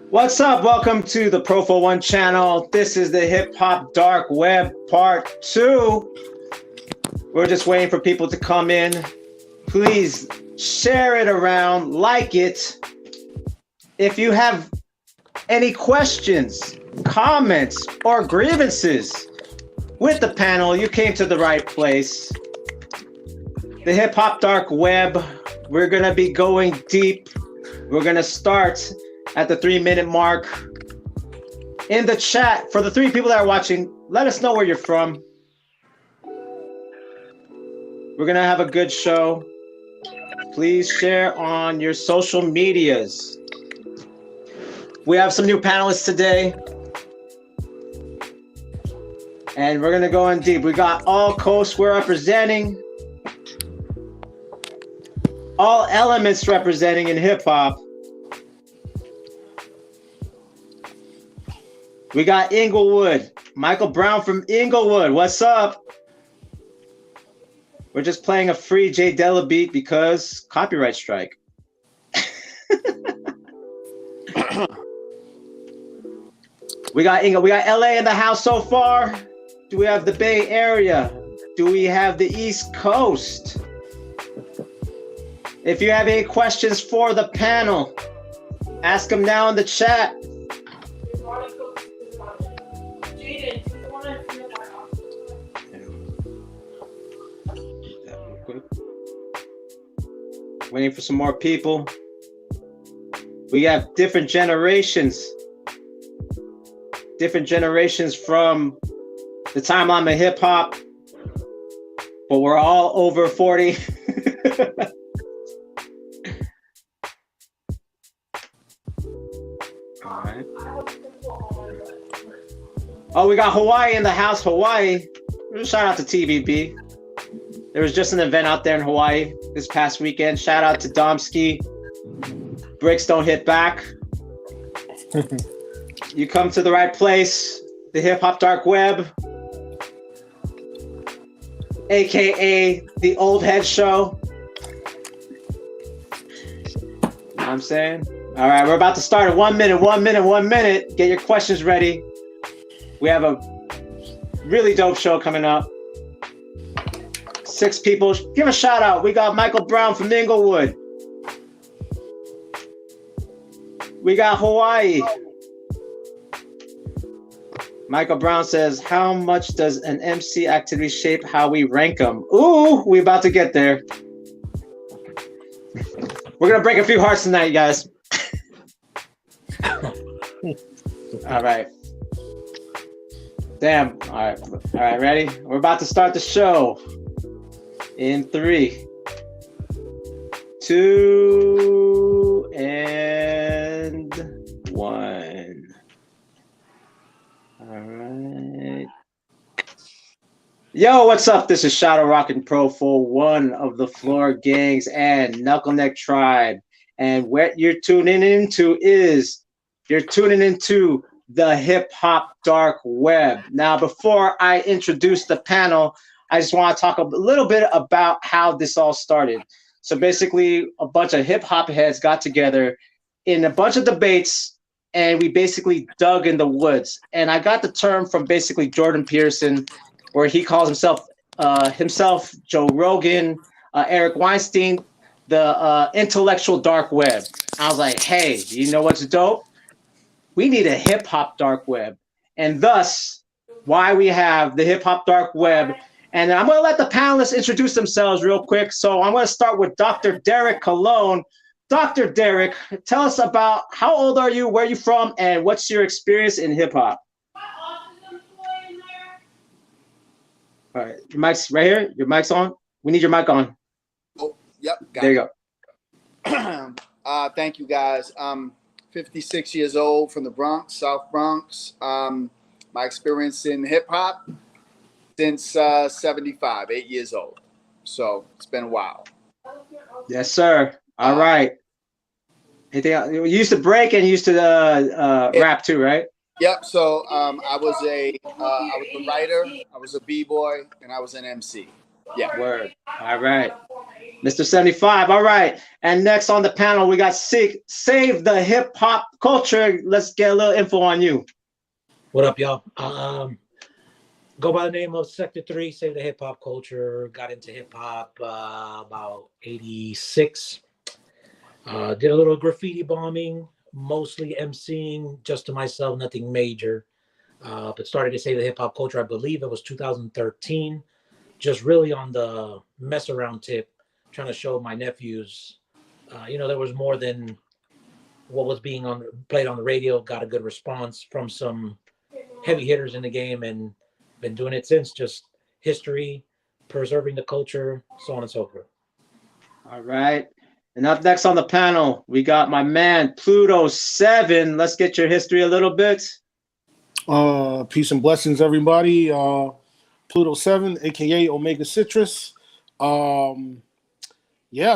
What's up? Welcome to the Profo One channel. This is the Hip Hop Dark Web Part 2. We're just waiting for people to come in. Please share it around, like it. If you have any questions, comments, or grievances with the panel, you came to the right place. The Hip Hop Dark Web, we're going to be going deep. We're going to start at the 3-minute mark. In the chat, for the 3 people that are watching, let us know where you're from. We're going to have a good show. Please share on your social medias. We have some new panelists today. And we're going to go in deep. We got all coasts we're representing. All elements representing in hip-hop. We got Inglewood, Michael Brown from Inglewood. What's up? We're just playing a free J Dilla beat because copyright strike. We got LA in the house so far. Do we have the Bay Area? Do we have the East Coast? If you have any questions for the panel, ask them now in the chat. Waiting for some more people. We have different generations from the timeline of hip hop, but we're all over 40. All right. Oh, we got Hawaii in the house. Hawaii. Shout out to TVB. There was just an event out there in Hawaii this past weekend. Shout out to Domsky. Bricks don't hit back. You come to the right place. The Hip Hop Dark Web, aka the Old Head Show. You know what I'm saying? All right, we're about to start in 1 minute. 1 minute, 1 minute. Get your questions ready. We have a really dope show coming up. 6 people. Give a shout out. We got Michael Brown from Inglewood. We got Hawaii. Michael Brown says, how much does an MC activity shape how we rank them? Ooh, we about to get there. We're going to break a few hearts tonight, guys. All right. Damn. All right, ready? We're about to start the show. In 3, 2, and 1. All right. Yo, what's up? This is Shadow Rockin' Pro for one of the Floor Gangs and Knuckleneck Tribe. And what you're tuning into is the Hip Hop Dark Web. Now, before I introduce the panel, I just want to talk a little bit about how this all started. So basically, a bunch of hip hop heads got together in a bunch of debates, and we basically dug in the woods. And I got the term from basically Jordan Peterson, where he calls himself Joe Rogan, Eric Weinstein, the intellectual dark web. I was like, hey, you know what's dope? We need a hip hop dark web, and thus why we have the hip hop dark web. And I'm going to let the panelists introduce themselves real quick. So I'm going to start with Dr. Derek Cologne. Dr. Derek, tell us about how old are you, where are you from, and what's your experience in hip-hop? All right, your mic's right here. Your mic's on. We need your mic on. Oh, yep. There you go. Thank you, guys. I'm 56 years old from the Bronx, South Bronx. My experience in hip-hop since 75, 8 years old. So it's been a while. Yes, sir. All right. Anything else? You used to break and you used to rap too, right? Yep. So I was a writer, I was a b-boy, and I was an MC. Yeah. Word. All right. Mr. 75. All right. And next on the panel, we got Save the Hip Hop Culture. Let's get a little info on you. What up, y'all? Go by the name of Sector 3, Save the Hip Hop Culture. Got into hip hop about 86. Did a little graffiti bombing, mostly emceeing, just to myself, nothing major. But started to Save the Hip Hop Culture, I believe it was 2013. Just really on the mess around tip, trying to show my nephews, there was more than what was being played on the radio. Got a good response from some heavy hitters in the game, and been doing it since. Just history, preserving the culture, so on and so forth. All right. And up next on the panel, we got my man Pluto 7. Let's get your history a little bit. Peace and blessings, everybody. Pluto 7, aka Omega Citrus. Yeah,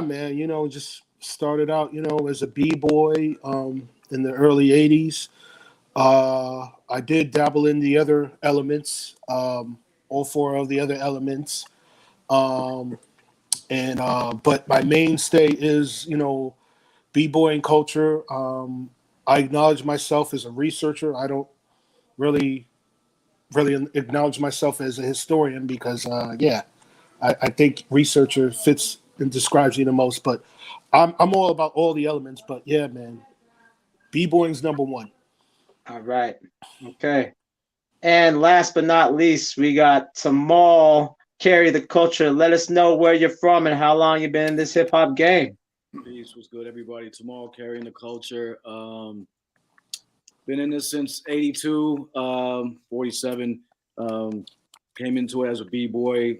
man, just started out, as a b-boy in the early 80s. I did dabble in the other elements, all four of the other elements. But my mainstay is, b-boying culture. I acknowledge myself as a researcher. I don't really acknowledge myself as a historian because, I think researcher fits and describes you the most. But I'm all about all the elements. But yeah, man, b-boying's number one. All right. Okay. And last but not least, we got Tamal, Carry the Culture. Let us know where you're from and how long you've been in this hip hop game. Peace, what's good, everybody? Tamal, carrying the culture. Been in this since 82, 47. Came into it as a b-boy,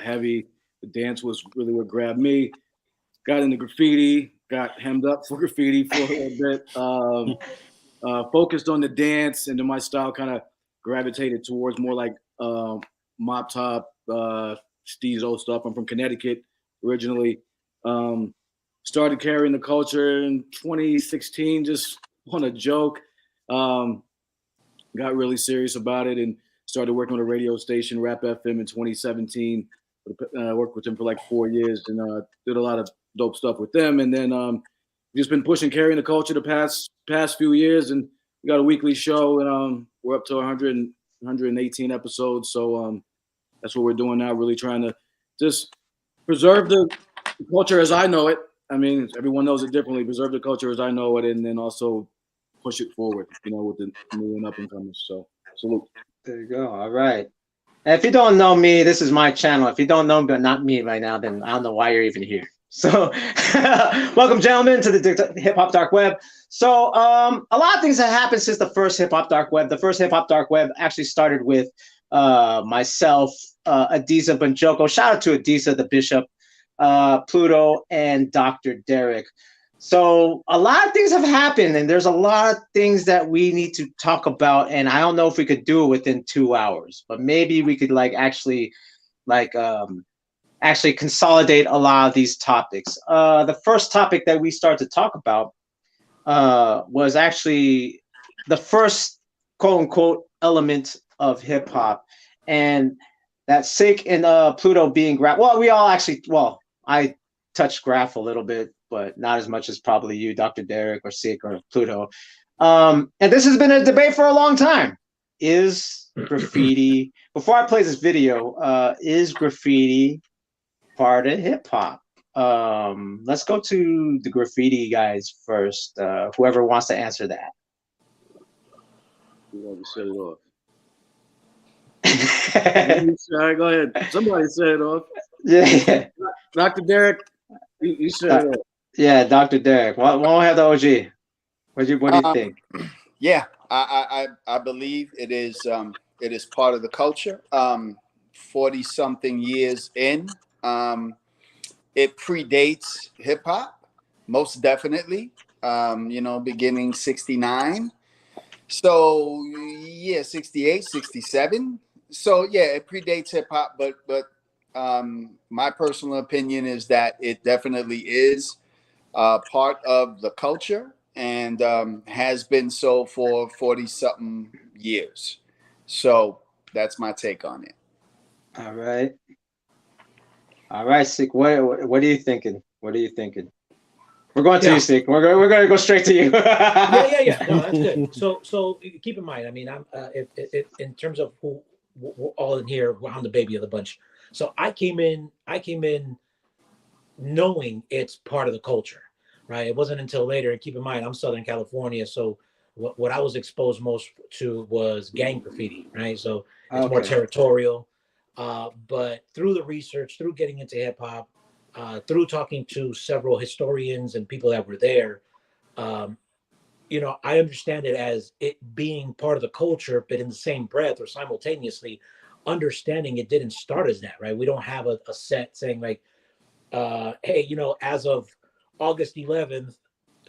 heavy. The dance was really what grabbed me. Got into graffiti, got hemmed up for graffiti for a little bit. Focused on the dance, and then my style kind of gravitated towards more like mop top, steezo stuff. I'm from Connecticut originally. Started carrying the culture in 2016, just on a joke. Got really serious about it and started working on a radio station, Rap FM, in 2017. Worked with them for like 4 years and did a lot of dope stuff with them. And then just been pushing carrying the culture the past few years. And we got a weekly show, and we're up to 118 episodes. So that's what we're doing now, really trying to just preserve the culture as I know it. I mean, everyone knows it differently. Preserve the culture as I know it, and then also push it forward, with the new and up and comers. So, salute. There you go. All right. And if you don't know me, this is my channel. If you don't know, but not me right now, then I don't know why you're even here. So, welcome, gentlemen, to the Hip Hop Dark Web. So, a lot of things have happened since the first Hip Hop Dark Web. The first Hip Hop Dark Web actually started with myself, Adisa Banjoko. Shout out to Adisa, the Bishop, Pluto, and Dr. Derek. So a lot of things have happened, and there's a lot of things that we need to talk about. And I don't know if we could do it within 2 hours, but maybe we could actually consolidate a lot of these topics. The first topic that we started to talk about was actually the first quote unquote element of hip hop, and that Sick and Pluto being graph. Well, I touched graph a little bit, but not as much as probably you, Dr. Derek, or Sick, or Pluto. And this has been a debate for a long time. Is graffiti, before I play this video, is graffiti part of hip hop? Let's go to the graffiti guys first. Whoever wants to answer that. You want to set it off? All right, go ahead. Somebody set it off. Yeah. Dr. Derek, you set it off. Yeah, Dr. Derek. Why don't we have the OG? What do you think? Yeah, I believe it is part of the culture. 40-something years in, it predates hip hop, most definitely. Beginning 69. So yeah, 68, 67. So yeah, it predates hip hop, but my personal opinion is that it definitely is part of the culture and has been so for 40-something years. So that's my take on it. All right. All right, Sik. What are you thinking? What are you thinking? We're going to Yeah. you, Sik. We're going to go straight to you. Yeah. No, that's good. So keep in mind. I mean, I'm if in terms of who we're all in here, I'm the baby of the bunch. So I came in knowing it's part of the culture, right? It wasn't until later. And keep in mind, I'm Southern California, so what I was exposed most to was gang graffiti, right? So it's more Okay. territorial. But through the research, through getting into hip hop, through talking to several historians and people that were there, um, I understand it as it being part of the culture, but in the same breath or simultaneously, understanding it didn't start as that, right? We don't have a set saying like, hey, as of August 11th,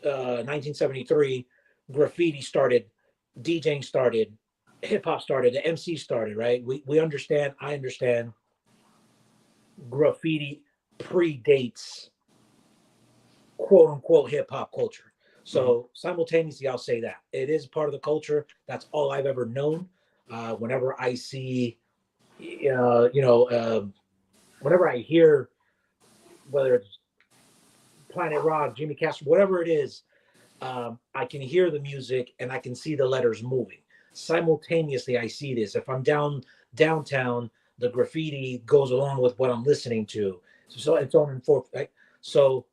1973, graffiti started, DJing started, hip hop started, the MC started, right? We understand, I understand graffiti predates quote unquote hip hop culture. So simultaneously, I'll say that it is part of the culture. That's all I've ever known. Whenever I see, whenever I hear, whether it's Planet Rock, Jimmy Castro, whatever it is, I can hear the music and I can see the letters moving. Simultaneously, I see this. If I'm downtown, the graffiti goes along with what I'm listening to. So it's on and forth. Right? So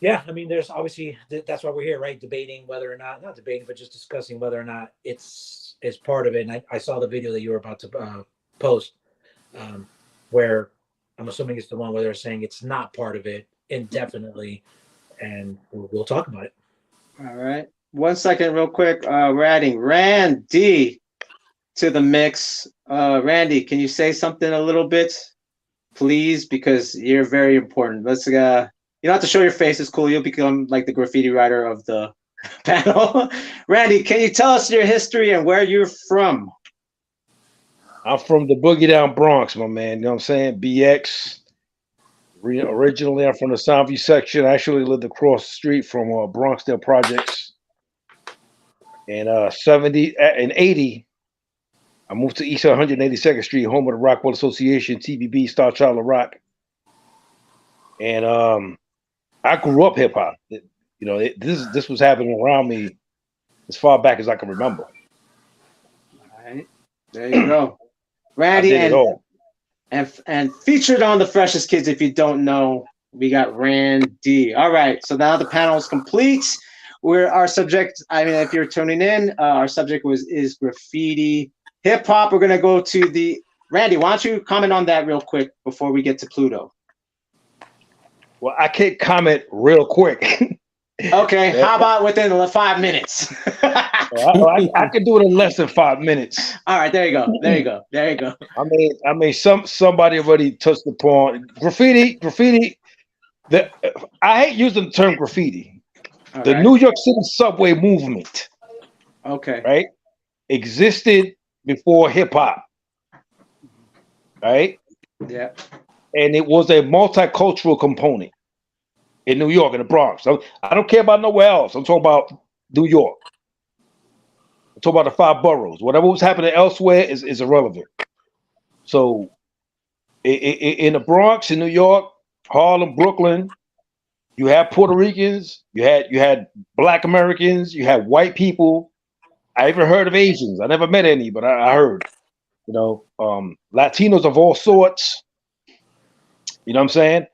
yeah, I mean, there's obviously that's why we're here, right? Debating whether or not debating, but just discussing whether or not it's part of it. And I saw the video that you were about to post, where I'm assuming it's the one where they're saying it's not part of it indefinitely, and we'll talk about it. All right. 1 second, real quick. We're adding Randy to the mix. Randy, can you say something a little bit, please? Because you're very important. Let's you don't have to show your face. It's cool. You'll become like the graffiti writer of the panel. Randy, can you tell us your history and where you're from? I'm from the Boogie Down Bronx, my man. You know what I'm saying? BX. Originally, I'm from the Soundview section. I actually lived across the street from Bronxdale Projects. In 70 and 80, I moved to East 182nd Street, home of the Rockwell Association, TBB, Star Child of Rock. And I grew up hip hop. This was happening around me as far back as I can remember. All right. There you go. Randy, I did it all. And featured on the Freshest Kids, if you don't know, we got Randy. All right, so now the panel is complete. Our subject, I mean, if you're tuning in, our subject is graffiti hip hop. We're gonna go to Randy. Why don't you comment on that real quick before we get to Pluto? Well, I can't comment real quick. Okay, how about within 5 minutes? I could do it in less than 5 minutes. All right, there you go. I mean, somebody already touched upon graffiti. I hate using the term graffiti. All the right. New York City subway movement, Okay. right, existed before hip hop, right? Yeah. And it was a multicultural component in New York, in the Bronx. So I don't care about nowhere else. I'm talking about New York. I'm talking about the 5 boroughs. Whatever was happening elsewhere is irrelevant. So in the Bronx, in New York, Harlem, Brooklyn, you had Puerto Ricans, you had Black Americans, you had white people. I even heard of Asians. I never met any, but I heard. Latinos of all sorts. You know what I'm saying?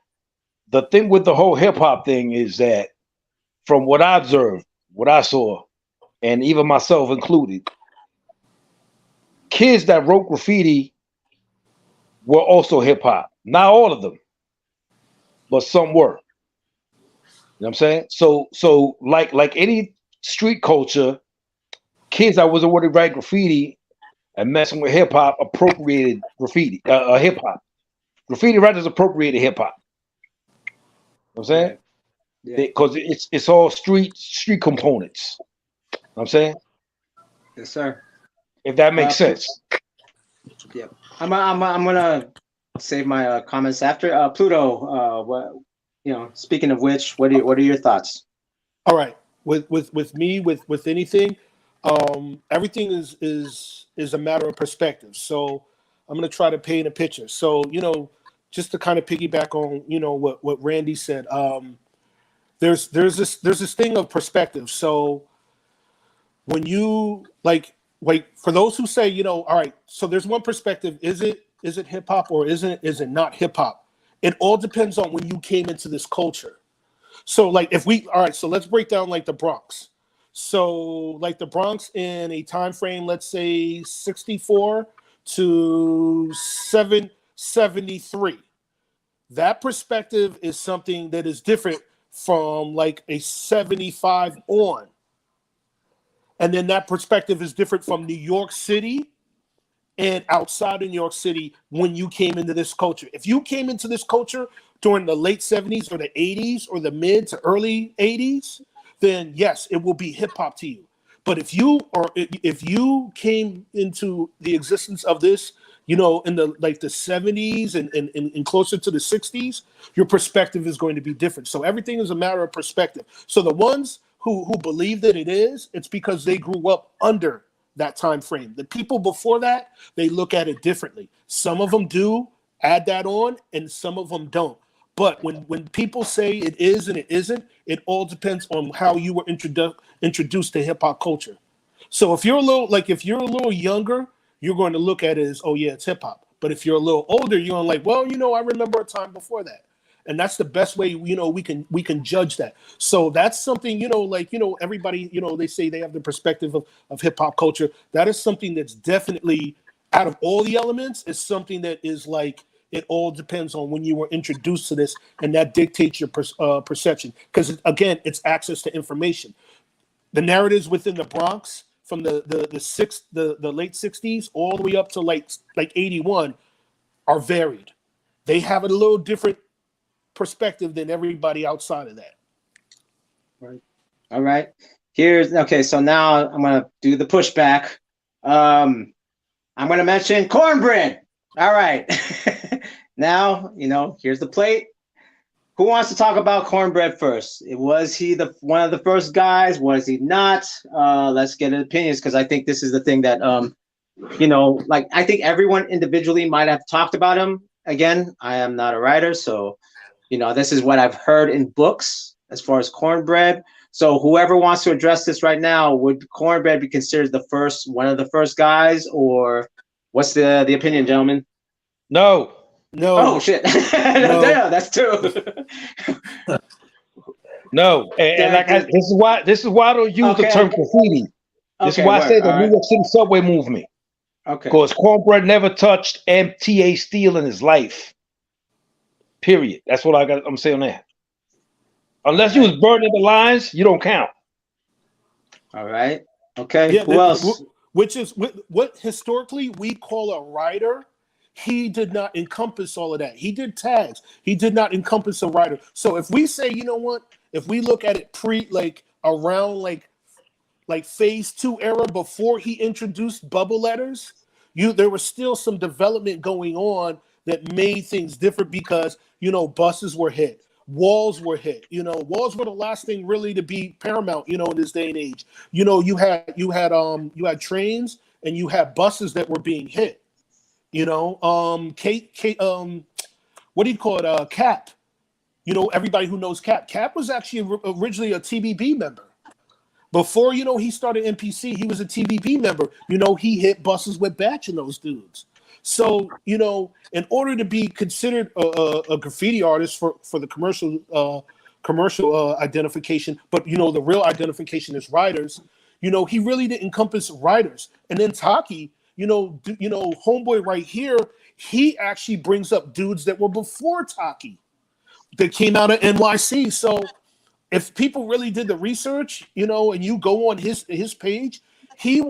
The thing with the whole hip hop thing is that, from what I observed, what I saw, and even myself included, kids that wrote graffiti were also hip hop. Not all of them, but some were. You know what I'm saying? So like any street culture, kids that was already writing graffiti and messing with hip hop appropriated graffiti, hip hop. Graffiti writers appropriated hip hop. You know what I'm saying? Yeah. Because it's all street components. You know what I'm saying? Yes, sir. If that makes sense. Yeah. I'm gonna save my comments after. Pluto, speaking of which, what are your thoughts? All right. With me, with anything, everything is a matter of perspective. So I'm going to try to paint a picture. So, just to kind of piggyback on, you know, what Randy said. There's this thing of perspective. So when you like for those who say, you know, all right, so there's one perspective. Is it hip hop or is it not hip hop? It all depends on when you came into this culture. So like all right, so let's break down like the Bronx. So like the Bronx in a time frame, let's say 64 to 773. That perspective is something that is different from like a 75 on. And then that perspective is different from New York City and outside of New York City when you came into this culture. If you came into this culture during the late 70s or the 80s or the mid to early 80s, then yes, it will be hip hop to you. But if you came into the existence of this, you know, in the like the 70s and closer to the 60s, your perspective is going to be different. So everything is a matter of perspective. So the ones who believe that it's because they grew up under that time frame. The people before that, they look at it differently. Some of them do add that on, and some of them don't. But when people say it is and it isn't, it all depends on how you were introduced to hip hop culture. So if you're a little younger, you're going to look at it as, oh yeah, it's hip hop. But if you're a little older, you're going like, well, you know, I remember a time before that. And that's the best way, you know, we can judge that. So that's something, you know, like, you know, everybody, you know, they say they have the perspective of hip hop culture. That is something that's definitely, out of all the elements, is something that is like, it all depends on when you were introduced to this, and that dictates your perception. Because again, it's access to information. The narratives within the Bronx from the late 60s all the way up to like 81 are varied. They have a little different perspective than everybody outside of that. Right. All right. Okay. So now I'm gonna do the pushback. I'm gonna mention cornbread. All right. Now, you know, here's the plate. Who wants to talk about cornbread first? Was he one of the first guys? Was he not? Let's get opinions, because I think this is the thing that you know, like I think everyone individually might have talked about him. Again, I am not a writer, so you know, this is what I've heard in books as far as cornbread. So whoever wants to address this right now, would cornbread be considered one of the first guys, or what's the opinion, gentlemen? No. Oh shit! No. Damn, that's two. No. And like this is why I don't use the term graffiti. This is why I say the New York City subway movement. Okay. Because cornbread never touched MTA Steel in his life. Period. That's what I'm saying on that. Unless you was burning the lines, you don't count. All right. Okay. Yeah, who else? Which is what historically we call a writer. He did not encompass all of that. He did tags. He did not encompass a writer. So if we say, you know what, if we look at it around phase 2 era, before he introduced bubble letters, there was still some development going on that made things different, because, you know, buses were hit. Walls were hit. You know, walls were the last thing really to be paramount, you know, in this day and age. You know, you had trains and you had buses that were being hit. You know, what do you call it? Cap. You know, everybody who knows Cap. Cap was actually originally a TBB member. Before, you know, he started NPC, he was a TBB member. You know, he hit buses with Batch and those dudes. So, you know, in order to be considered a graffiti artist for the commercial identification, but, you know, the real identification is writers, you know, he really didn't encompass writers. And then Taki, you know, homeboy right here, he actually brings up dudes that were before Taki that came out of NYC. So if people really did the research, you know, and you go on his page, he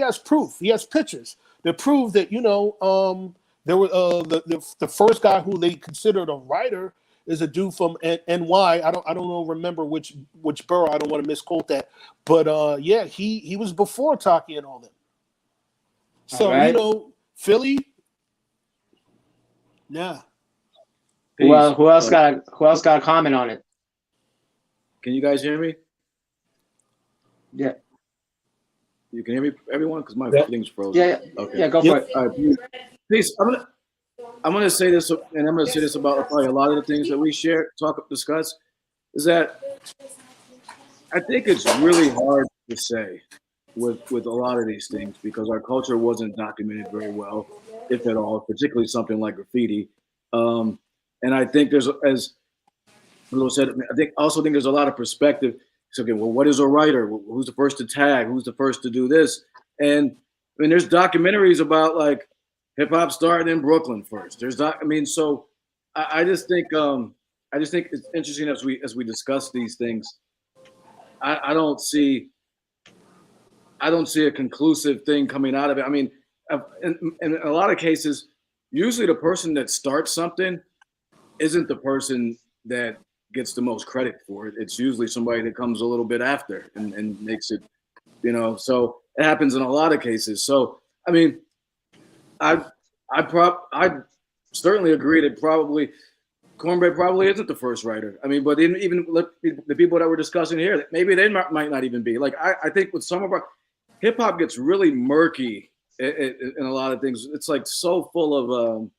has proof. He has pictures that prove that, you know, there were the first guy who they considered a writer is a dude from NY. I don't remember which borough. I don't want to misquote that, but yeah, he was before Taki and all that. So, you know, Philly, yeah. Well, who else got a comment on it? Can you guys hear me? Yeah. You can hear me, everyone, because my thing's frozen. Yeah. Okay. Yeah, go for it. All right, peace. I'm going to say this, and I'm going to say this about probably a lot of the things that we share, discuss, is that I think it's really hard to say with a lot of these things because our culture wasn't documented very well, if at all, particularly something like graffiti. And I think there's, as Lilo said, I think there's a lot of perspective. So, okay, well, what is a writer? Who's the first to tag? Who's the first to do this? And I mean, there's documentaries about like hip hop started in Brooklyn first. So I just think it's interesting as we discuss these things. I don't see a conclusive thing coming out of it. I mean, in a lot of cases, usually the person that starts something isn't the person that gets the most credit for it. It's usually somebody that comes a little bit after and makes it, so it happens in a lot of cases. So, I mean, I certainly agree that probably Cornbread probably isn't the first writer. I mean, but even the people that we're discussing here, maybe they might not even be. Like, I think with some of our hip hop gets really murky in a lot of things. It's like so full of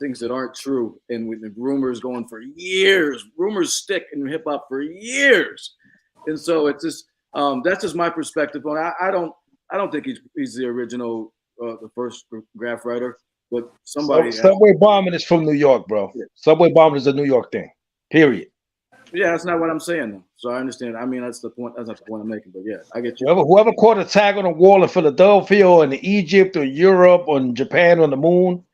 things that aren't true, and with the rumors going for years. Rumors stick in hip hop for years, and so it's just that's just my perspective on it. I don't think he's the original, the first graph writer, but somebody. Subway bombing is from New York, bro. Yeah. Subway bombing is a New York thing. Period. Yeah, that's not what I'm saying though. So I understand. I mean, that's the point. That's not the point I'm making. But yeah, I get you. Whoever caught a tag on the wall in Philadelphia or in Egypt or Europe or in Japan on the moon,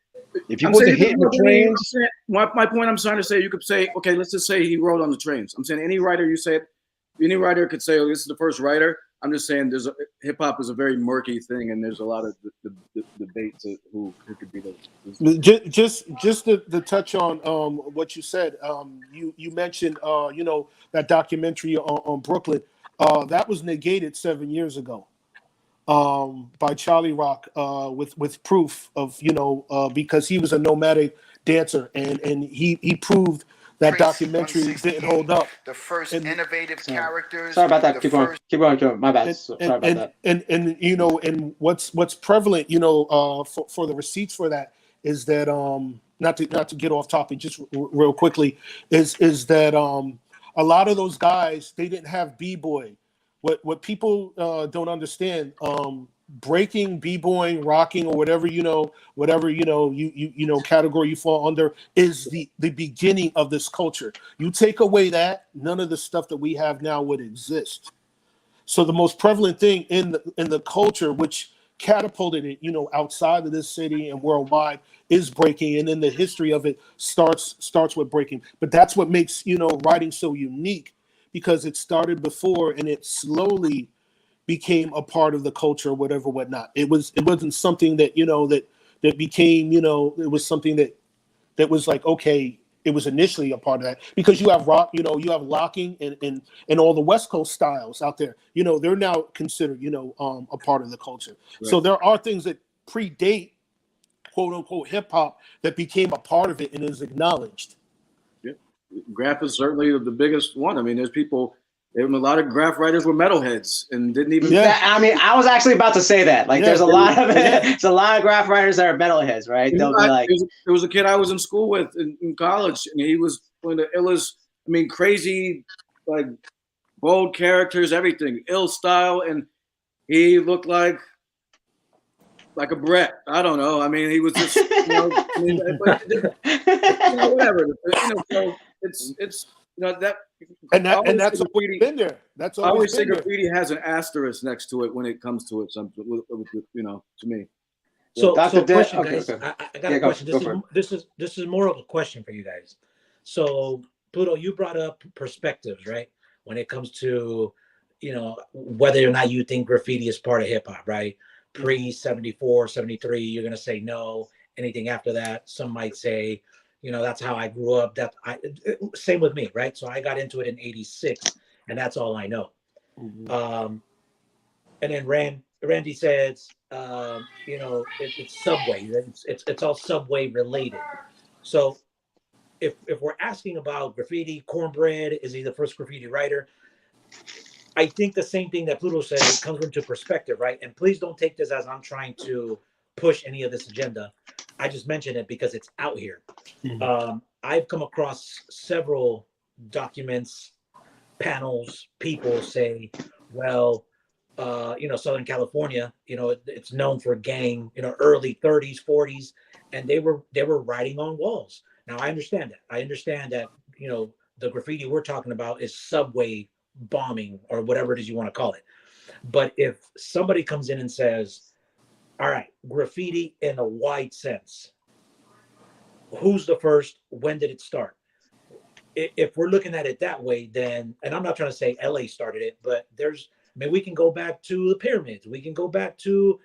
if you wasn't hitting the trains. My point I'm trying to say, you could say, okay, let's just say he wrote on the trains. I'm saying any writer could say, oh, this is the first writer. I'm just saying hip hop is a very murky thing, and there's a lot of debate to who could be the. Just to touch on what you said. You mentioned that documentary on Brooklyn. That was negated 7 years ago. By Charlie Rock with proof of because he was a nomadic dancer and he proved that documentary didn't hold up. The first innovative characters. Sorry about that. Keep going. My bad. Sorry about that. And what's prevalent for the receipts for that is that not to get off topic just real quickly is that a lot of those guys, they didn't have b-boy. What people don't understand, breaking, b-boying, rocking, or whatever category you fall under is the beginning of this culture. You take away that, none of the stuff that we have now would exist. So the most prevalent thing in the culture, which catapulted it, outside of this city and worldwide, is breaking, and then the history of it starts with breaking. But that's what makes writing so unique. Because it started before and it slowly became a part of the culture, whatnot. It wasn't something that that became it was something that was like, okay, it was initially a part of that, because you have rock, you have locking and all the West Coast styles out there. They're now considered a part of the culture. Right. So there are things that predate quote unquote hip hop that became a part of it and is acknowledged. Graph is certainly the biggest one. I mean, a lot of graph writers were metalheads and didn't even. Yeah, I mean, I was actually about to say that. Like, there's a lot of there's a lot of graph writers that are metalheads, right? They'll be like. There was a kid I was in school with in college, and he was one of the illest. I mean, crazy, like bold characters, everything, ill style, and he looked like a Brett. I don't know. I mean, he was just whatever. So it's that. And that's always been there. That's always I always say been graffiti there. has an asterisk next to it when it comes to it. To me. So, Dr. question, okay, guys. okay. I got a question. This is more of a question for you guys. So, Pluto, you brought up perspectives, right? When it comes to, whether or not you think graffiti is part of hip hop, right? Pre 74, 73, you're gonna say no. Anything after that, some might say, that's how I grew up. Same with me, right? So I got into it in '86, and that's all I know. Mm-hmm. And then Randy says, it's Subway. It's all Subway related. So if we're asking about graffiti, Cornbread, is he the first graffiti writer? I think the same thing that Pluto said, it comes into perspective, right? And please don't take this as I'm trying to push any of this agenda. I just mentioned it because it's out here. Mhm. I've come across several documents, panels, people say, well, Southern California, it's known for gang, early 30s, 40s, and they were writing on walls. Now I understand that. I understand that, the graffiti we're talking about is subway bombing or whatever it is you want to call it. But if somebody comes in and says, all right, graffiti in a wide sense, who's the first? When did it start? If we're looking at it that way, then, and I'm not trying to say LA started it, but we can go back to the pyramids. We can go back to,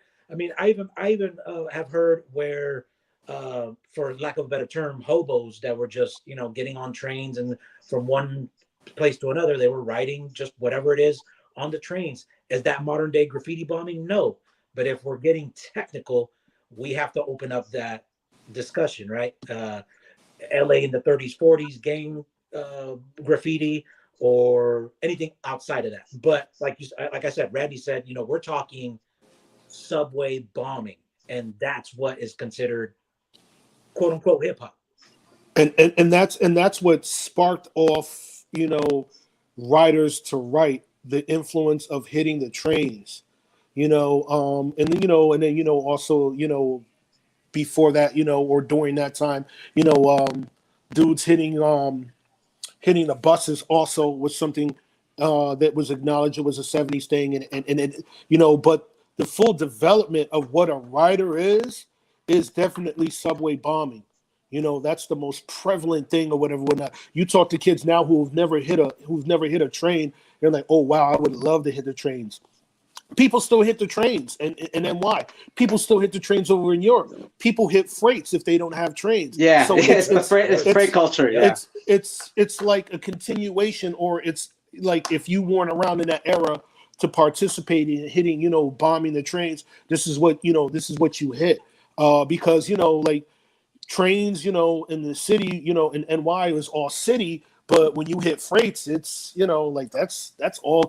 I even have heard where, for lack of a better term, hobos that were just, getting on trains and from one place to another, they were writing just whatever it is on the trains. Is that modern day graffiti bombing? No. But if we're getting technical, we have to open up that discussion, right? LA in the 30s, 40s, gang graffiti, or anything outside of that. But like I said, Randy said, we're talking subway bombing, and that's what is considered quote unquote hip hop. And that's what sparked off, writers to write, the influence of hitting the trains, and then also, before that, or during that time, dudes hitting the buses also was something that was acknowledged. It was a 70s thing, but the full development of what a writer is definitely subway bombing. That's the most prevalent thing or whatnot. You talk to kids now who've never hit a train, they're like, oh wow, I would love to hit the trains. People still hit the trains, and then why? People still hit the trains over in Europe. People hit freights if they don't have trains. Yeah, So it's freight culture. Yeah, it's like a continuation, or it's like if you weren't around in that era to participate in hitting, bombing the trains. This is what you hit, because like trains, in the city, in NY it was all city, but when you hit freights, it's like that's all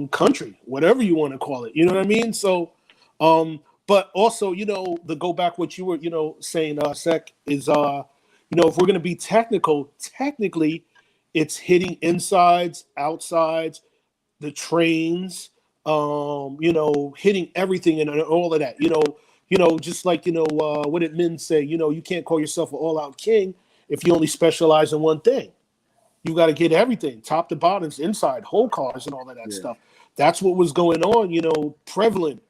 country, whatever you want to call it. You know what I mean? So, but also, to go back what you were, saying, Sec, is if we're gonna be technically, it's hitting insides, outsides, the trains, hitting everything and all of that. Just like what did men say? You can't call yourself an all-out king if you only specialize in one thing. You got to get everything, top to bottoms, inside, whole cars, and all of that stuff. That's what was going on, prevalent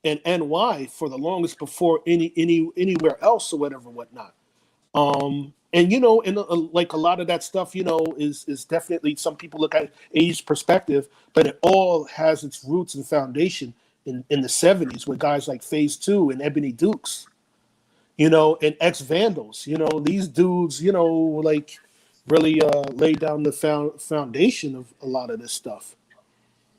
in NY for the longest before anywhere else or whatnot. And like a lot of that stuff, is definitely, some people look at age perspective, but it all has its roots and foundation in the 70s with guys like Phase 2 and Ebony Dukes, and Ex Vandals. These dudes, like really laid down the foundation of a lot of this stuff.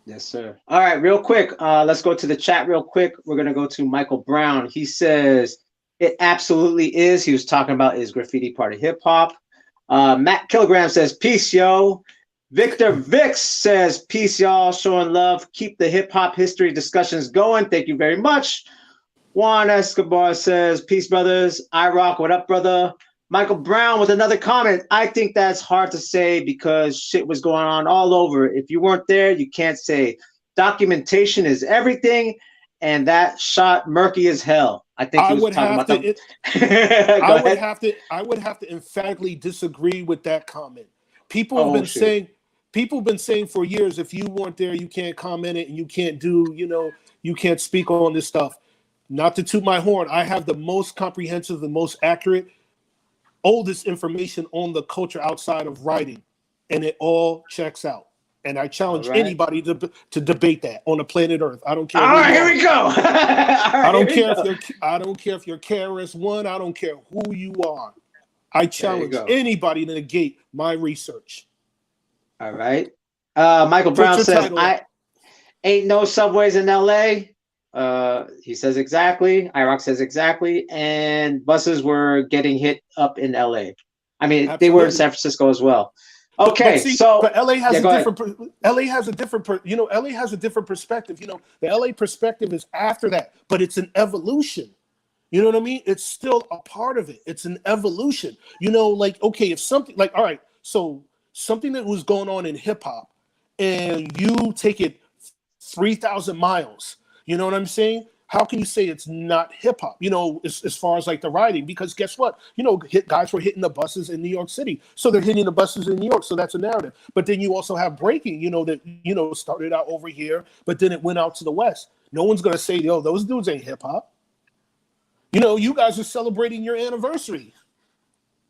yes, sir. All right, real quick. Let's go to the chat real quick. We're gonna go to Michael Brown. He says it absolutely is. He was talking about, is graffiti part of hip hop? Matt Kilogram says peace, yo. Victor Vix says peace, y'all. Showing love. Keep the hip hop history discussions going. Thank you very much. Juan Escobar says peace, brothers. I rock. What up, brother? Michael Brown with another comment. I think that's hard to say because shit was going on all over. If you weren't there, you can't say. Documentation is everything, and that shot murky as hell. I think he was talking about that. I would have to emphatically disagree with that comment. People have been saying for years, if you weren't there, you can't comment it, and you can't you can't speak on this stuff. Not to toot my horn, I have the most comprehensive, the most accurate, oldest information on the culture outside of writing, and it all checks out. And I challenge anybody to debate that on the planet Earth. I don't care. All right, here we go. I don't care if you're KRS-One. I don't care who you are. I challenge anybody to negate my research. All right. Michael Brown says, I ain't no subways in LA. He says exactly. IROC says exactly. And buses were getting hit up in LA. I mean, Absolutely. They were in San Francisco as well. Okay, but LA has a different. LA has a different. LA has a different perspective. The LA perspective is after that, but it's an evolution. You know what I mean? It's still a part of it. It's an evolution. You know, like, okay, if something like, all right, so something that was going on in hip hop and you take it 3,000 miles, you know what I'm saying? How can you say it's not hip hop, you know, as far as like the writing? Because guess what? You know, guys were hitting the buses in New York City. So they're hitting the buses in New York. So that's a narrative. But then you also have breaking, you know, that, you know, started out over here, but then it went out to the West. No one's going to say, yo, those dudes ain't hip hop. You know, you guys are celebrating your anniversary.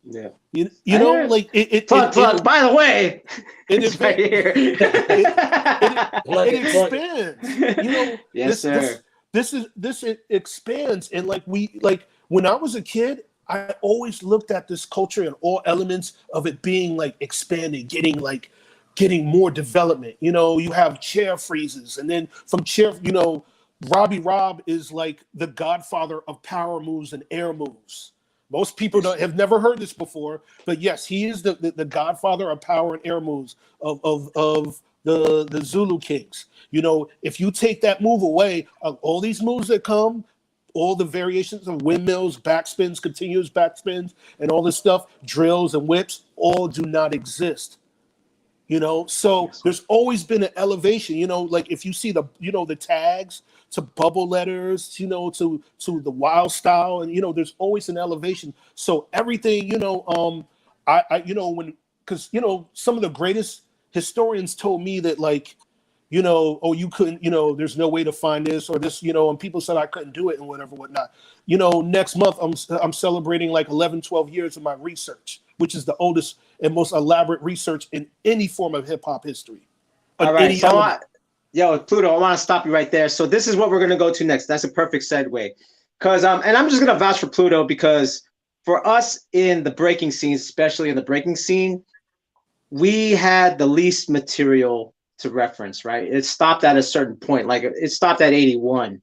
Yeah. You know, like plug. By the way, it's right here. It expands. You know, yes, sir. This expands, and like when I was a kid, I always looked at this culture and all elements of it being like expanding, getting more development. You know, you have chair freezes, and then from chair, you know, Robbie Robb is like the godfather of power moves and air moves. Most people have never heard this before, but yes, he is the godfather of power and air moves of the Zulu Kings. You know, if you take that move away, all these moves that come, all the variations of windmills, backspins, continuous backspins, and all this stuff, drills and whips, all do not exist. You know, so there's always been an elevation, you know, like if you see the, you know, the tags to bubble letters, you know, to the wild style, and, you know, there's always an elevation. So everything, you know, I you know, because, you know, some of the greatest historians told me that, like, you know, oh, you couldn't, you know, there's no way to find this or this, you know, and people said I couldn't do it and whatnot. You know, next month I'm celebrating like 11, 12 years of my research, which is the oldest and most elaborate research in any form of hip hop history. All right. So, Pluto, I want to stop you right there. So this is what we're going to go to next. That's a perfect segue. Because, and I'm just going to vouch for Pluto because for us in the breaking scene, especially in the breaking scene, we had the least material to reference, right? It stopped at a certain point. Like it stopped at 81.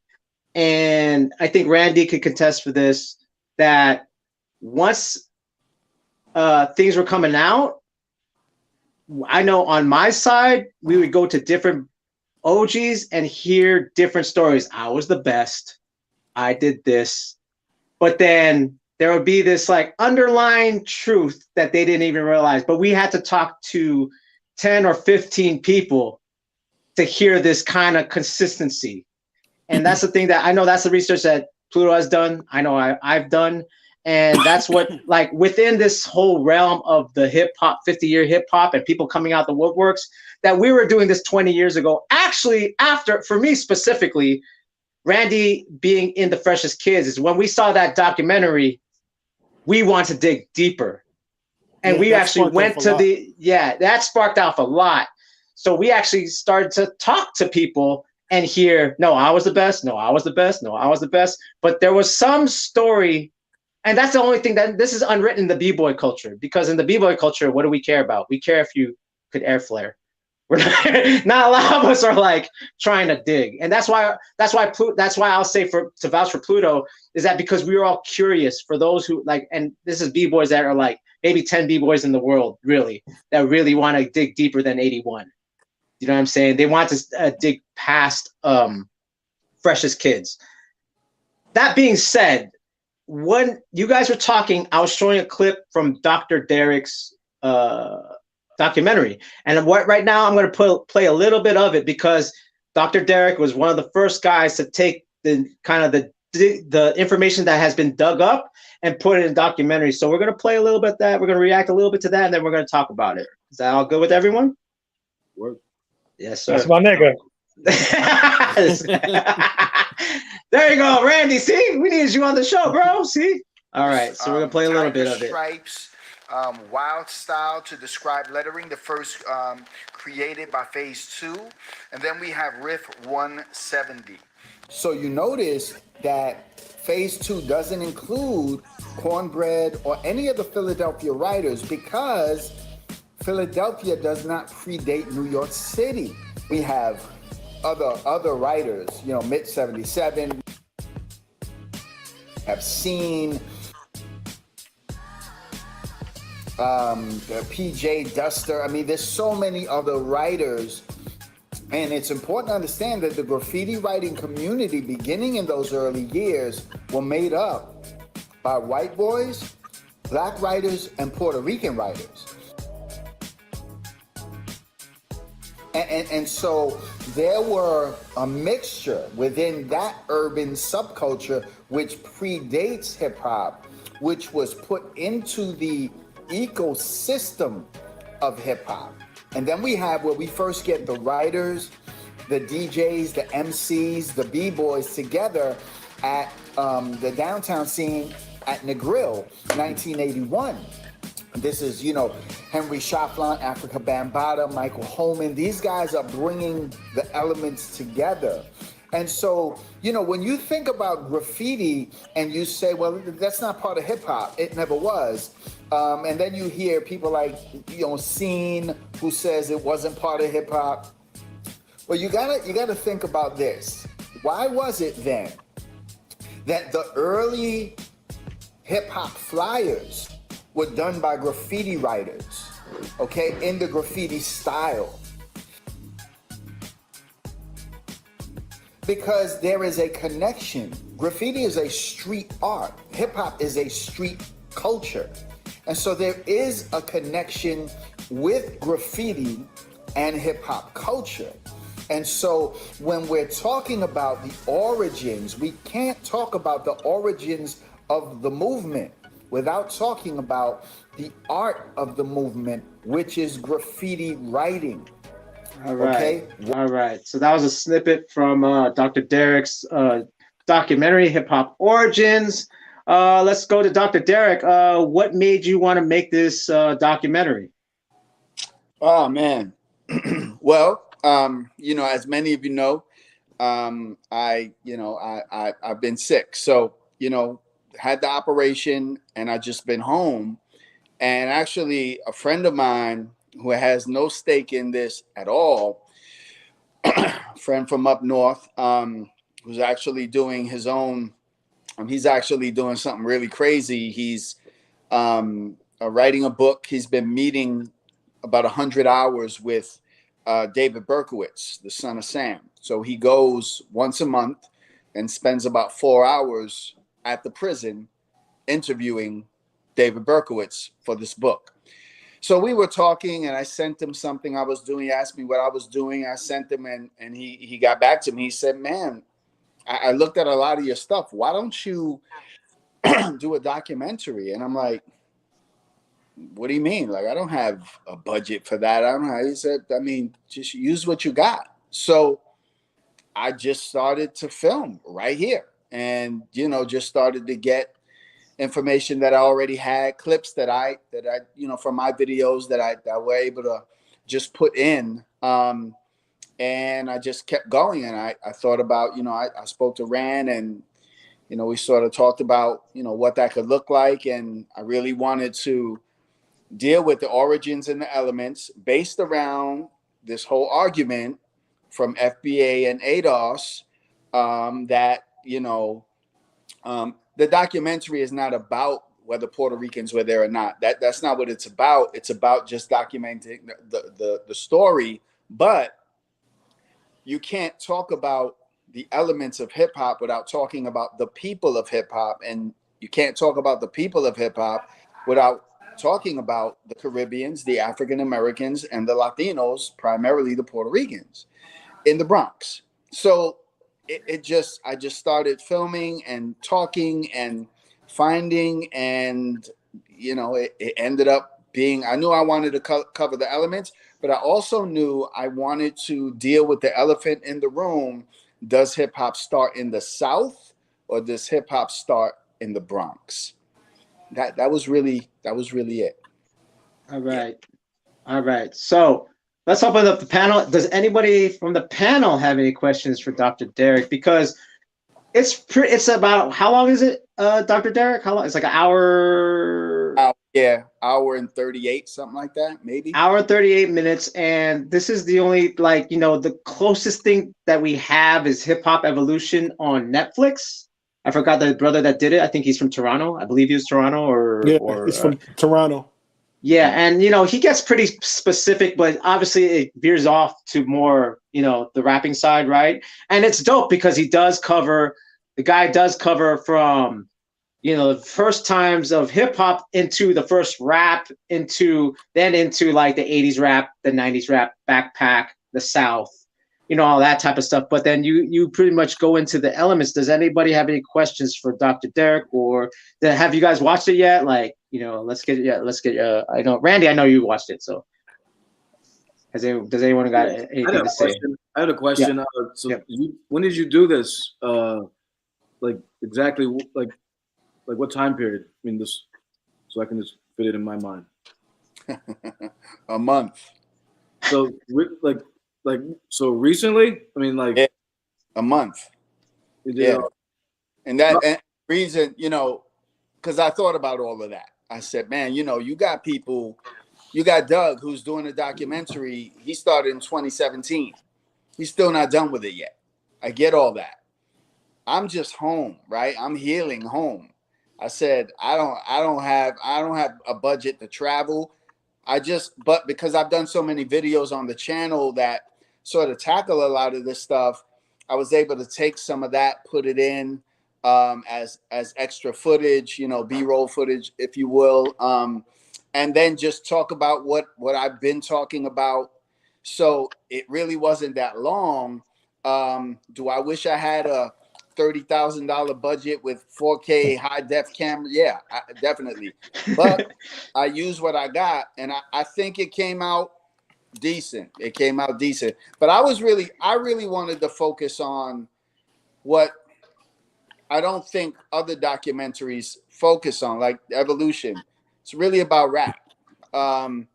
And I think Randy could contest for this, that once things were coming out, I know on my side, we would go to different OGs and hear different stories. I was the best. I did this. But then there would be this like underlying truth that they didn't even realize. But we had to talk to 10 or 15 people to hear this kind of consistency. And that's the thing that I know, that's the research that Pluto has done. I know I've done. And that's what, like, within this whole realm of the hip hop, 50-year hip hop and people coming out the woodworks, that we were doing this 20 years ago. Actually, after, for me specifically, Randy being in the Freshest Kids, is when we saw that documentary, we want to dig deeper. And we actually went to that sparked off a lot. So we actually started to talk to people and hear, no, I was the best. No, I was the best. No, I was the best. But there was some story. And that's the only thing that this is unwritten in the b-boy culture, because in the b-boy culture, what do we care about? We care if you could air flare. We're not a lot of us are like trying to dig. And that's why I'll say to vouch for Pluto is that because we were all curious, for those who like, and this is b-boys that are like maybe 10 b-boys in the world really, that really want to dig deeper than 81. You know what I'm saying? They want to dig past Freshest Kids. That being said, when you guys were talking, I was showing a clip from Dr. Derek's documentary. And right now I'm going to play a little bit of it because Dr. Derek was one of the first guys to take the kind of the information that has been dug up and put it in documentary. So we're going to play a little bit of that. We're going to react a little bit to that, and then we're going to talk about it. Is that all good with everyone? Work. Yes, sir. That's my nigga. There you go, Randy. See, we needed you on the show, bro. See? All right, so we're going to play a little bit of it. Stripes, wild style to describe lettering, the first created by Phase 2. And then we have Riff 170. So you notice that Phase 2 doesn't include Cornbread or any of the Philadelphia writers because Philadelphia does not predate New York City. We have other writers, you know, Mid 77, have seen the PJ Duster. I mean, there's so many other writers And it's important to understand that the graffiti writing community beginning in those early years were made up by white boys, black writers, and Puerto Rican writers. And so there were a mixture within that urban subculture which predates hip hop, which was put into the ecosystem of hip hop. And then we have where we first get the writers, the DJs, the MCs, the B-boys together at the downtown scene at Negril, 1981. This is, Henry Shaflan, Africa Bambaataa, Michael Holman. These guys are bringing the elements together. And so, when you think about graffiti and you say, well, that's not part of hip hop, it never was. And then you hear people like, Scene, who says it wasn't part of hip hop. Well, you gotta think about this. Why was it then that the early hip hop flyers were done by graffiti writers, okay, in the graffiti style? Because there is a connection. Graffiti is a street art. Hip hop is a street culture. And so there is a connection with graffiti and hip hop culture. And so when we're talking about the origins, we can't talk about the origins of the movement without talking about the art of the movement, which is graffiti writing. All right. Okay? All right. So that was a snippet from Dr. Derek's documentary, Hip Hop Origins. Let's go to Dr. Derek. What made you want to make this documentary? Oh, man. Well, as many of you know, I've been sick. So, had the operation and I just been home. And actually a friend of mine who has no stake in this at all, friend from up north, who's actually doing his own, he's actually doing something really crazy. He's writing a book. He's been meeting about 100 hours with David Berkowitz, the son of Sam. So he goes once a month and spends about 4 hours at the prison interviewing David Berkowitz for this book. So we were talking and I sent him something I was doing. He asked me what I was doing. I sent him and he got back to me. He said, man, I looked at a lot of your stuff. Why don't you do a documentary? And I'm like, what do you mean? Like, I don't have a budget for that. I don't know. He said, just use what you got. So I just started to film right here and, just started to get information that I already had, clips that I from my videos that I were able to just put in. And I just kept going. And I thought about, I spoke to Rand and, we sort of talked about, what that could look like. And I really wanted to deal with the origins and the elements based around this whole argument from FBA and ADOS that, the documentary is not about whether Puerto Ricans were there or not. That's not what it's about. It's about just documenting the story. But you can't talk about the elements of hip hop without talking about the people of hip hop. And you can't talk about the people of hip hop without talking about the Caribbeans, the African Americans, and the Latinos, primarily the Puerto Ricans in the Bronx. So I just started filming and talking and finding, and it ended up being, I knew I wanted to cover the elements, but I also knew I wanted to deal with the elephant in the room. Does hip hop start in the South or does hip hop start in the Bronx? That was really it. All right. All right. So let's open up the panel. Does anybody from the panel have any questions for Dr. Derek? Because it's about, how long is it, Dr. Derek? How long? It's like an hour. Hour and 38, something like that, maybe. Hour and 38 minutes. And this is the only, the closest thing that we have is Hip Hop Evolution on Netflix. I forgot the brother that did it. I think he's from Toronto. I believe he was Toronto he's from Toronto. Yeah, and he gets pretty specific, but obviously it veers off to more, the rapping side, right? And it's dope because the guy does cover from, the first times of hip hop into the first rap, into like the 80s rap, the 90s rap, backpack, the South, all that type of stuff. But then you pretty much go into the elements. Does anybody have any questions for Dr. Derek, or have you guys watched it yet? Like, let's get I know Randy, I know you watched it, so does anyone got anything to say? I had a question. Yeah. When did you do this? Like exactly like what time period? I mean, this, so I can just fit it in my mind. A month. So so recently? I mean, like, yeah, a month. Yeah. And that reason, because I thought about all of that. I said, man, you got people, you got Doug who's doing a documentary. He started in 2017. He's still not done with it yet. I get all that. I'm just home, right? I'm healing home. I said, I don't have a budget to travel. But because I've done so many videos on the channel that sort of tackle a lot of this stuff, I was able to take some of that, put it in as extra footage, B-roll footage, if you will, and then just talk about what I've been talking about. So it really wasn't that long. Do I wish I had a $30,000 budget with 4K high def camera? Yeah, definitely. But I used what I got, and I think it came out decent. But I really wanted to focus on what I don't think other documentaries focus on, like Evolution. It's really about rap. The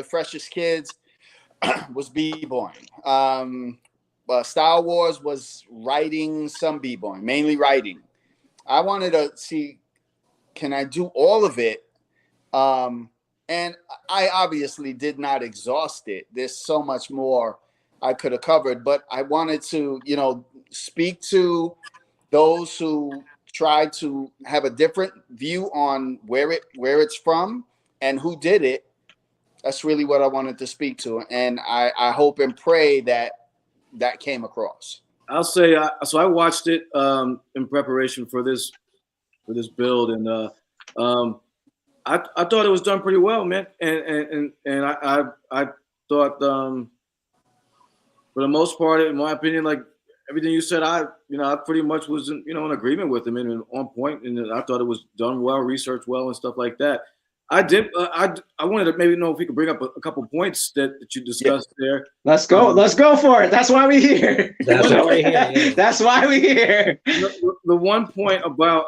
Freshest Kids was b-boying. Star Wars was writing some b-boying, mainly writing. I wanted to see, can I do all of it? And I obviously did not exhaust it. There's so much more I could have covered, but I wanted to, speak to those who try to have a different view on where it's from and who did it. That's really what I wanted to speak to. And I hope and pray that came across. I'll say, so I watched it in preparation for this build, and I thought it was done pretty well, man. And I thought, for the most part, in my opinion, like everything you said, I pretty much was in agreement with him and on point, and I thought it was done well, researched well, and stuff like that. I wanted to maybe know if we could bring up a couple points that you discussed there. Let's go for it. That's why we're here. That's why we're here. Yeah. That's why we're here. The one point about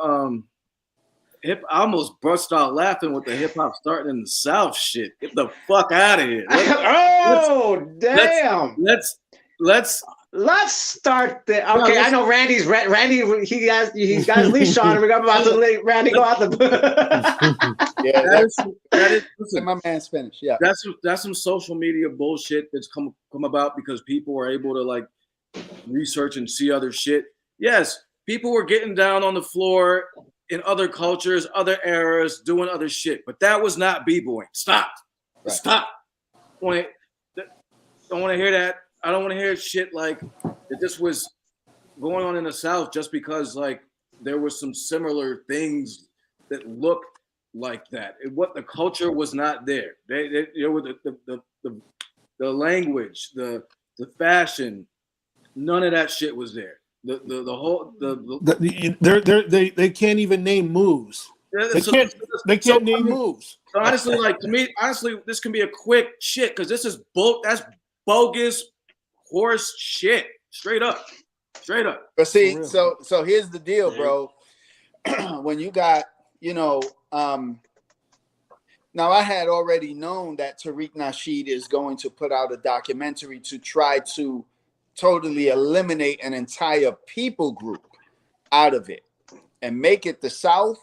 I almost burst out laughing with the hip hop starting in the South shit. Get the fuck out of here. Damn. Let's start the. Okay, I know Randy. He's got his leash on. We're about to let Randy go out the. Yeah, that is listen, my man's finished. Yeah, that's some social media bullshit that's come about because people are able to like research and see other shit. Yes, people were getting down on the floor in other cultures, other eras, doing other shit, but that was not b-boying. Stop. Right. Stop. Don't want to hear that. I don't want to hear shit like that this was going on in the South just because like there was some similar things that looked like that. What the culture was not there. There were the language, the fashion, none of that shit was there. They can't even name moves. They can't name moves. So honestly, like to me, this can be a quick shit because this is that's bogus horse shit. Straight up. But see, so here's the deal, bro. When you got, now I had already known that Tariq Nasheed is going to put out a documentary to try to totally eliminate an entire people group out of it and make it the South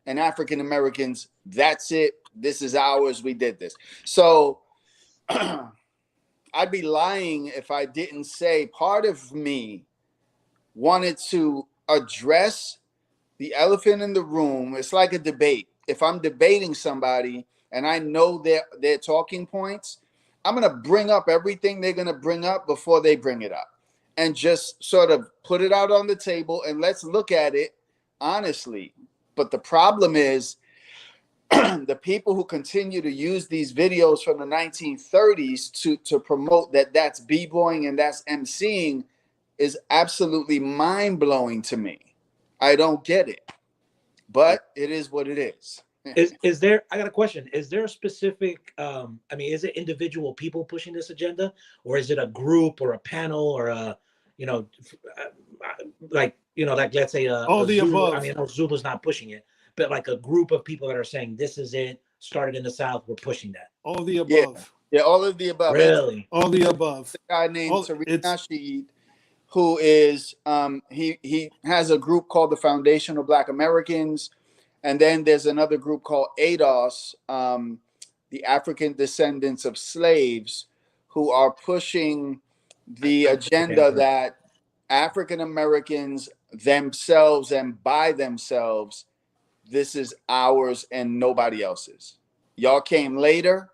and African Americans. That's it. This is ours. We did this. So I'd be lying if I didn't say part of me wanted to address the elephant in the room. It's like a debate. If I'm debating somebody and I know their talking points, I'm going to bring up everything they're going to bring up before they bring it up, and just sort of put it out on the table and let's look at it honestly. But the problem is the people who continue to use these videos from the 1930s to promote that's b-boying and that's emceeing is absolutely mind-blowing to me. I don't get it, but it is what it is. Is there, I got a question. Is there a specific, I mean, is it individual people pushing this agenda, or is it a group or a panel or a, you know, like, you know, like let's say all the Zulu, above. I mean, Zulu's not pushing it, but like a group of people that are saying this is it, started in the South, we're pushing that. All the above. Yeah, all of the above. Really? All the above. A guy named Tariq It's Nasheed, who is he has a group called the Foundation of Black Americans, and then there's another group called ADOS, the African Descendants of Slaves, who are pushing the agenda that African Americans themselves and by themselves, this is ours and nobody else's. Y'all came later.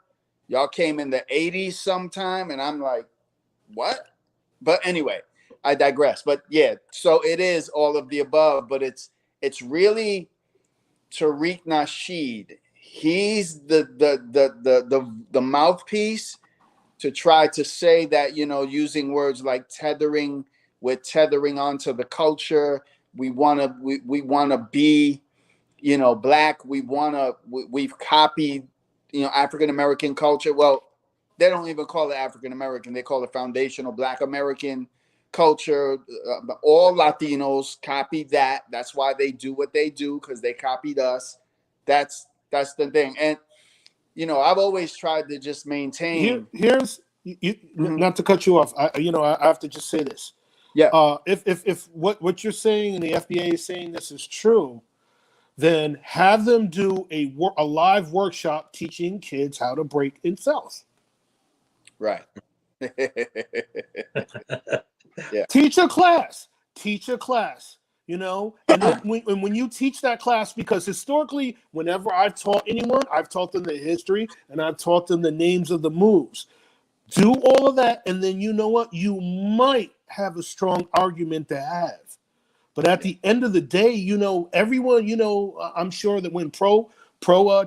Y'all came in the 80s sometime, and I'm like, what? But anyway, I digress. But yeah, so it is all of the above, but it's really Tariq Nasheed. He's the mouthpiece to try to say that, you know, using words like tethering, we're tethering onto the culture. We wanna be, you know, black. We've copied, you know, African American culture. Well, they don't even call it African American. They call it foundational Black American culture. All Latinos copied that. That's why they do what they do, because they copied us. That's the thing. And you know, I've always tried to just maintain. Here's not to cut you off. I have to just say this. Yeah. If what you're saying and the FBA is saying this is true, then have them do a live workshop teaching kids how to break in South. Right. Yeah. Teach a class. You know, and then when you teach that class, because historically, whenever I've taught anyone, I've taught them the history and I've taught them the names of the moves. Do all of that, and then you know what? You might have a strong argument to have. But at the end of the day, you know, everyone, you know, I'm sure that when pro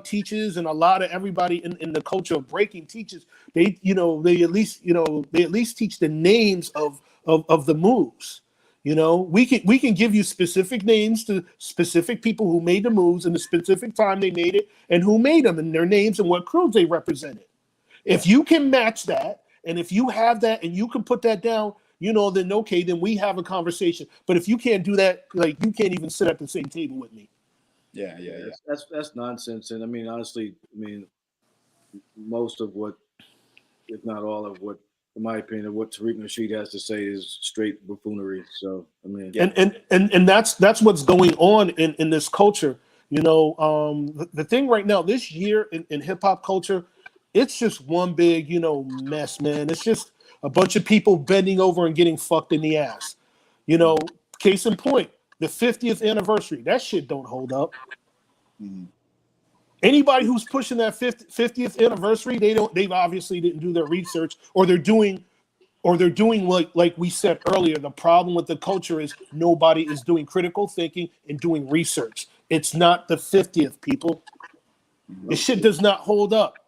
teaches and a lot of everybody in the culture of breaking teaches, they at least teach the names of the moves. You know, we can give you specific names to specific people who made the moves and the specific time they made it and who made them and their names and what crews they represented. If you can match that, and if you have that and you can put that down, you know, then okay, then we have a conversation. But if you can't do that, like, you can't even sit at the same table with me. Yeah. That's nonsense. And I mean, honestly, most of what, if not all of what, in my opinion, what Tariq Nasheed has to say is straight buffoonery. So I mean, and that's what's going on in this culture. You know, the thing right now, this year in hip hop culture, it's just one big, you know, mess, man. It's just a bunch of people bending over and getting fucked in the ass. You know, case in point, the 50th anniversary, that shit don't hold up. Mm-hmm. Anybody who's pushing that 50th anniversary, they obviously didn't do their research, or they're doing like we said earlier. The problem with the culture is nobody is doing critical thinking and doing research. It's not the 50th, people. This shit does not hold up.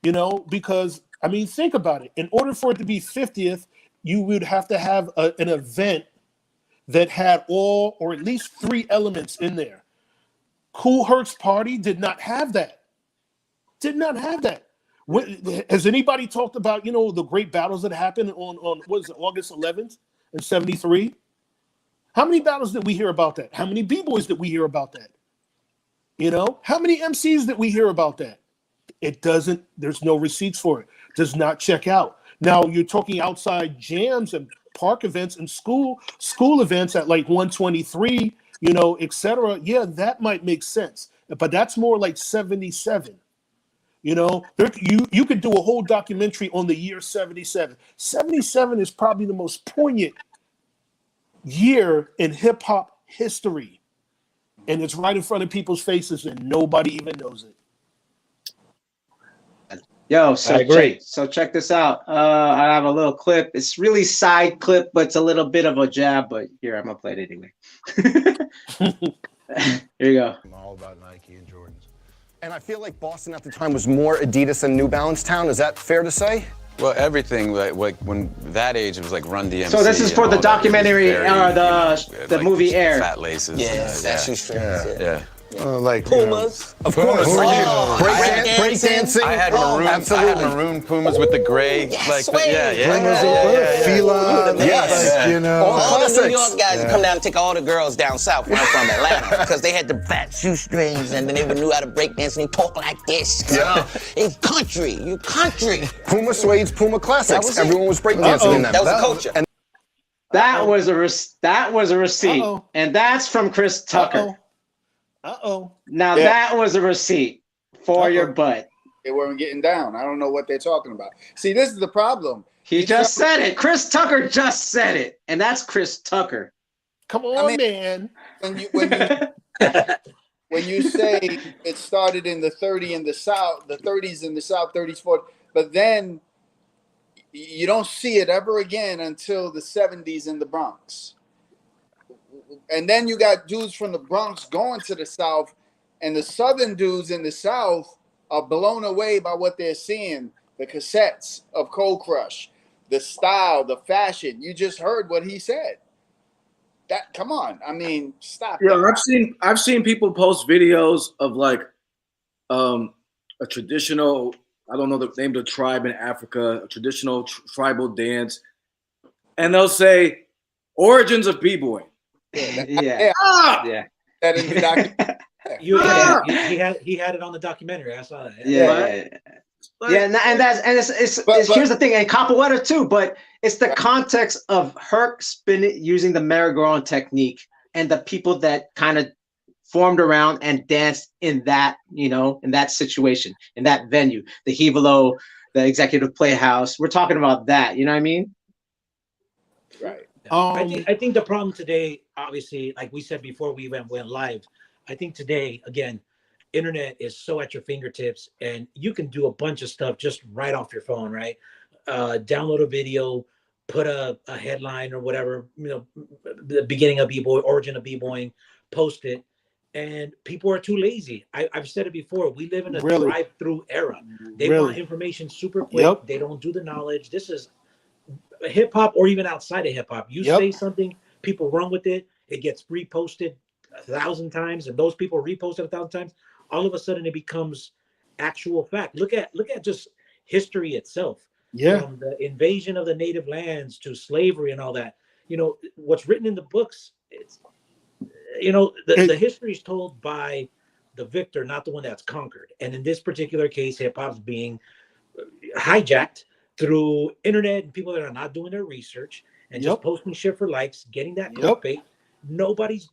You know, because, I mean, think about it. In order for it to be 50th, you would have to have an event that had all or at least 3 elements in there. Kool Herc's party did not have that. Has anybody talked about, you know, the great battles that happened on what is it, August 11th in 73? How many battles did we hear about that? How many B-boys did we hear about that? You know, how many MCs did we hear about that? It doesn't, there's no receipts for it. Does not check out. Now you're talking outside jams and park events and school events at like 123, you know, etc. Yeah, that might make sense. But that's more like 77. You know, you could do a whole documentary on the year 77. 77 is probably the most poignant year in hip hop history. And it's right in front of people's faces and nobody even knows it. Yo, I agree. check this out. I have a little clip. It's really side clip, but it's a little bit of a jab. But here, I'm gonna play it anyway. Here you go. I'm all about Nike and Jordans. And I feel like Boston at the time was more Adidas than New Balance town. Is that fair to say? Well, everything like when that age, it was like Run DMC. So this is for the documentary or the like movie Air. Fat laces. Yeah. Yeah. Like Pumas. Of course. Break dancing. I had maroon Pumas with the gray. Fila. Yes. Like, you know. All the New York guys would come down and take all the girls down south where I'm from, Atlanta, because they had the fat shoestrings and then they knew how to break dance and they talk like this. Yeah. It's country. You country. Puma suedes, Puma classics. Everyone was breakdancing in them. That was the culture. And That was a receipt, Uh-oh. and that's from Chris Tucker. Now Yeah. that was a receipt for your butt. They weren't getting down. I don't know what they're talking about. See, this is the problem. He just said it. Chris Tucker just said it, and that's Chris Tucker. Come on, man. When you when you say it started in the 30s in the South, 30s, 40s, but then you don't see it ever again until the 70s in the Bronx. And then you got dudes from the Bronx going to the South, and the Southern dudes in the South are blown away by what they're seeing. The cassettes of Cold Crush, the style, the fashion. You just heard what he said. That, come on. I mean, stop. Yeah, that. I've seen people post videos of like a traditional, I don't know the name of the tribe in Africa, a traditional tribal dance, and they'll say origins of b-boy. Yeah. That in the documentary. He had it on the documentary. I saw that. Yeah. Here's the thing, and Capoeira too, but it's the context of Herc spinning using the merry-go-round technique and the people that kind of formed around and danced in that, in that situation, in that venue, the Hivolo, the Executive Playhouse. We're talking about that, you know what I mean? Right. I think the problem today, obviously, like we said before we went live, I think today, again, internet is so at your fingertips and you can do a bunch of stuff just right off your phone, right? Download a video, put a headline or whatever, the beginning of b-boy, origin of b-boying, post it. And people are too lazy. I've said it before. We live in a drive-through era. They want information super quick. Yep. They don't do the knowledge. This is hip hop, or even outside of hip hop. You say something, people run with it. It gets reposted 1,000 times, and those people repost it 1,000 times. All of a sudden, it becomes actual fact. Look at just history itself. Yeah. From the invasion of the native lands to slavery and all that. What's written in the books. It's the history is told by the victor, not the one that's conquered. And in this particular case, hip hop's being hijacked through internet and people that are not doing their research and just posting shit for likes, getting that clickbait. Nobody's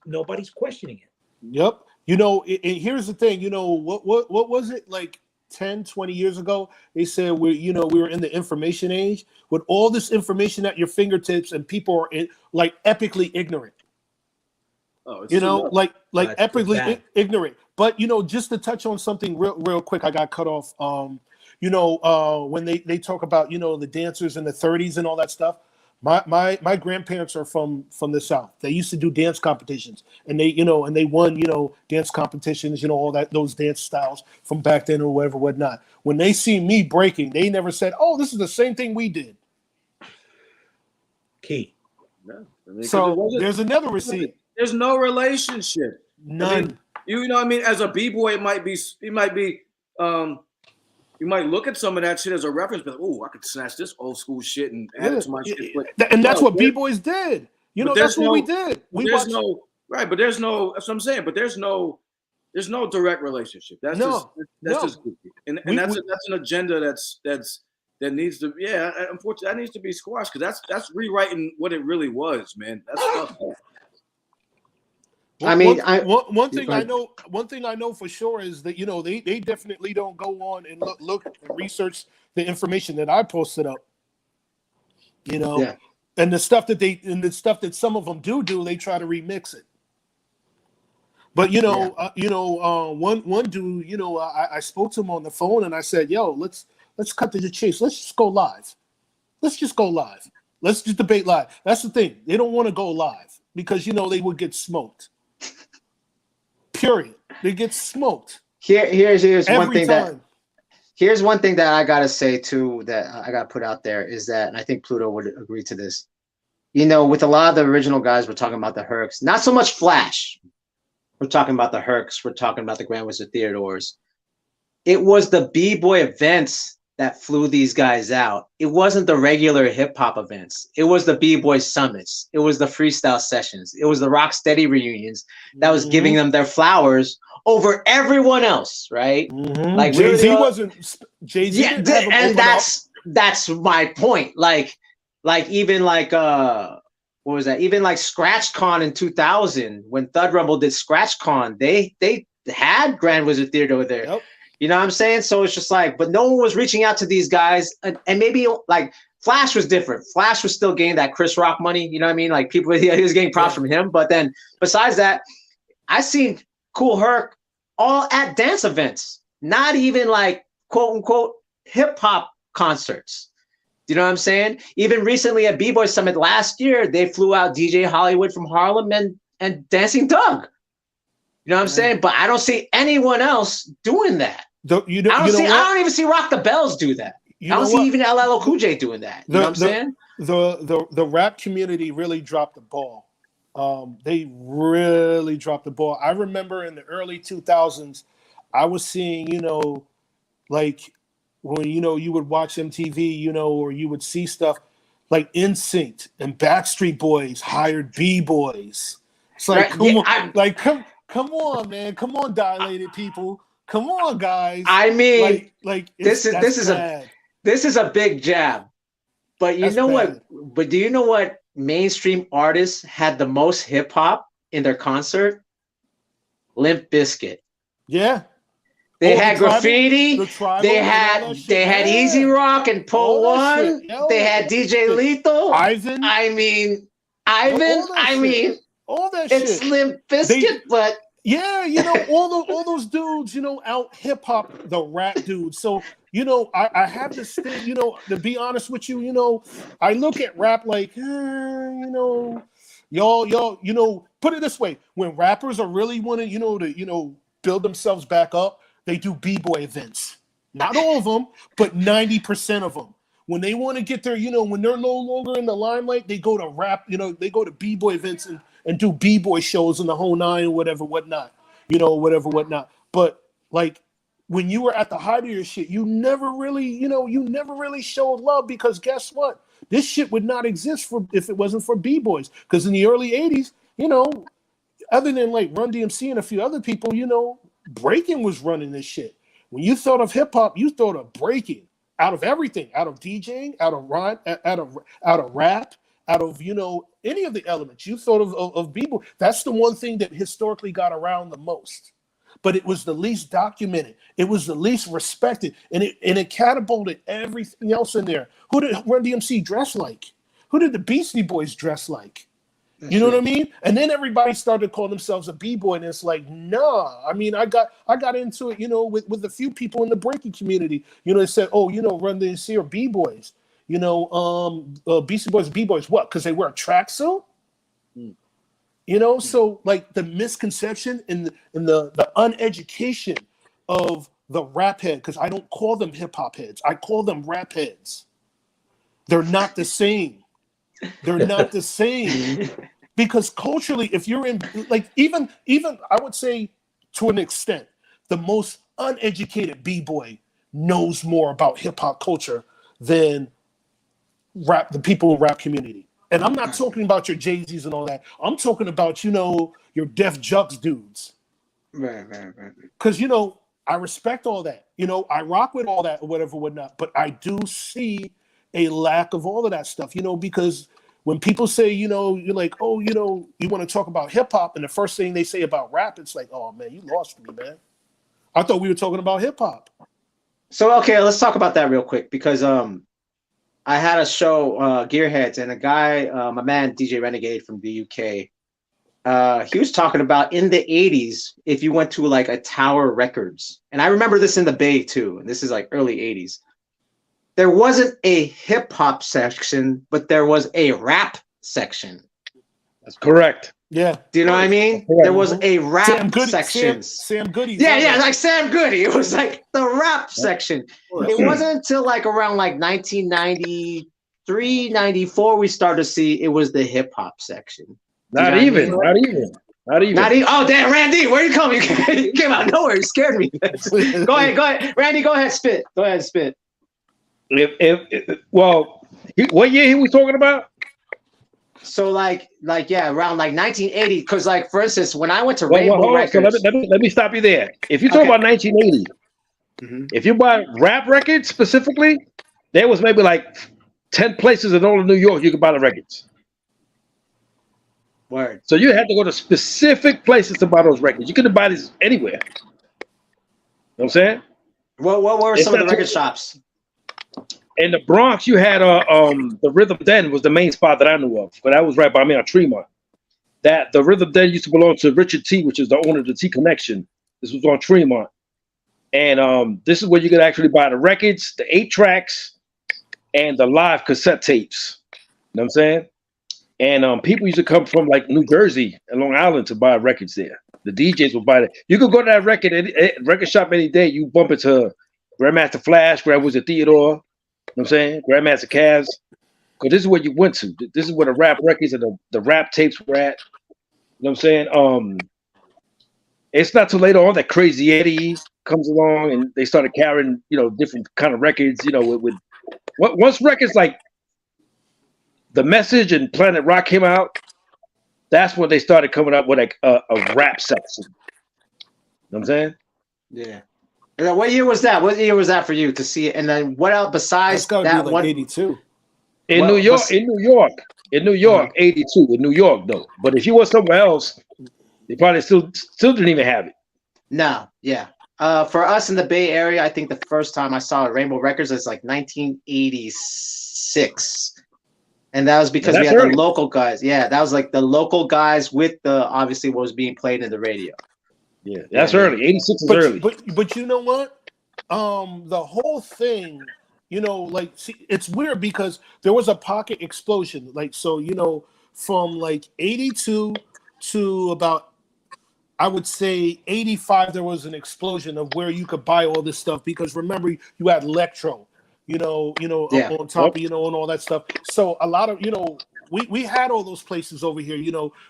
questioning it. Yep. And here's the thing, what was it like 10, 20 years ago? They said we were in the information age with all this information at your fingertips and people are epically ignorant. Oh, epically ignorant. But just to touch on something real quick, I got cut off. When they talk about the dancers in the 30s and all that stuff. My grandparents are from the South. They used to do dance competitions, and they won dance competitions, all those dance styles from back then or whatnot. When they see me breaking, they never said, "Oh, this is the same thing we did." Key. No, So there's another receipt. There's no relationship. None. You know what I mean? As a b-boy, you might look at some of that shit as a reference, but I could snatch this old school shit and add it to my shit. And that's what b-boys did. That's what we did. That's what I'm saying. But there's no direct relationship. That's just goofy. And that's an agenda that needs to unfortunately that needs to be squashed because that's rewriting what it really was, man. That's stuff. One thing I know for sure is that they definitely don't go on and look and research the information that I posted up. And the stuff that some of them do, they try to remix it. But one dude, I spoke to him on the phone and I said, "Yo, let's let's cut to the chase. Let's just go live. Let's just go live. Let's just debate live. That's the thing. They don't want to go live because, they would get smoked. Period. They get smoked. Here's one thing time. Here's one thing that I gotta say too, that I gotta put out there, is that, and I think Pluto would agree to this. With a lot of the original guys, we're talking about the Hercs, not so much Flash. We're talking about the Hercs. We're talking about the Grand Wizard Theodores. It was the B-boy events that flew these guys out. It wasn't the regular hip hop events. It was the B-boy summits. It was the freestyle sessions. It was the Rocksteady reunions that was giving them their flowers over everyone else, right? Like Jay-Z wasn't. Jay-Z didn't have him and open that's my point. Like even like what was that? Even like ScratchCon in 2000, when Thud Rumble did ScratchCon, they had Grand Wizard Theodore there. Yep. You know what I'm saying? So it's just like, but no one was reaching out to these guys. And maybe like Flash was different. Flash was still getting that Chris Rock money. You know what I mean? Like he was getting props from him. But then besides that, I seen Kool Herc all at dance events, not even like quote unquote hip hop concerts. You know what I'm saying? Even recently at B-Boy Summit last year, they flew out DJ Hollywood from Harlem and Dancing Doug. You know what I'm saying? But I don't see anyone else doing that. I don't even see Rock the Bells do that. I don't see even LL Cool J doing that. You know what I'm saying? The rap community really dropped the ball. They really dropped the ball. I remember in the early 2000s, I was seeing, like when, you would watch MTV, or you would see stuff like NSYNC and Backstreet Boys hired B-boys. It's like, come on, man. Come on, dilated people. Come on, guys. I mean, this is a big jab. But you know what? But do you know what mainstream artists had the most hip hop in their concert? Limp Bizkit. Yeah. They had Graffiti. They had Easy Rock and Pole One. They had DJ Lethal. Ivan. All that shit. It's Limp Bizkit, but yeah, all those dudes, out hip hop, the rap dudes. So, I have this thing, to be honest with you, I look at rap like, y'all, put it this way: when rappers are really wanting, to, build themselves back up, they do B-boy events. Not all of them, but 90% of them. When they want to get their, when they're no longer in the limelight, they go to rap, they go to B-boy events and do B-boy shows in the whole nine, whatnot. But like when you were at the height of your shit, you never really showed love, because guess what? This shit would not exist if it wasn't for B-boys. Because in the early 80s, other than like Run DMC and a few other people, breaking was running this shit. When you thought of hip hop, you thought of breaking. Out of everything, out of DJing, out of rhyme, out of rap, out of any of the elements, you thought of B-boy. That's the one thing that historically got around the most, but it was the least documented. It was the least respected, and it catapulted everything else in there. Who did Run DMC dress like? Who did the Beastie Boys dress like? You know what I mean? And then everybody started calling themselves a B-boy, and it's like, nah. I mean, I got into it, with a few people in the breaking community. They said, oh, Run DMC or B-boys. Beastie Boys, B-boys, what? Because they wear a tracksuit? So like the misconception and the uneducation of the rap head, because I don't call them hip hop heads. I call them rap heads. They're not the same. They're not the same. Because culturally, if you're in, like, even I would say to an extent, the most uneducated B-boy knows more about hip hop culture than the people in rap community. And I'm not talking about your Jay-Z's and all that. I'm talking about, your Def Jux dudes. Right. Because, I respect all that. I rock with all that or whatnot. But I do see a lack of all of that stuff, because when people say, you're like, oh, you want to talk about hip hop, and the first thing they say about rap, it's like, oh man, you lost me, man. I thought we were talking about hip hop. So okay, let's talk about that real quick, because I had a show, Gearheads, and a guy, my man DJ Renegade from the UK, he was talking about in the 80s, if you went to like a Tower Records, and I remember this in the Bay too, and this is like early 80s. there wasn't a hip hop section, but there was a rap section. That's correct. Yeah. Do you know what I mean? Correct. There was a rap Sam Goody. section. Sam Goody. Yeah, like Sam Goody. It was like the rap section. It wasn't until like around like 1993, 94 we started to see it was the hip hop section. Not even. Oh damn, Randy, where you coming? You came out of nowhere. You scared me. Go ahead, Randy. Go ahead, spit. Well, what year he was talking about? So like yeah, around like 1980. Because like for instance, when I went to Rainbow Records, so let me stop you there. If you talk about 1980, if you buy rap records specifically, there was maybe like 10 places in all of New York you could buy the records. Word. So you had to go to specific places to buy those records. You couldn't buy this anywhere. You know what I'm saying? What were some of the record shops? In the Bronx, you had the Rhythm Den was the main spot that I knew of, but that was right by me on Tremont. That the Rhythm Den used to belong to Richard T, which is the owner of the T Connection. This was on Tremont, and this is where you could actually buy the records, the 8 tracks, and the live cassette tapes. You know what I'm saying? And people used to come from like New Jersey and Long Island to buy records there. The DJs would buy it. You could go to that record shop any day. You bump into Grandmaster Flash, Grandwizard Theodore. You know what I'm saying? Grandmaster Cavs. Because this is where you went to. This is where the rap records and the rap tapes were at. You know what I'm saying? It's not too later on that Crazy Eddie comes along and they started carrying, different kind of records, with once records like The Message and Planet Rock came out, that's when they started coming up with like a rap section. You know what I'm saying? Yeah. What year was that? What year was that for you to see it? And then what else besides that? Like 82. In New York, 82. In New York, though. But if you were somewhere else, they probably still didn't even have it. No, yeah. For us in the Bay Area, I think the first time I saw Rainbow Records was like 1986. And that was because we had the local guys. Yeah, that was like the local guys with the obviously what was being played in the radio. Yeah, that's early. 86 is early. But you know what? The whole thing, it's weird because there was a pocket explosion. From like 82 to about, I would say 85, there was an explosion of where you could buy all this stuff. Because remember, you had Electro, on top of, and all that stuff. So a lot of, we had all those places over here,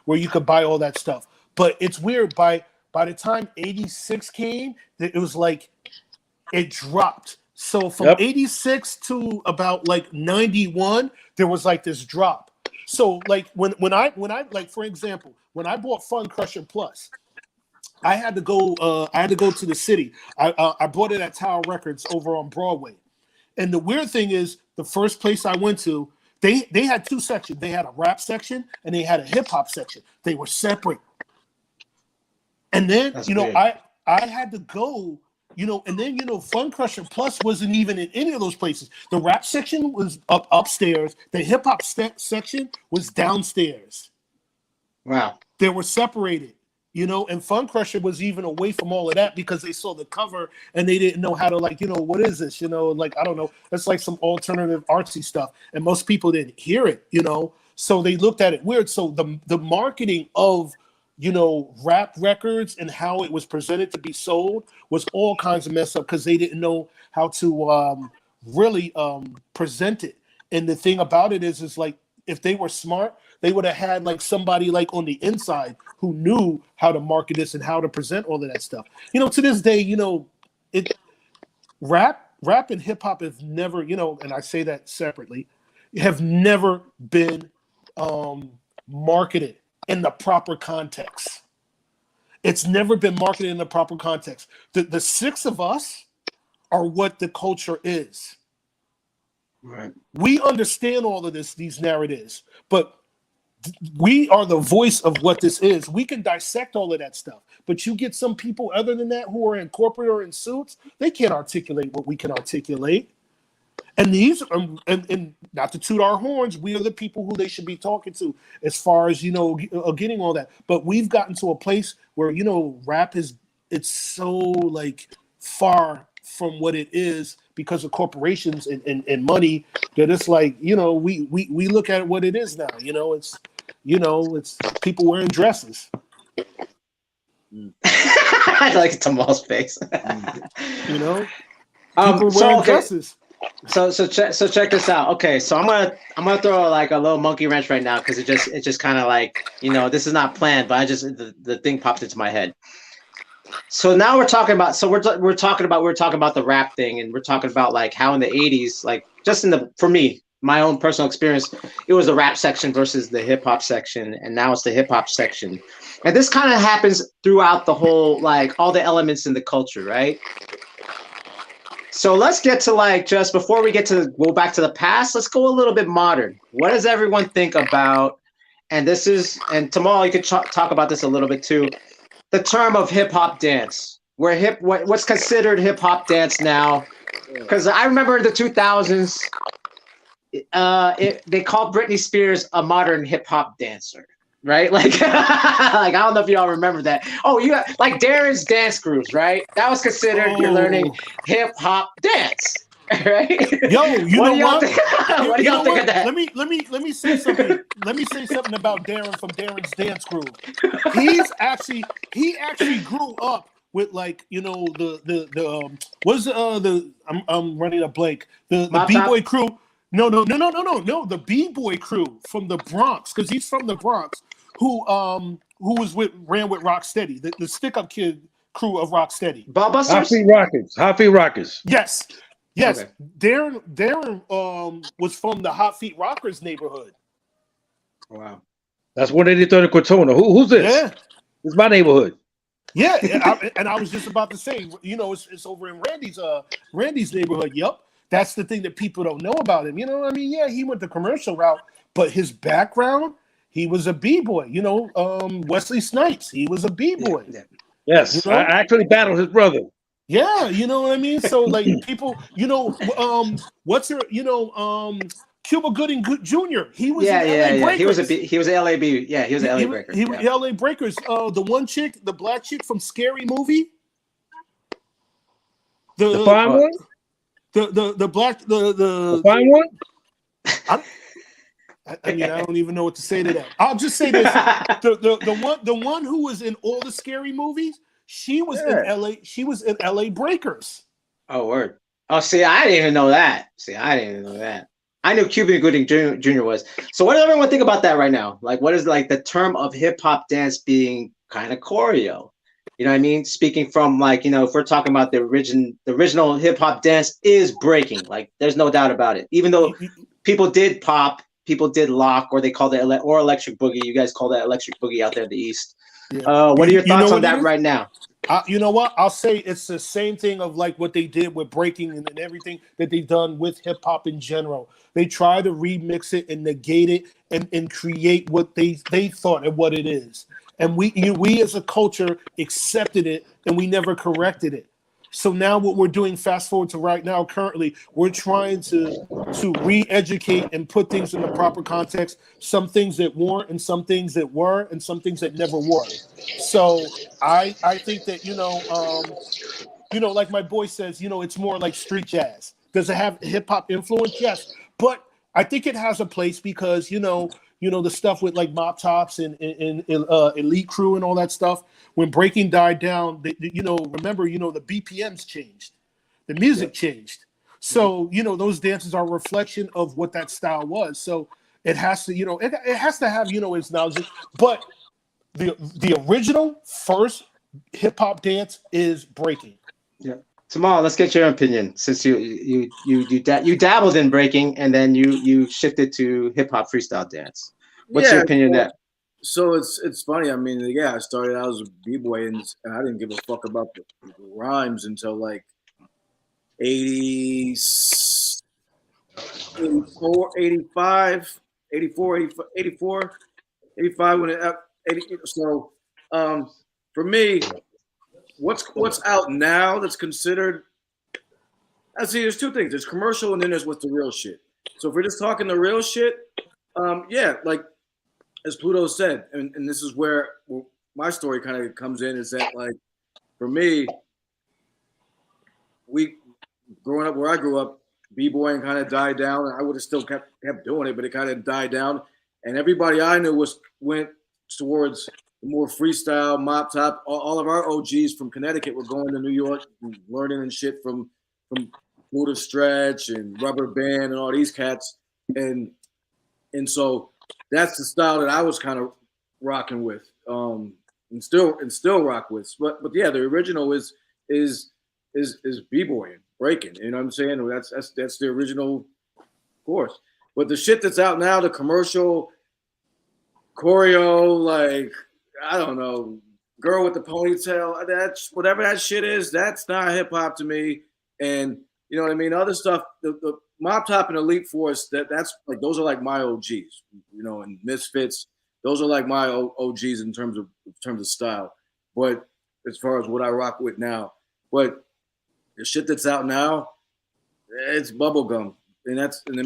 where you could buy all that stuff. But it's weird, by the time 86 came, it was like it dropped. So from 86 to about like 91, there was like this drop. So like when I like, for example, when I bought Fun Crusher Plus, I had to go to the city. I bought it at Tower Records over on Broadway. And the weird thing is, the first place I went to, they had 2 sections. They had a rap section and they had a hip hop section. They were separate. And then, I had to go, and then, Fun Crusher Plus wasn't even in any of those places. The rap section was upstairs. The hip hop section was downstairs. Wow. They were separated, and Fun Crusher was even away from all of that because they saw the cover and they didn't know how to, like, what is this? Like, I don't know. It's like some alternative artsy stuff. And most people didn't hear it, So they looked at it weird. So the marketing of, rap records and how it was presented to be sold was all kinds of messed up because they didn't know how to really present it. And the thing about it is like, if they were smart, they would have had like somebody like on the inside who knew how to market this and how to present all of that stuff. To this day, rap and hip hop have never, and I say that separately, have never been marketed in the proper context. It's never been marketed in the proper context. The 6 of us are what the culture is. Right. We understand all of these narratives, but we are the voice of what this is. We can dissect all of that stuff, but you get some people other than that who are in corporate or in suits, they can't articulate what we can articulate. And these, and not to toot our horns, we are the people who they should be talking to as far as, getting all that. But we've gotten to a place where, rap it's so like far from what it is because of corporations and money, that it's like, we look at what it is now. It's people wearing dresses. I like Tamal's face. People wearing dresses. So check this out. Okay, so I'm gonna throw like a little monkey wrench right now because it just kind of like, this is not planned, but the thing popped into my head. So now we're talking about the rap thing, and we're talking about like how in the 80s, like just for me, my own personal experience, it was the rap section versus the hip hop section, and now it's the hip hop section. And this kind of happens throughout the whole, like all the elements in the culture, right? So let's get to like, just before we get to go back to the past, let's go a little bit modern. What does everyone think about, and Tamal, you could talk about this a little bit too, the term of hip hop dance, what's considered hip hop dance now? Because I remember in the 2000s, they called Britney Spears a modern hip hop dancer, right? Like, I don't know if y'all remember that. Oh, you got like Darren's dance grooves, right? That was considered you're learning hip hop dance, right? Yo, you know what? What do y'all think of that? Let me say something. Let me say something about Darren from Darren's dance groove. He actually grew up with like, I'm running a blank. The B-boy crew. No, the B-boy crew from the Bronx, because he's from the Bronx, who ran with Rocksteady, the stick-up kid crew of Rocksteady. Hot Feet Rockers. Yes. Okay. Darren was from the Hot Feet Rockers neighborhood. Wow. That's 183rd and Cortona. Who's this? Yeah. It's my neighborhood. Yeah, and I was just about to say, it's over in Randy's neighborhood. Yep. That's the thing that people don't know about him. Yeah, he went the commercial route, but his background, he was a B-boy. Wesley Snipes, he was a B-boy. Yeah. Yes, I actually battled his brother. Yeah, you know what I mean? So like people, what's her, Cuba Gooding Jr. He was in LA Breakers. He was an LA B. Yeah, he was an LA Breaker. He was LA Breakers. The one chick, the black chick from Scary Movie. The fine one? The fine one? I don't even know what to say to that. I'll just say this: the one who was in all the Scary Movies, she was in LA. She was in LA Breakers. Oh, word. Oh, see, I didn't even know that. I knew Cuban Gooding Jr. was. So what does everyone think about that right now? Like, what is like the term of hip hop dance being kind of choreo? You know what I mean? Speaking from like, if we're talking about the original hip hop dance is breaking. Like, there's no doubt about it. Even though people did pop, people did lock, or they called it electric boogie. You guys call that electric boogie out there in the East. Yeah. What are your thoughts on that right now? You know what? I'll say it's the same thing of like what they did with breaking and everything that they've done with hip hop in general. They try to remix it and negate it and create what they thought and what it is. And we as a culture accepted it and we never corrected it. So now what we're doing, fast forward to right now, currently, we're trying to re-educate and put things in the proper context. Some things that weren't, and some things that were, and some things that never were. So I think that, like my boy says, it's more like street jazz. Does it have hip hop influence? Yes. But I think it has a place because, the stuff with like Mop Tops and Elite Crew and all that stuff. When breaking died down, remember, the BPMs changed, the music changed. So, those dances are a reflection of what that style was. So it has to, it has to have, its knowledge. But the original first hip hop dance is breaking. Yeah. Tamal, let's get your opinion, since you dabbled in breaking and then you shifted to hip hop freestyle dance. What's your opinion on that? So it's funny. I mean, I started out as a b-boy and I didn't give a fuck about the rhymes until like 84, 85 when it 80. So for me, what's out now that's considered, I see there's two things. There's commercial and then there's what's the real shit. So if we're just talking the real shit, like as Pluto said, and this is where my story kind of comes in, is that like for me, growing up where I grew up, b-boying kind of died down. I would have still kept doing it, but it kind of died down. And everybody I knew went towards more freestyle, mop top. All of our OGs from Connecticut were going to New York, and learning and shit from Buddha Stretch and Rubber Band and all these cats. And so that's the style that I was kind of rocking with, and still rock with. But yeah, the original is b-boying, breaking. You know what I'm saying? That's the original course. But the shit that's out now, the commercial choreo, like, I don't know, girl with the ponytail, that's whatever that shit is, that's not hip hop to me. And you know what I mean? Other stuff, the Mob Top and Elite Force, that's like, those are like my OGs, you know, and Misfits, those are like my OGs in terms of style. But as far as what I rock with now, but the shit that's out now, it's bubblegum. And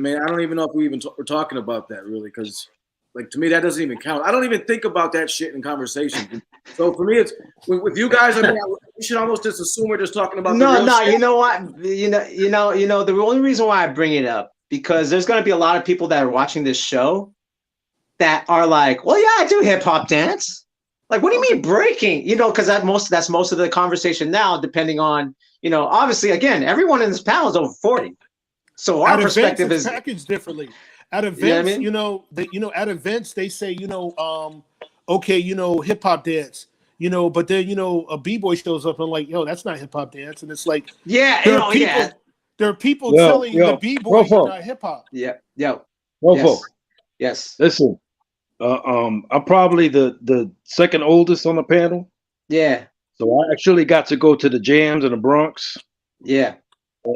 man, I don't even know if we're talking about that really, because like, to me, that doesn't even count. I don't even think about that shit in conversation. So for me, it's with you guys. I mean, we should almost just assume we're just talking about. No. You know what? You know. The only reason why I bring it up, because there's going to be a lot of people that are watching this show that are like, "Well, yeah, I do hip hop dance." Like, what do you mean breaking? You know, because that's most of the conversation now. Depending on, you know, obviously, again, everyone in this panel is over 40, so our perspective is packaged differently. At events, you know, at events they say, okay, hip hop dance, but then a b-boy shows up and like, yo, that's not hip hop dance, and it's like, there are people telling the b-boy you're not hip hop. Yes. Listen, I'm probably the second oldest on the panel. Yeah. So I actually got to go to the jams in the Bronx. Yeah.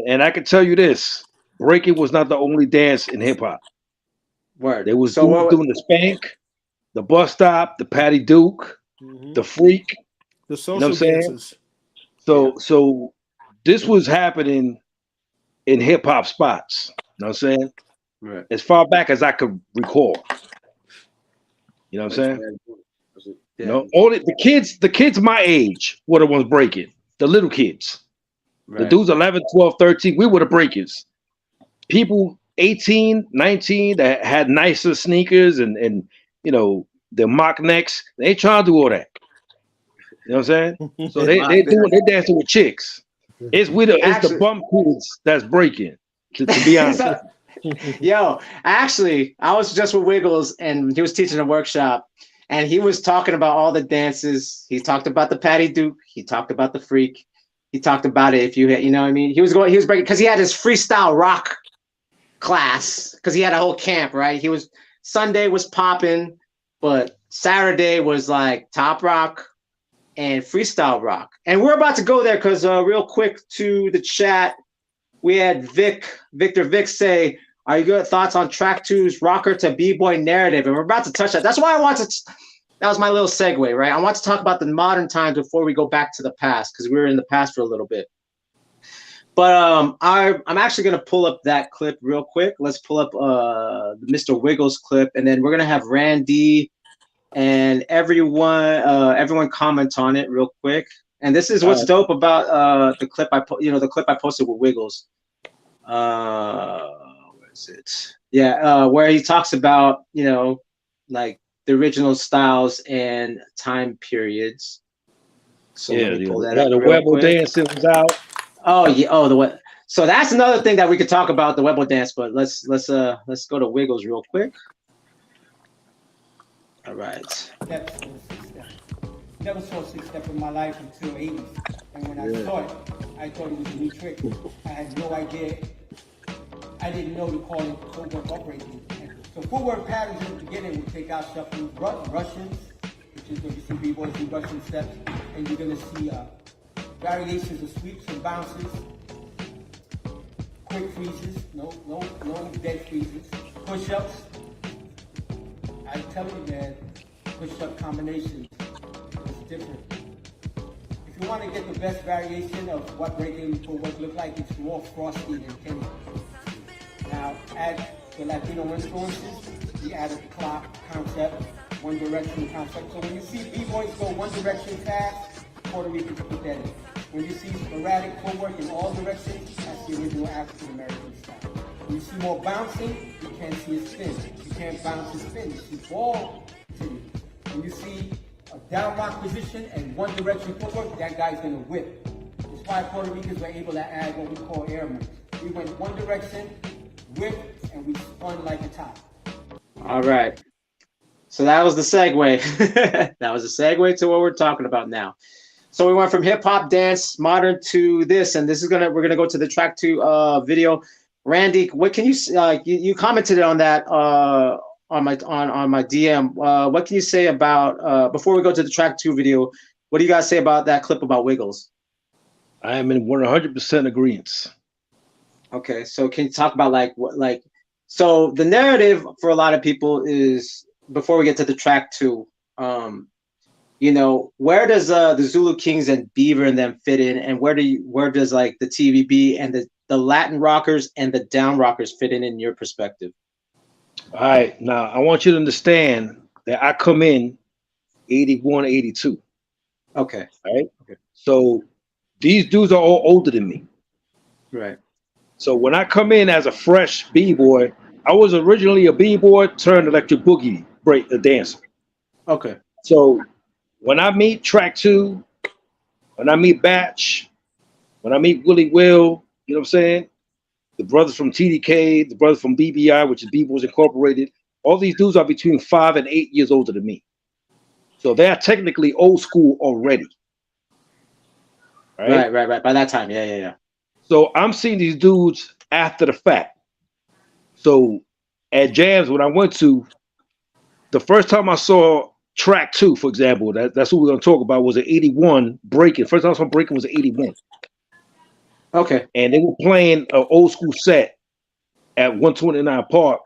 And I can tell you this: breaking was not the only dance in hip hop. Word. They was doing the spank, the bus stop, the Patty Duke, the freak, the social dances. So this was happening in hip hop spots. You know what I'm saying? Right. As far back as I could recall. You know what I'm saying? Yeah. No, only the kids my age were the ones breaking. The little kids. Right. The dudes 11, 12, 13, we were the breakers. People 18, 19 that had nicer sneakers and the mock necks, they ain't trying to do all that. You know what I'm saying? So they dancing with chicks. It's the bum kids that's breaking, to be honest. Yo, actually, I was just with Wiggles and he was teaching a workshop and he was talking about all the dances. He talked about the Patty Duke, he talked about the freak, he talked about it, you know what I mean? He was breaking because he had his freestyle rock class, because he had a whole camp, right? Sunday was popping, but Saturday was like top rock and freestyle rock. And we're about to go there because real quick to the chat, we had Victor Vic say, "Are you good? Thoughts on track 2's rocker to b-boy narrative?" And we're about to touch that. That's why that was my little segue, right? I want to talk about the modern times before we go back to the past, because we were in the past for a little bit. But I'm actually going to pull up that clip real quick. Let's pull up the Mr. Wiggles clip, and then we're going to have Randy and everyone comment on it real quick. And this is what's dope about the clip the clip I posted with Wiggles. Where is it? Yeah, where he talks about, like the original styles and time periods. So let me pull that up. The Webble dancing was out. Oh yeah. Oh, so that's another thing that we could talk about, the Webble dance. But let's go to Wiggles real quick. All right. Never saw 6-step in my life until 80s, and when I saw it, I thought it was a new trick. I had no idea. I didn't know to call it footwork uprating. So footwork patterns in the beginning would take out stuff from Russians, which is where you see b-boys do Russian steps, and you're gonna see variations of sweeps and bounces, quick freezes, no dead freezes, push-ups. I tell you, man, push-up combinations is different. If you want to get the best variation of what breaking footwork look like, it's more frosty than Kenny. Now, add the Latino influences, we added the clock concept, one direction concept. So when you see b-boys go one direction fast, Puerto Rican put that in. When you see sporadic footwork in all directions, that's the original African American style. When you see more bouncing, you can't see a spin. You can't bounce and spin. You see ball continues. When you see a down lock position and one direction footwork, that guy's gonna whip. That's why Puerto Ricans were able to add what we call air moves. We went one direction, whipped, and we spun like a top. All right. So that was the segue. That was a segue to what we're talking about now. So we went from hip hop, dance, modern to this, and this is we're gonna go to the track 2 video. Randy, what can you you commented on that on my DM? What can you say about before we go to the track 2 video? What do you guys say about that clip about Wiggles? I am in 100% agreement. Okay, so can you talk about so the narrative for a lot of people is, before we get to the track 2, you know, where does the Zulu Kings and Beaver and them fit in, and where does like the TVB and the Latin rockers and the down rockers fit in your perspective? All right, now I want you to understand that I come in 81, 82. Okay. All right. Okay. So these dudes are all older than me. Right. So when I come in as a fresh B-boy, I was originally a B-boy turned electric boogie dancer. Okay. So when I meet track 2, when I meet Batch, when I meet Willie Will, you know what I'm saying? The brothers from TDK, the brothers from BBI, which is B-Boys Incorporated, all these dudes are between 5 and 8 years older than me. So they're technically old school already. Right. By that time, yeah. So I'm seeing these dudes after the fact. So at Jams, when I went to, the first time I saw track 2, for example, that's what we're going to talk about, was an 81 breaking. First time I saw breaking was an 81. Okay. And they were playing an old school set at 129 Park,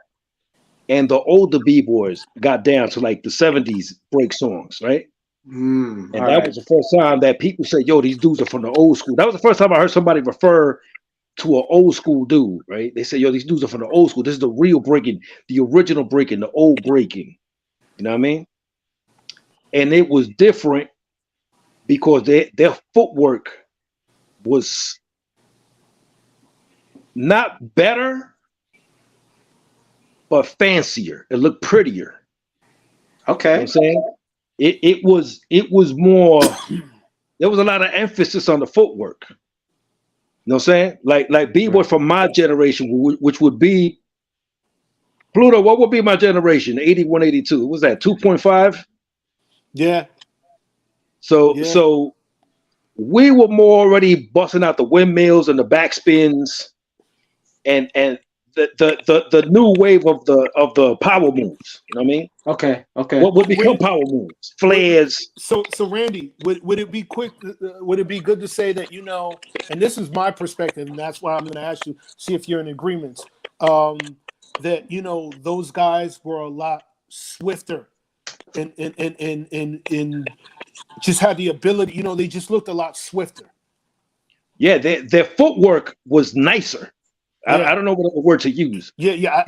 and the older B-boys got down to like the 70s break songs, right? And that was the first time that people said, yo, these dudes are from the old school. That was the first time I heard somebody refer to an old school dude, right? They say, yo, these dudes are from the old school. This is the real breaking, the original breaking, the old breaking. You know what I mean? And it was different because their footwork was not better, but fancier. It looked prettier. Okay. You know what I'm saying? It was more, there was a lot of emphasis on the footwork. You know what I'm saying? Like B-boy from my generation, which would be, Pluto, what would be my generation? 81, 82. What was that, 2.5? Yeah. So we were more already busting out the windmills and the backspins and the new wave of the power moves. You know what I mean? Okay. What would become power moves? Flares. So Randy, would it be quick? Would it be good to say that, you know, and this is my perspective, and that's why I'm going to ask you, see if you're in agreement, that, you know, those guys were a lot swifter and just had the ability, you know, they just looked a lot swifter. Yeah, their footwork was nicer. Yeah. I don't know what word to use. Yeah.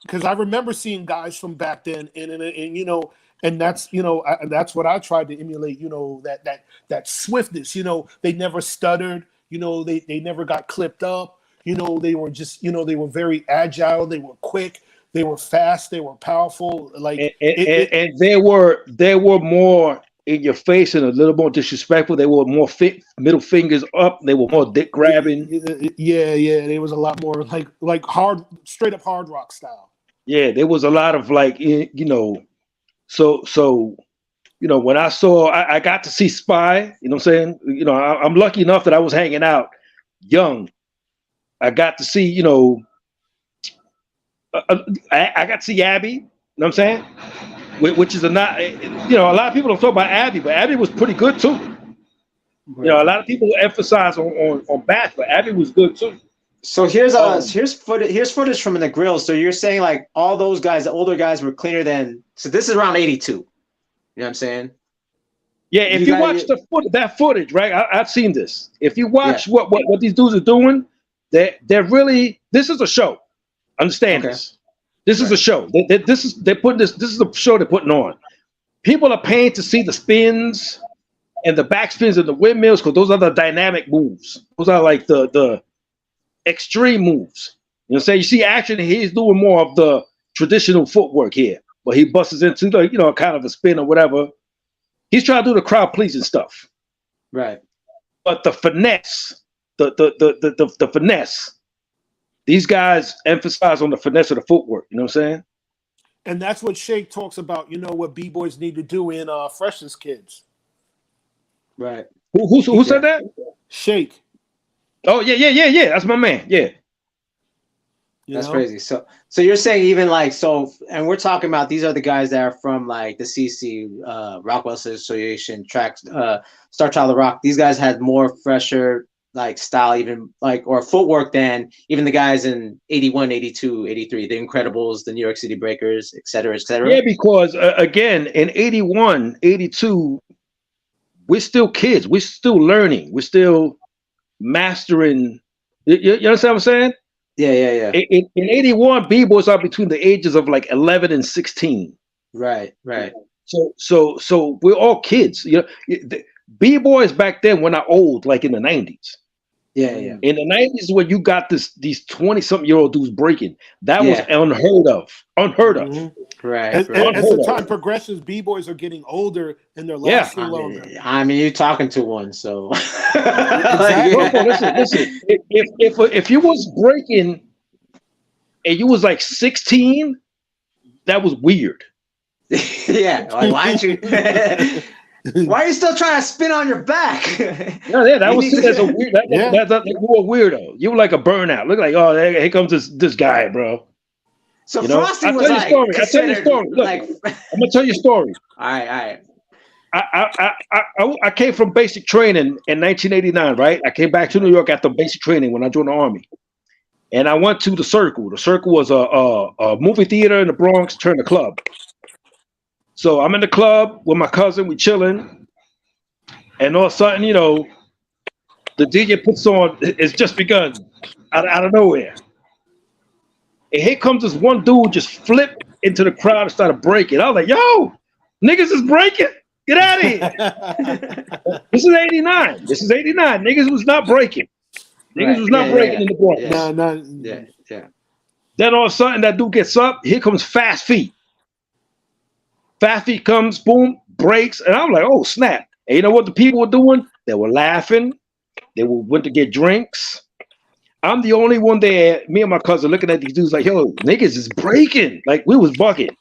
Because I remember seeing guys from back then, and you know, and that's, you know, that's what I tried to emulate. You know, that swiftness. You know, they never stuttered. You know, they never got clipped up. You know, they were just, you know, they were very agile. They were quick. They were fast. They were powerful. Like and they were more in your face and a little more disrespectful. They were more middle fingers up. They were more dick grabbing. Yeah. There was a lot more like hard, straight up hard rock style. Yeah, there was a lot of like, you know, so you know, when I got to see Spy, you know what I'm saying? You know, I'm lucky enough that I was hanging out young. I got to see, you know, I got to see Abby, you know what I'm saying? Which is you know, a lot of people don't talk about Abby, but Abby was pretty good too. You know, a lot of people emphasize on Bath, but Abby was good too. So here's footage from the grill. So you're saying like all those guys, the older guys, were cleaner than. So this is around 82. You know what I'm saying? Yeah, if you watch that footage, right? I've seen this. If you watch what these dudes are doing, they're really. This is a show. Understand this. This is a show. This is a show they're putting on. People are paying to see the spins, and the backspins and the windmills, because those are the dynamic moves. Those are like the extreme moves. You know what I'm saying? You see action, he's doing more of the traditional footwork here, but he busts into the, you know, kind of a spin or whatever. He's trying to do the crowd pleasing stuff. Right. But the finesse, the finesse, these guys emphasize on the finesse of the footwork. You know what I'm saying? And that's what Shake talks about, you know, what B-boys need to do in Freshest Kids. Right. Who said that? Shake. Oh, yeah. That's my man. Yeah. That's crazy. So you're saying even like, so, and we're talking about, these are the guys that are from like the CC, Rockwell Association, Star Child of Rock. These guys had more fresher like style, even like, or footwork than even the guys in 81, 82, 83, the Incredibles, the New York City Breakers, et cetera, et cetera. Yeah, because again, in 81, 82, we're still kids. We're still learning. We're still mastering. You understand what I'm saying? Yeah. In 81, B-boys are between the ages of like 11 and 16. Right. So we're all kids. You know, B-boys back then were not old, like in the 90s. Yeah. In the 90s, when you got these 20-something-year-old dudes breaking, that was unheard of. Right. As the time progresses, B-boys are getting older and they're lasting longer. I mean, you're talking to one, so. Listen. If you was breaking and you was like 16, that was weird. Yeah, like why aren't you? Why are you still trying to spin on your back? Yeah, that was as a weird. You were a weirdo. You were like a burnout. Look like, oh, here comes this guy, bro. So you know? Frosty was like, I'll tell you a story. Look, like, I'm gonna tell you a story. All right. I came from basic training in 1989, right? I came back to New York after basic training when I joined the Army. And I went to the Circle. The Circle was a movie theater in the Bronx turned a club. So I'm in the club with my cousin, we chilling, and all of a sudden, you know, the DJ puts on It's Just Begun out of nowhere. And here comes this one dude just flipped into the crowd and started breaking. I was like, yo, niggas is breaking. Get out of here. This is 89. Niggas was not breaking. Niggas was not breaking in the Bronx. Yeah. Then all of a sudden, that dude gets up. Here comes Fast Feet. Fast Feet comes, boom, breaks. And I'm like, oh, snap. And you know what the people were doing? They were laughing. They went to get drinks. I'm the only one there, me and my cousin, looking at these dudes like, yo, niggas is breaking. Like, we was bugging.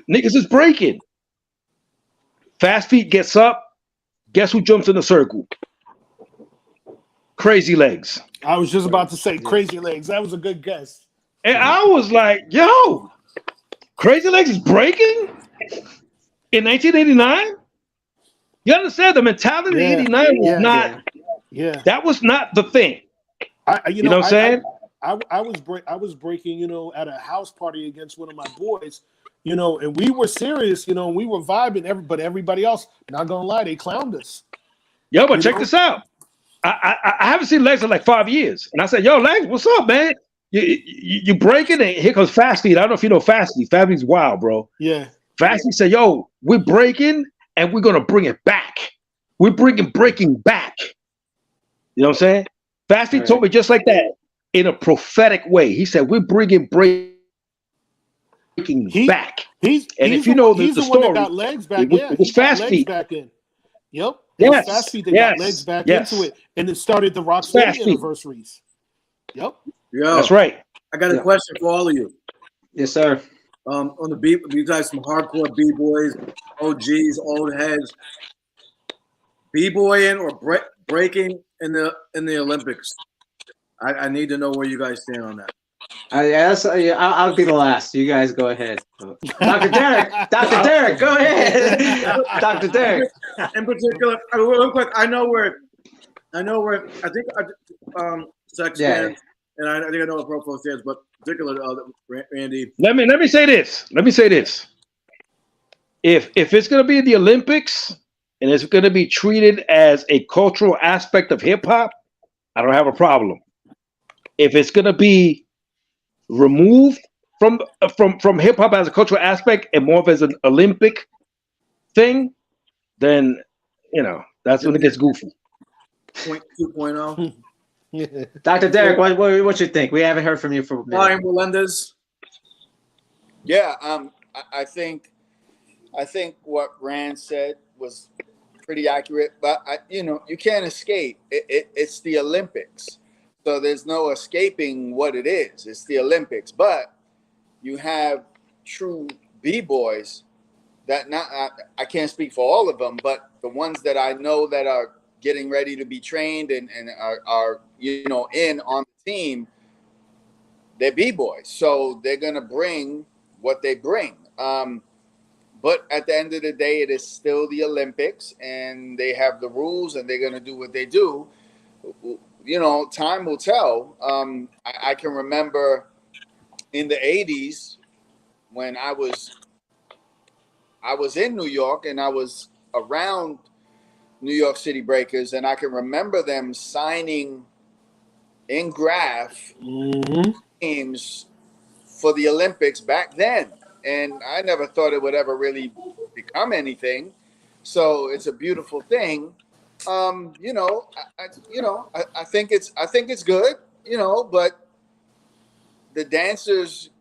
Niggas is breaking. Fast Feet gets up. Guess who jumps in the circle? Crazy Legs. I was just about to say Crazy Legs. That was a good guess. And I was like, yo, Crazy Legs is breaking in 1989? You understand? The mentality in 89 was not, that was not the thing. You know what I'm saying? I was breaking, you know, at a house party against one of my boys, you know, and we were serious, you know, we were vibing, but everybody else, not gonna lie, they clowned us. Yo, but check this out. I haven't seen Legs in like 5 years. And I said, yo, Legs, what's up, man? You breaking it. Here comes Fast Feet. I don't know if you know Fast Feet. Fast Feet's wild, bro. Yeah. Fast Feet said, yo, we're breaking and we're going to bring it back. We're bringing breaking back. You know what I'm saying? Fast Feet told me just like that in a prophetic way. He said, we're bringing breaking back. If you know the story, that got Legs back. It was Fast Feet. Back in. Yep. Yes. Fast Feet that got Legs back into it. And it started the Rocksteady anniversaries. Yep. Yo, that's right. I got a question for all of you. Yes, sir. On the beat, you guys some hardcore b-boys, OGs, old heads. B-boying or breaking in the Olympics. I need to know where you guys stand on that. I'll be the last. You guys go ahead. Dr. Derek, go ahead. Dr. Derek. In particular, real quick, I know where I think sex stands, and I think I know where Pro stands, but particularly Randy. Let me say this. If it's gonna be the Olympics and it's gonna be treated as a cultural aspect of hip hop, I don't have a problem. If it's gonna be removed from hip hop as a cultural aspect and more of as an Olympic thing, then That's when it gets goofy. 2.0. Dr. Derek, what you think? We haven't heard from you for a minute. Brian Melendez. Yeah, I think what Rand said was pretty accurate, but you can't escape. It's the Olympics, so there's no escaping what it is. It's the Olympics, but you have true b-boys that I can't speak for all of them, but the ones that I know that are getting ready to be trained and are in on the team, they're b-boys, so they're gonna bring what they bring. But at the end of the day, it is still the Olympics, and they have the rules, and they're gonna do what they do. Time will tell. I can remember in the 80s when I was in New York and I was around New York City Breakers, and I can remember them signing in graph games for the Olympics back then. And I never thought it would ever really become anything. So it's a beautiful thing. I think it's good, but the dancers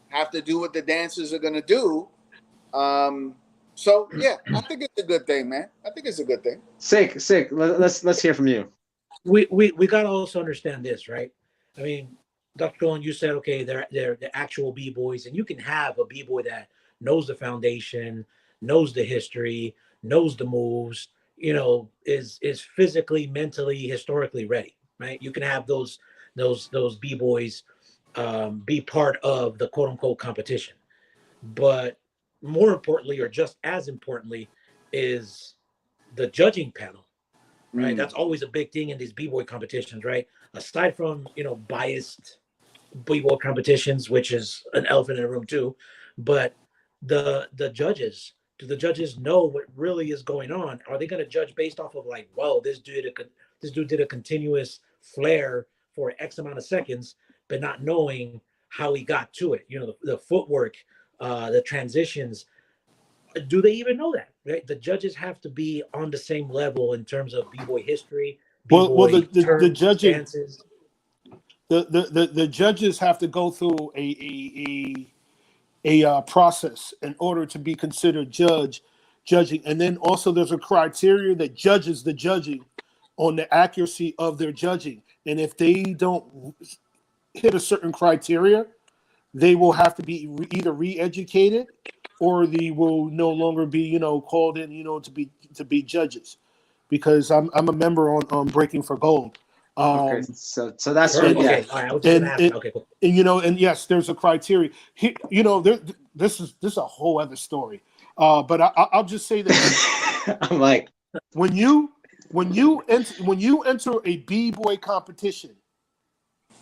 have to do what the dancers are going to do. So yeah, I think it's a good thing, man. I think it's a good thing. Sick. Let's hear from you. We got to also understand this, right? I mean, Dr. Dolan, you said, okay, they're the actual b-boys, and you can have a b-boy that knows the foundation, knows the history, knows the moves, is physically, mentally, historically ready, right? You can have those b-boys be part of the quote unquote competition, but more importantly, or just as importantly, is the judging panel, right? That's always a big thing in these b-boy competitions, right? Aside from biased b-boy competitions, which is an elephant in the room too, but the judges, do the judges know what really is going on? Are they going to judge based off of like, whoa, this dude did a continuous flare for X amount of seconds, but not knowing how he got to it? The footwork, the transitions. Do they even know that? Right? The judges have to be on the same level in terms of b-boy history. Well, the terms, judging, dances. the judges have to go through a process in order to be considered judging, and then also there's a criteria that judges the judging on the accuracy of their judging, and if they don't hit a certain criteria, they will have to be either re-educated or they will no longer be called in to be judges, because I'm a member on Breaking for Gold. Okay, so that's okay. yeah. All right, I was just gonna ask. Okay, cool. And yes, there's a criteria. This is a whole other story. But I'll just say that I'm like, when you enter a b-boy competition,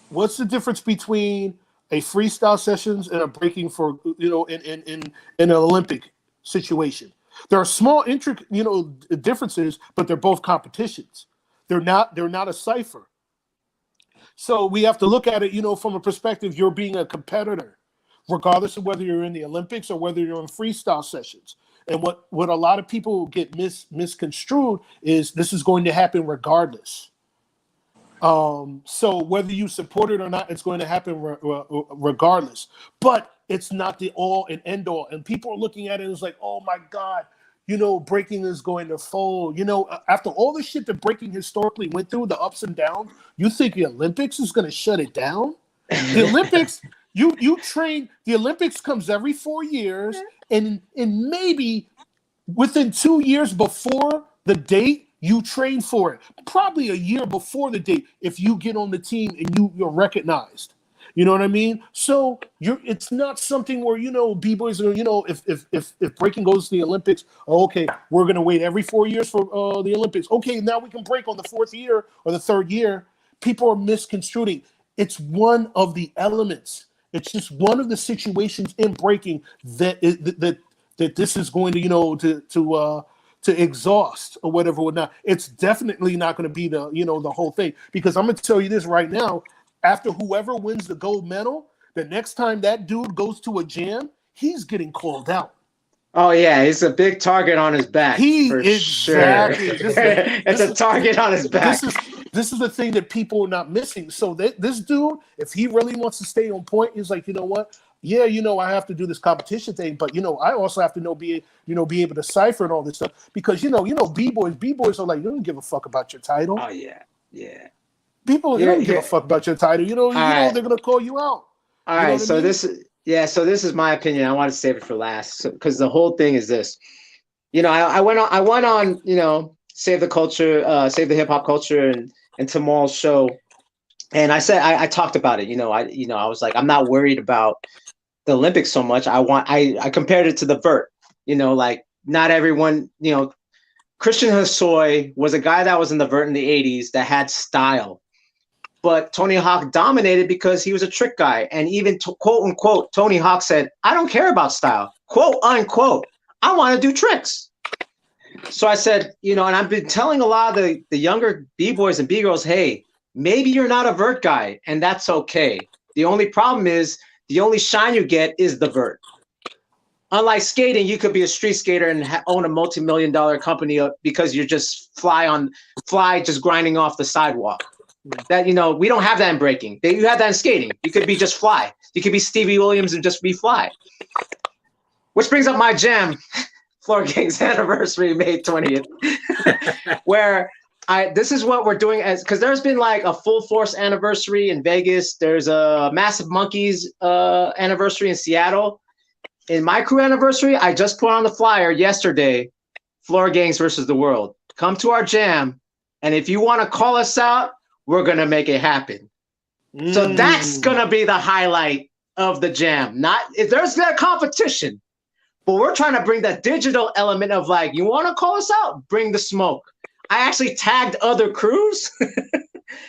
what's the difference between a freestyle sessions and a breaking for in an Olympic situation? There are small intricate differences, but they're both competitions. They're not a cipher. So we have to look at it, from a perspective, you're being a competitor, regardless of whether you're in the Olympics or whether you're in freestyle sessions. And what a lot of people get misconstrued is this is going to happen regardless. So whether you support it or not, it's going to happen regardless. But it's not the all and end all. And people are looking at it as like, oh my God, breaking is going to fold. After all the shit that breaking historically went through, the ups and downs, you think the Olympics is going to shut it down? The Olympics, you train. The Olympics comes every 4 years, and maybe within 2 years before the date, you train for it. Probably a year before the date, if you get on the team and you're recognized. You know what I mean? So it's not something where b-boys are if breaking goes to the Olympics, okay, we're gonna wait every 4 years for the Olympics. Okay, now we can break on the 4th year or the 3rd year. People are misconstruing. It's one of the elements. It's just one of the situations in breaking that this is going to exhaust or whatever. It's definitely not going to be the whole thing, because I'm going to tell you this right now. After whoever wins the gold medal, the next time that dude goes to a jam, he's getting called out. Oh yeah, he's a big target on his back for Exactly. sure. It's a target on his back. This is the thing that people are not missing. So this dude, if he really wants to stay on point, he's like, you know what? Yeah, I have to do this competition thing, but I also have to be able to cipher and all this stuff because b-boys are like, you don't give a fuck about your title. Oh yeah. People don't give a fuck about your title. They're gonna call you out. All right, so this is my opinion. I want to save it for last because the whole thing is this. I went on, Save the Culture, Save the Hip Hop Culture and Tamal's show. And I said I talked about it. I was like, I'm not worried about the Olympics so much. I compared it to the vert. Like not everyone, Christian Hosoi was a guy that was in the vert in the 80s that had style. But Tony Hawk dominated because he was a trick guy. And even quote unquote, Tony Hawk said, I don't care about style, quote unquote. I want to do tricks. So I said, and I've been telling a lot of the younger B-boys and B-girls, hey, maybe you're not a vert guy and that's okay. The only problem is the only shine you get is the vert. Unlike skating, you could be a street skater and own a multi-million-dollar company because you're just fly just grinding off the sidewalk. That we don't have that in breaking. You have that in skating. You could be just fly. You could be Stevie Williams and just be fly. Which brings up my jam, Floor King's anniversary, May 20th, where this is what we're doing because there's been like a full force anniversary in Vegas. There's a Massive Monkeys anniversary in Seattle. In my crew anniversary, I just put on the flyer yesterday, Floor Gangs versus the World. Come to our jam, and if you want to call us out, we're going to make it happen. So that's going to be the highlight of the jam. Not if there's that competition, but we're trying to bring that digital element of like, you want to call us out? Bring the smoke. I actually tagged other crews.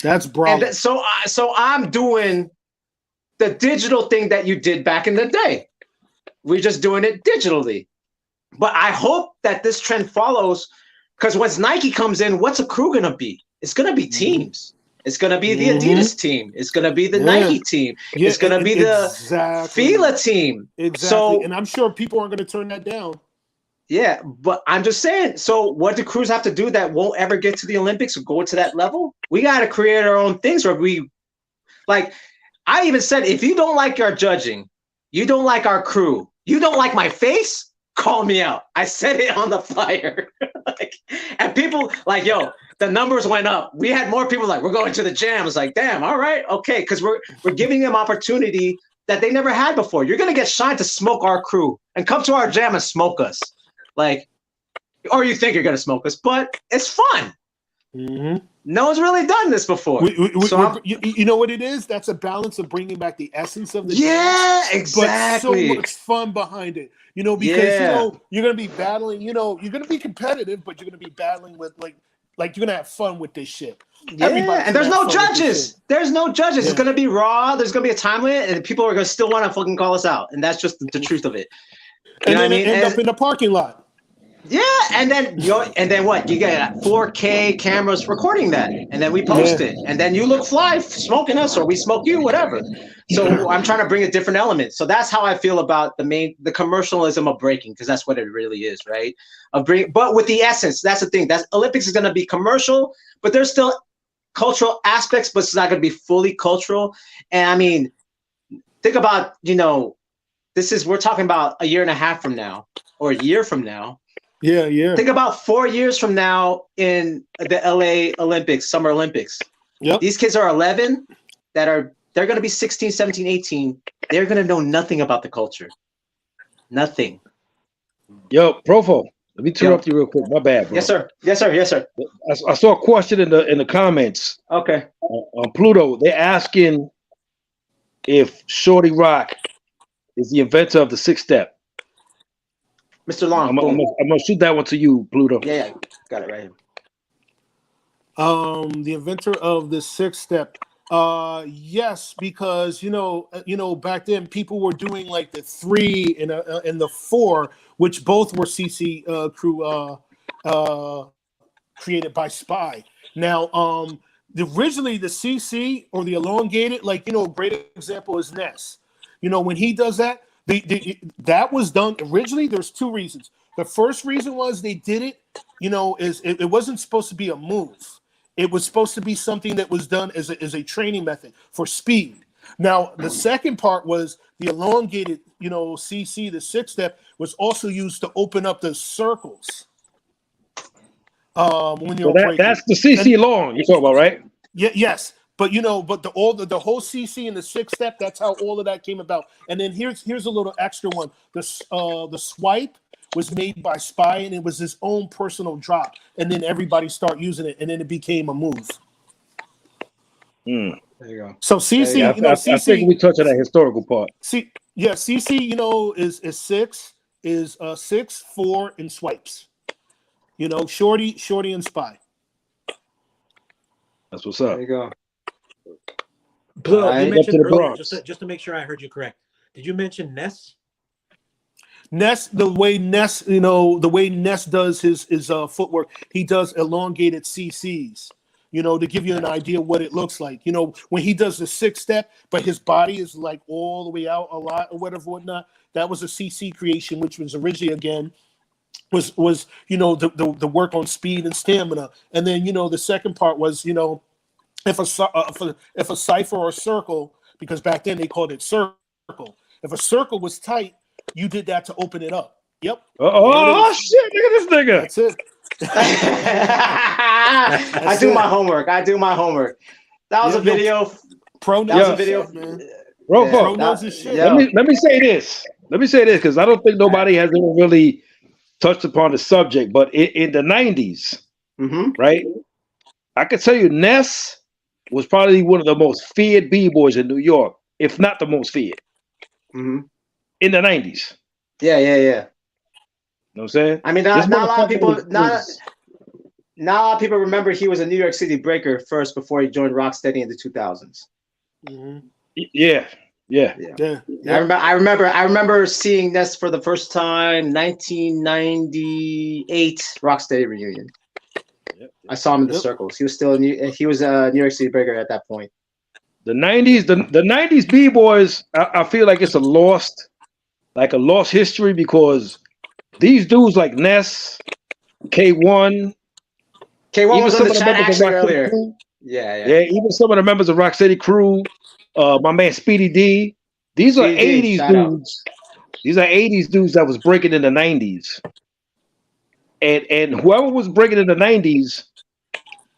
That's brilliant. And so I'm doing the digital thing that you did back in the day. We're just doing it digitally. But I hope that this trend follows because once Nike comes in, what's a crew going to be? It's going to be teams. It's going to be the Adidas team. It's going to be the Nike team. It's going to be the Fila team. Exactly. So, and I'm sure people aren't going to turn that down. Yeah, but I'm just saying. So what do crews have to do that won't ever get to the Olympics or go to that level? We got to create our own things where I even said, if you don't like our judging, you don't like our crew, you don't like my face, call me out. I said it on the flyer. And people like, yo, the numbers went up. We had more people like, we're going to the jam. It's like, damn, all right, okay. Because we're giving them opportunity that they never had before. You're going to get shined to smoke our crew and come to our jam and smoke us. Or you think you're going to smoke us, but it's fun. Mm-hmm. No one's really done this before. You know what it is? That's a balance of bringing back the essence of the dance, exactly. But so much fun behind it. Because you're going to be battling. You're going to be competitive, but you're going to be battling with like you're going to have fun with this shit. Yeah, and there's no judges. There's no judges. Yeah. It's going to be raw. There's going to be a time limit, and people are going to still want to fucking call us out, and that's just the truth of it. And then end up in the parking lot. Yeah, and then what? You get 4K cameras recording that, and then we post it, and then you look fly smoking us, or we smoke you, whatever. So I'm trying to bring a different element. So that's how I feel about the commercialism of breaking, because that's what it really is, right? But with the essence, that's the thing. That's Olympics is going to be commercial, but there's still cultural aspects, but it's not going to be fully cultural. And I mean, think about we're talking about a year and a half from now, or a year from now. Yeah. Think about 4 years from now in the LA Olympics, Summer Olympics. Yep. These kids are 11 they're going to be 16, 17, 18. They're going to know nothing about the culture. Nothing. Yo, Profo, let me interrupt you real quick. My bad, bro. Yes, sir. I saw a question in the comments. Okay. On Pluto, they're asking if Shorty Rock is the inventor of the 6-step. Mr. Long, I'm gonna shoot that one to you, Pluto. Yeah, got it right here. The inventor of the 6-step. Yes, because back then people were doing like the 3 and the 4, which both were CC crew created by Spy. Now, originally the CC or the elongated, a great example is Ness. When he does that, That was done originally. There's two reasons. The first reason was they did it, is it wasn't supposed to be a move. It was supposed to be something that was done as a training method for speed. Now, the second part was the elongated, CC, the 6-step, was also used to open up the circles. When you're breaking. That's the CC long you're talking about, right? Yeah, yes. But but the whole CC and the 6-step, that's how all of that came about. And then here's a little extra one. The swipe was made by Spy, and it was his own personal drop. And then everybody started using it, and then it became a move. There you go. So CC, I think we touched on that historical part. CC, is 6, 4, and swipes. Shorty, and Spy. That's what's up. There you go. Blue, Right. you mentioned Up to the earlier, Bronx. just to make sure I heard you correct. Did you mention Ness? Ness, the way Ness does his footwork, he does elongated CCs, to give you an idea what it looks like. When he does the 6-step, but his body is like all the way out a lot or whatnot. That was a CC creation, which was originally was the work on speed and stamina. And then the second part was if a cipher or a circle, because back then they called it circle. If a circle was tight, you did that to open it up. Yep. Oh shit! Look at this nigga. That's it. I do my homework. That was a video. Pro That was a knows video. his shit, man. Rofo, Pro knows his shit. Yeah. let me say this. Because I don't think nobody has ever really touched upon the subject. But in the 90s, right? I could tell you, Ness was probably one of the most feared b-boys in New York, if not the most feared. In the 90s. Yeah. You know what I'm saying? I mean, not a lot of people. Not a lot of people remember he was a New York City breaker first before he joined Rocksteady in the 2000s. Yeah. I remember seeing Ness for the first time, 1998 Rocksteady reunion. I saw him in the circles. He was still a New York City breaker at that point. The 90s, the 90s b-boys, I feel like it's a lost history, because these dudes like Ness, K1 was in the chat actually earlier. Yeah. Even some of the members of Rock City Crew, my man Speedy D. These are 80s dudes. These are 80s dudes that was breaking in the 90s. And whoever was breaking in the 90s,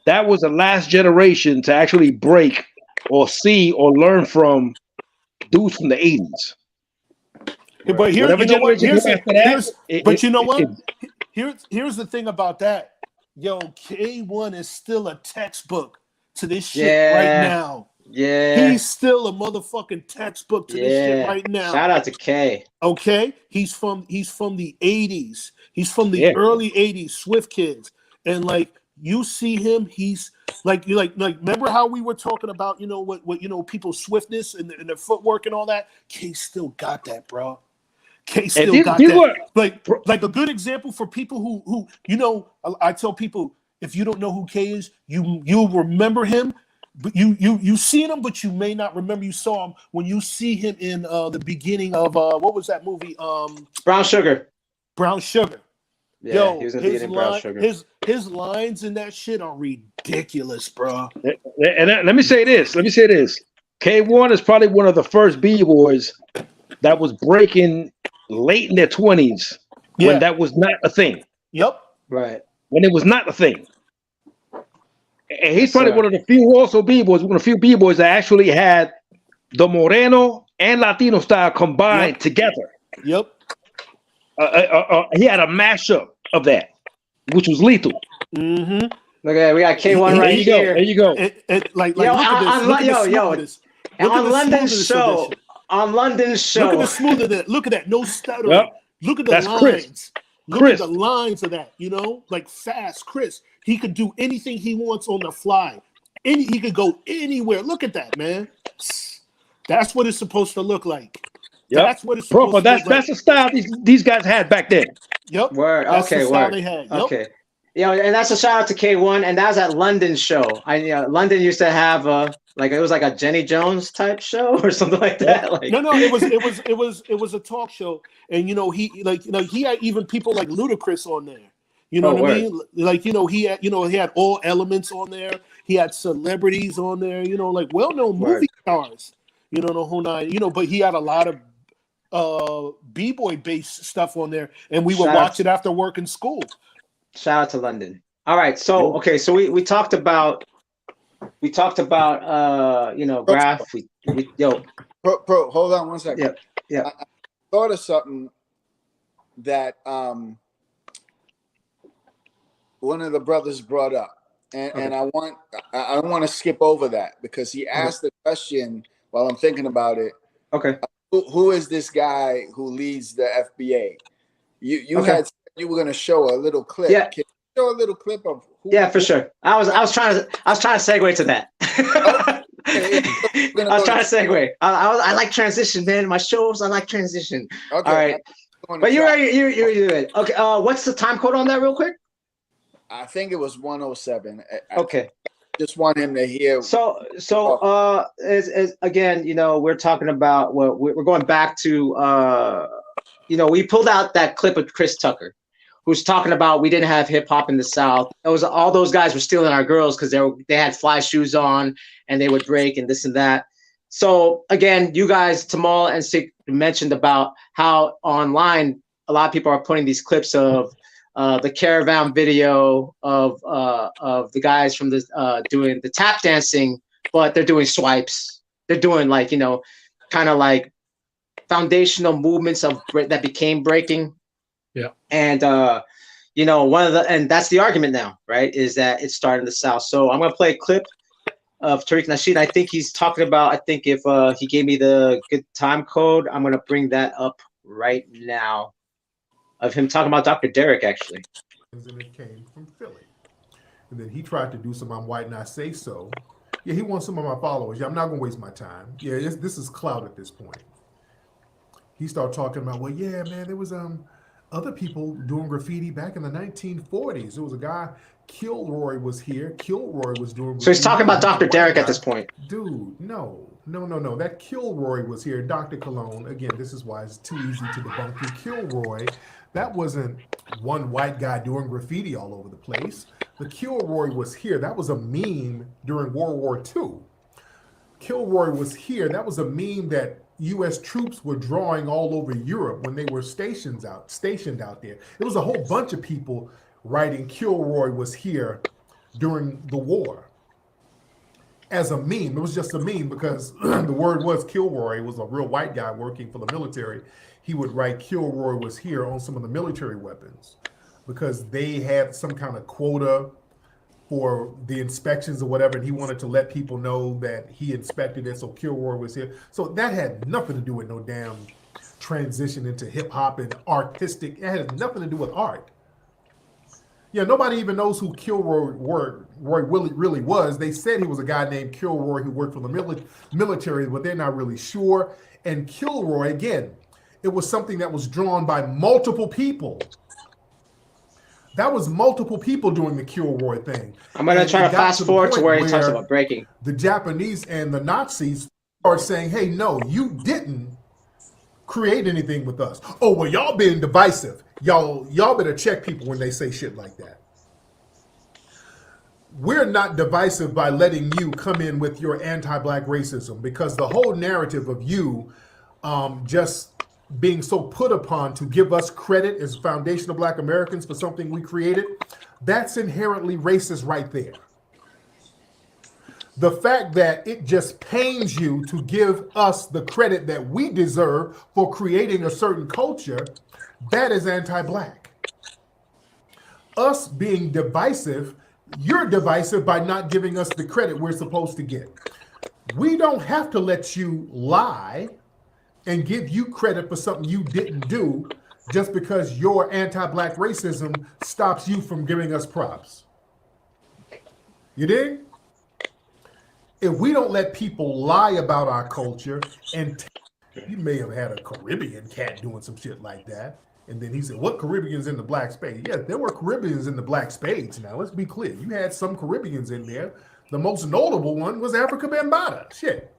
that was the last generation to actually break or see or learn from dudes from the 80s. But here's the thing about that. Yo, K1 is still a textbook to this shit right now. Yeah. He's still a motherfucking textbook to this shit right now. Shout out to K. Okay? He's from the 80s. He's from the early 80s, Swift Kids. And you see him, he's like remember how we were talking about, what people's swiftness and their footwork and all that? K still got that, bro. K still got that. Like a good example for people who I tell people, if you don't know who K is, you'll remember him, but you seen him, but you may not remember you saw him when you see him in the beginning of what was that movie? Brown Sugar. Yeah, he was in the beginning of Brown Sugar. His lines in that shit are ridiculous, bro. And let me say this. K1 is probably one of the first b-boys that was breaking late in their 20s when that was not a thing. Yep. Right. When it was not a thing. And he's probably one of the few b-boys that actually had the Moreno and Latino style combined together. Yep. He had a mashup of that, which was lethal. Mm-hmm. Okay, we got K1 right here. There you go. On London's show. Look at the smooth of that. Look at that. No stuttering. Yep. Look at the lines. Chris. Look at the lines of that. Fast, crisp. He could do anything he wants on the fly. He could go anywhere. Look at that, man. That's what it's supposed to look like. Yep. That's what it's supposed to look like. That's the style these guys had back then. Yep. Word. That's Okay, the style word. they had. Yep. Okay. And that's a shout out to K1, and that was at London's show. London used to have it was like a Jenny Jones type show or something like that. Like No, it was a talk show, and he had even people like Ludacris on there. You know what I mean? Like he had all elements on there. He had celebrities on there. Like well-known movie stars. The whole nine. But he had a lot of b-boy based stuff on there, and we would watch it after work in school. Shout out to London. All right, so we talked about Graph. Pro, hold on one second. Yeah. I thought of something that one of the brothers brought up, and I don't want to skip over that because he asked the question while I'm thinking about it. Okay. Who is this guy who leads the FBA? You had said you were going to show a little clip. Yeah. Can you show a little clip of who? Yeah, for sure. I was trying to segue to that. I was trying to segue. I like transition, man. My shows, I like transition. Okay. All right. But you're it. Okay. What's the time code on that, real quick? I think it was 107. Okay. I just want him to hear. Again, we're talking about we're going back to we pulled out that clip of Chris Tucker, who's talking about we didn't have hip hop in the South. All those guys were stealing our girls because they had fly shoes on and they would break and this and that. So again, you guys, Tamal and Sik, mentioned about how online a lot of people are putting these clips of the Caravan video of the guys from doing the tap dancing, but they're doing swipes. They're doing kind of like foundational movements that became breaking. Yeah. And and that's the argument now, right? Is that it started in the South. So I'm gonna play a clip of Tariq Nasheed. I think he's talking about. I think if he gave me the good time code, I'm gonna bring that up right now. Of him talking about Dr. Derek, actually. And it came from Philly. And then he tried to do some I'm white and I say so. Yeah, he wants some of my followers. Yeah, I'm not going to waste my time. Yeah, this is clout at this point. He started talking about, well, yeah, man, there was other people doing graffiti back in the 1940s. There was a guy, Kilroy was here. Kilroy was doing graffiti. So he's talking about Dr. Derek at this point. Dude, no. That Kilroy was here. Dr. Cologne, again, this is why it's too easy to debunk you. Kilroy, that wasn't one white guy doing graffiti all over the place. The Kilroy was here. That was a meme during World War II. Kilroy was here. That was a meme that U.S. troops were drawing all over Europe when they were stationed out there. It was a whole bunch of people writing Kilroy was here during the war as a meme. It was just a meme because the word was Kilroy. It was a real white guy working for the military. He would write Kilroy was here on some of the military weapons because they had some kind of quota for the inspections or whatever, and he wanted to let people know that he inspected it, so Kilroy was here. So that had nothing to do with no damn transition into hip hop and artistic. It had nothing to do with art. Yeah, nobody even knows who Kilroy really was. They said he was a guy named Kilroy who worked for the military, but they're not really sure. And Kilroy, again, it was something that was drawn by multiple people. That was multiple people doing the Kilroy thing. I'm going to try to fast forward to where he talks about breaking. The Japanese and the Nazis are saying, hey, no, you didn't create anything with us. Oh, well, y'all being divisive. Y'all better check people when they say shit like that. We're not divisive by letting you come in with your anti-black racism, because the whole narrative of you just being so put upon to give us credit as foundational Black Americans for something we created, that's inherently racist right there. The fact that it just pains you to give us the credit that we deserve for creating a certain culture, that is anti-Black. Us being divisive, you're divisive by not giving us the credit we're supposed to get. We don't have to let you lie and give you credit for something you didn't do just because your anti-Black racism stops you from giving us props. You dig? If we don't let people lie about our culture, and you may have had a Caribbean cat doing some shit like that, And then he said, what Caribbeans in the black spades? Yeah, there were Caribbeans in the black spades. Now, let's be clear. You had some Caribbeans in there. The most notable one was Africa Bambaataa. Shit.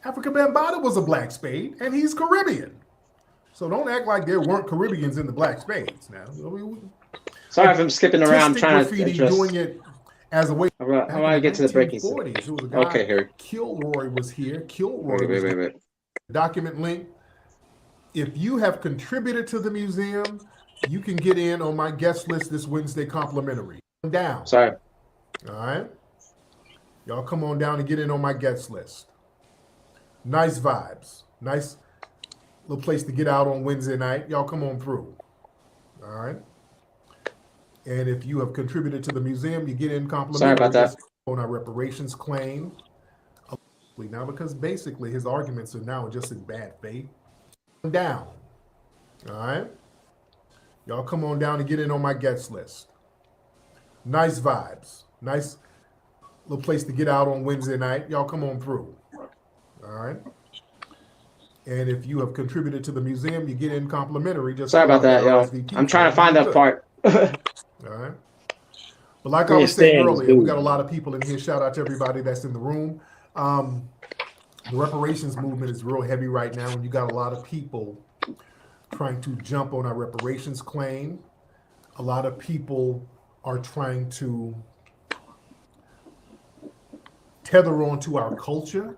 Africa Bambaataa was a black spade, and he's Caribbean. So don't act like there weren't Caribbeans in the black spades. Now, sorry if I'm skipping around. I'm trying graffiti to address. doing it as a way. I want to get to the breaking. 1940s, it was a guy, Okay, Harry. Kilroy was here. Kilroy Wait. Document link. If you have contributed to the museum, you can get in on my guest list this Wednesday complimentary. Down. Sorry. All right. Y'all come on down and get in on my guest list. Nice vibes. Nice little place to get out on Wednesday night. Y'all come on through. All right. And if you have contributed to the museum, you get in complimentary. Sorry about that. On our reparations claim. Now, because basically his arguments are now just in bad faith. Down. All right. Y'all come on down and get in on my guest list. Nice vibes. Nice little place to get out on Wednesday night. Y'all come on through. All right. And if you have contributed to the museum, you get in complimentary. Just sorry about that, y'all. I'm trying to find that part. All right. But like I was saying earlier, we got a lot of people in here. Shout out to everybody that's in the room. The reparations movement is real heavy right now, and you got a lot of people trying to jump on our reparations claim. A lot of people are trying to tether onto our culture.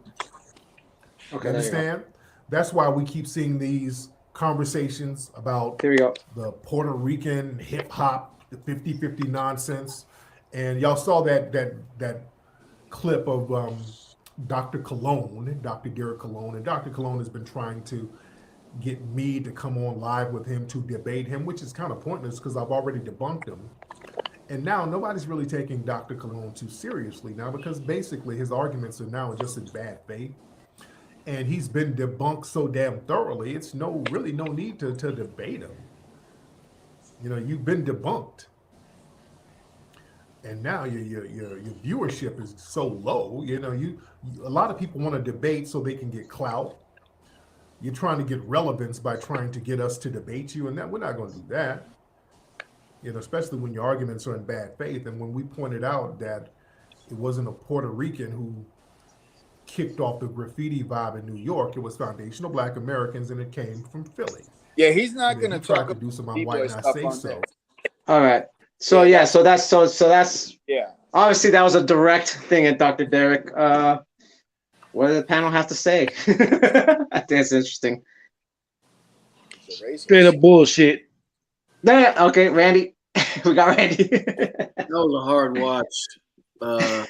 Okay, understand? That's why we keep seeing these conversations about here we go. The Puerto Rican hip hop, the 50-50 nonsense. And y'all saw that clip of Dr. Cologne, Dr. Derek Cologne, and Dr. Cologne has been trying to get me to come on live with him to debate him, which is kind of pointless because I've already debunked him. And now nobody's really taking Dr. Cologne too seriously now because basically his arguments are now just in bad faith. And he's been debunked so damn thoroughly, it's really no need to debate him. You know, you've been debunked. And now your viewership is so low. You know, a lot of people want to debate so they can get clout. You're trying to get relevance by trying to get us to debate you, and that we're not going to do that. You know, especially when your arguments are in bad faith. And when we pointed out that it wasn't a Puerto Rican who kicked off the graffiti vibe in New York, it was foundational Black Americans, and it came from Philly. Yeah, he's not going to talk to do some white, and I say so. All right. So yeah, so that's yeah. Obviously, that was a direct thing at Dr. Derek. What does the panel have to say? I think it's interesting. Straight up bullshit. Okay, Randy. We got Randy. That was a hard watch. I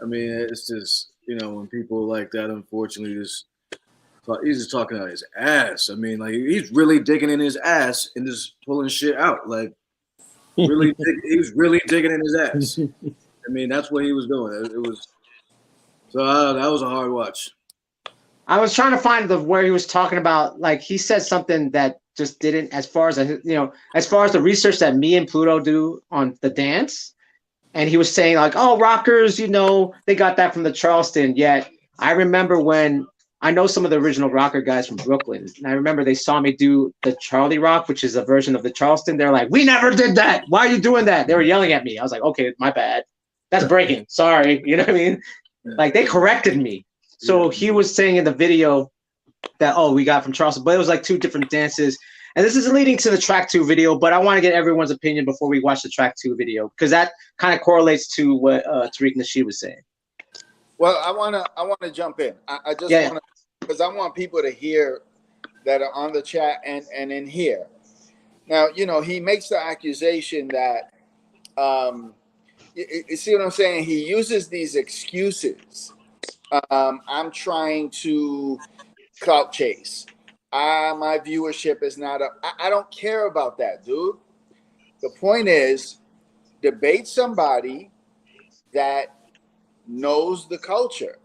mean, it's just, you know, when people like that, unfortunately, he's just talking out his ass. I mean, like, he's really digging in his ass and just pulling shit out. Like, really, he was really digging in his ass. I mean, that's what he was doing. It was so that was a hard watch. I was trying to find where he was talking about, like, he said something that just didn't, as far as the research that me and Pluto do on the dance, and he was saying like, oh, rockers, you know, they got that from the Charleston. Yet I remember when I know some of the original rocker guys from Brooklyn, and I remember they saw me do the Charlie Rock, which is a version of the Charleston. They're like, we never did that. Why are you doing that? They were yelling at me. I was like, okay, my bad. That's breaking. Sorry. You know what I mean? Like, they corrected me. So he was saying in the video that, oh, we got from Charleston, but it was like two different dances. And this is leading to the track 2 video, but I want to get everyone's opinion before we watch the track 2 video, because that kind of correlates to what Tariq Nasheed was saying. Well, I want to jump in. I just want to, because I want people to hear that are on the chat and in here. Now, you know, he makes the accusation that, you see what I'm saying? He uses these excuses. I'm trying to clout chase. My viewership is not up. I don't care about that, dude. The point is, debate somebody that knows the culture.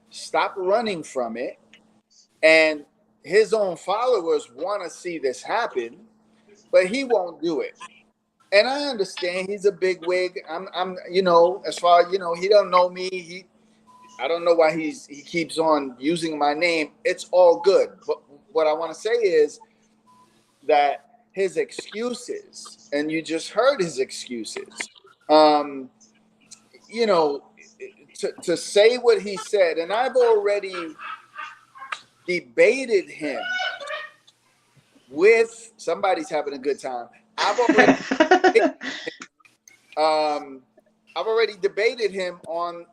Stop running from it. And his own followers want to see this happen, but he won't do it. And I understand he's a big wig. I'm you know, as far as, you know, he don't know me. I don't know why he keeps on using my name. It's all good. But what I want to say is, that his excuses, and you just heard his excuses, you know, to say what he said, and I've already debated him with somebody's having a good time. I've already debated him on.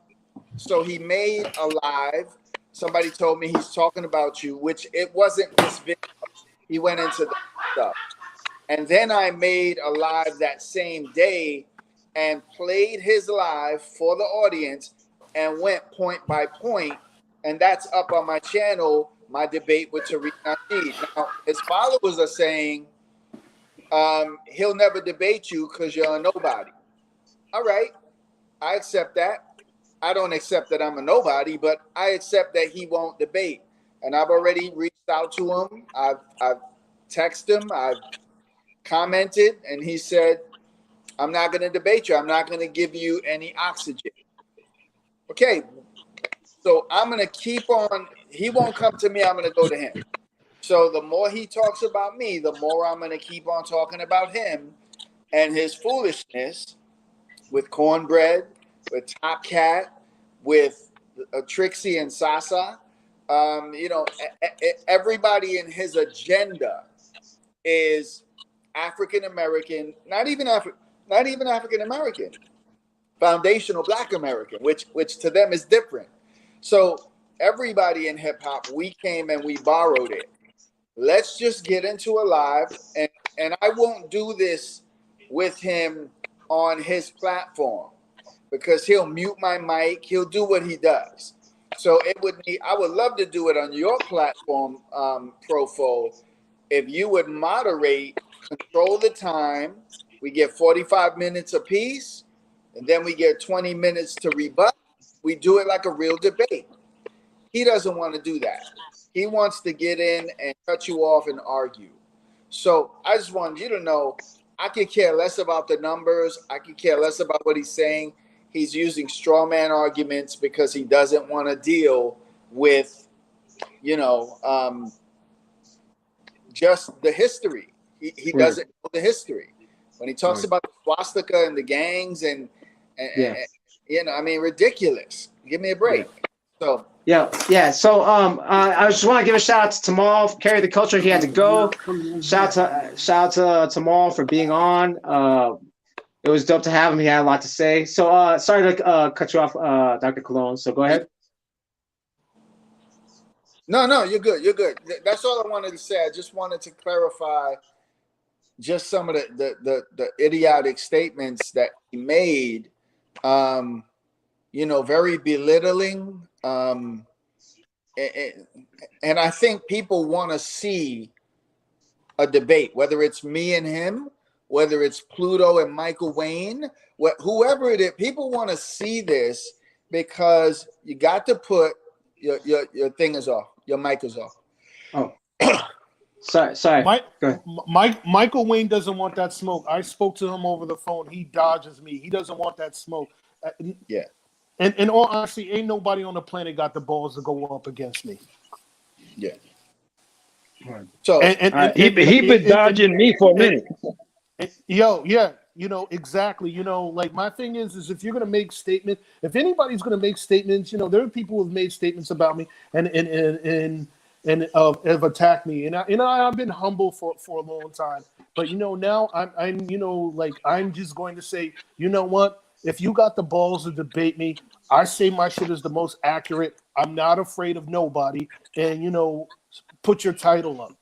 So he made a live. Somebody told me he's talking about you, which it wasn't this video. He went into the stuff, and then I made a live that same day and played his live for the audience and went point by point, and that's up on my channel. My debate with Tariq Nasheed. Now, his followers are saying he'll never debate you because you're a nobody. All right, I accept that. I don't accept that I'm a nobody, but I accept that he won't debate. And I've already reached out to him. I've texted him. I've commented, and he said, "I'm not going to debate you. I'm not going to give you any oxygen." Okay, so I'm going to keep on. He won't come to me. I'm going to go to him. So the more he talks about me, the more I'm going to keep on talking about him and his foolishness with Cornbread, with Top Cat, with Trixie and Sasa. You know, everybody in his agenda is African American, not even African American, foundational Black American, which to them is different. So everybody in hip hop, we came and we borrowed it. Let's just get into a live, and I won't do this with him on his platform because he'll mute my mic. He'll do what he does. So I would love to do it on your platform, Profo. If you would moderate, control the time. We get 45 minutes apiece, and then we get 20 minutes to rebut. We do it like a real debate. He doesn't want to do that. He wants to get in and cut you off and argue. So I just wanted you to know, I could care less about the numbers. I could care less about what he's saying. He's using straw man arguments because he doesn't want to deal with, you know, just the history. He doesn't know the history. When he talks about the swastika and the gangs and you know, I mean, ridiculous. Give me a break. So yeah. So I just want to give a shout out to Tamal, Carry the Culture. He had to go. Shout out to Tamal for being on. It was dope to have him. He had a lot to say. So sorry to cut you off, Dr. Cologne. So go ahead. No, you're good. You're good. That's all I wanted to say. I just wanted to clarify just some of the idiotic statements that he made. You know, very belittling. And I think people want to see a debate, whether it's me and him, whether it's Pluto and Michael Wayne, whoever it is. People want to see this because you got to put your thing is off, your mic is off. Oh, sorry. Go ahead. Michael Wayne doesn't want that smoke. I spoke to him over the phone. He dodges me. He doesn't want that smoke. Yeah. And in all honesty, ain't nobody on the planet got the balls to go up against me. Yeah. So he been dodging me for a minute. You know, exactly. You know, like my thing is if you're gonna make statements, if anybody's gonna make statements, you know, there are people who've made statements about me and have attacked me, and I've been humble for a long time. But you know, now I'm you know, like I'm just going to say, you know what? If you got the balls to debate me, I say my shit is the most accurate. I'm not afraid of nobody, and you know, put your title up.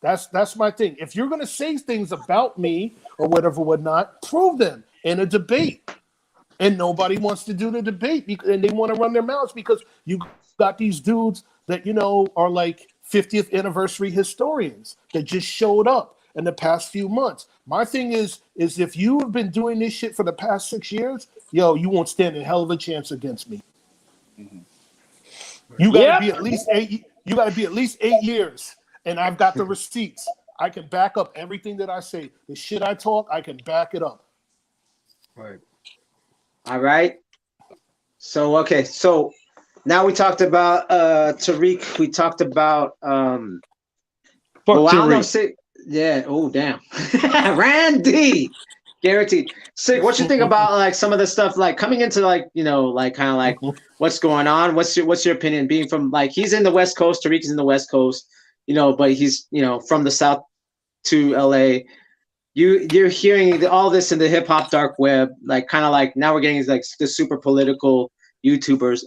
That's my thing. If you're gonna say things about me or whatever, whatnot, prove them in a debate. And nobody wants to do the debate, and they want to run their mouths because you got these dudes that you know are like 50th anniversary historians that just showed up in the past few months. My thing is if you have been doing this shit for the past 6 years, yo, you won't stand a hell of a chance against me. Mm-hmm. You gotta be at least 8. You gotta be at least 8 years, and I've got the receipts. I can back up everything that I say. The shit I talk, I can back it up. Right. All right. So okay. So now we talked about Tariq. We talked about. Well, I don't know. Yeah. Oh, damn. Randy. Guaranteed. Sick. What you think about like some of the stuff like coming into like, like kind of like what's going on? What's your opinion being from like he's in the West Coast, Tariq's in the West Coast, but he's, from the South to LA. You're hearing all this in the hip hop dark web, like kind of like now we're getting like the super political YouTubers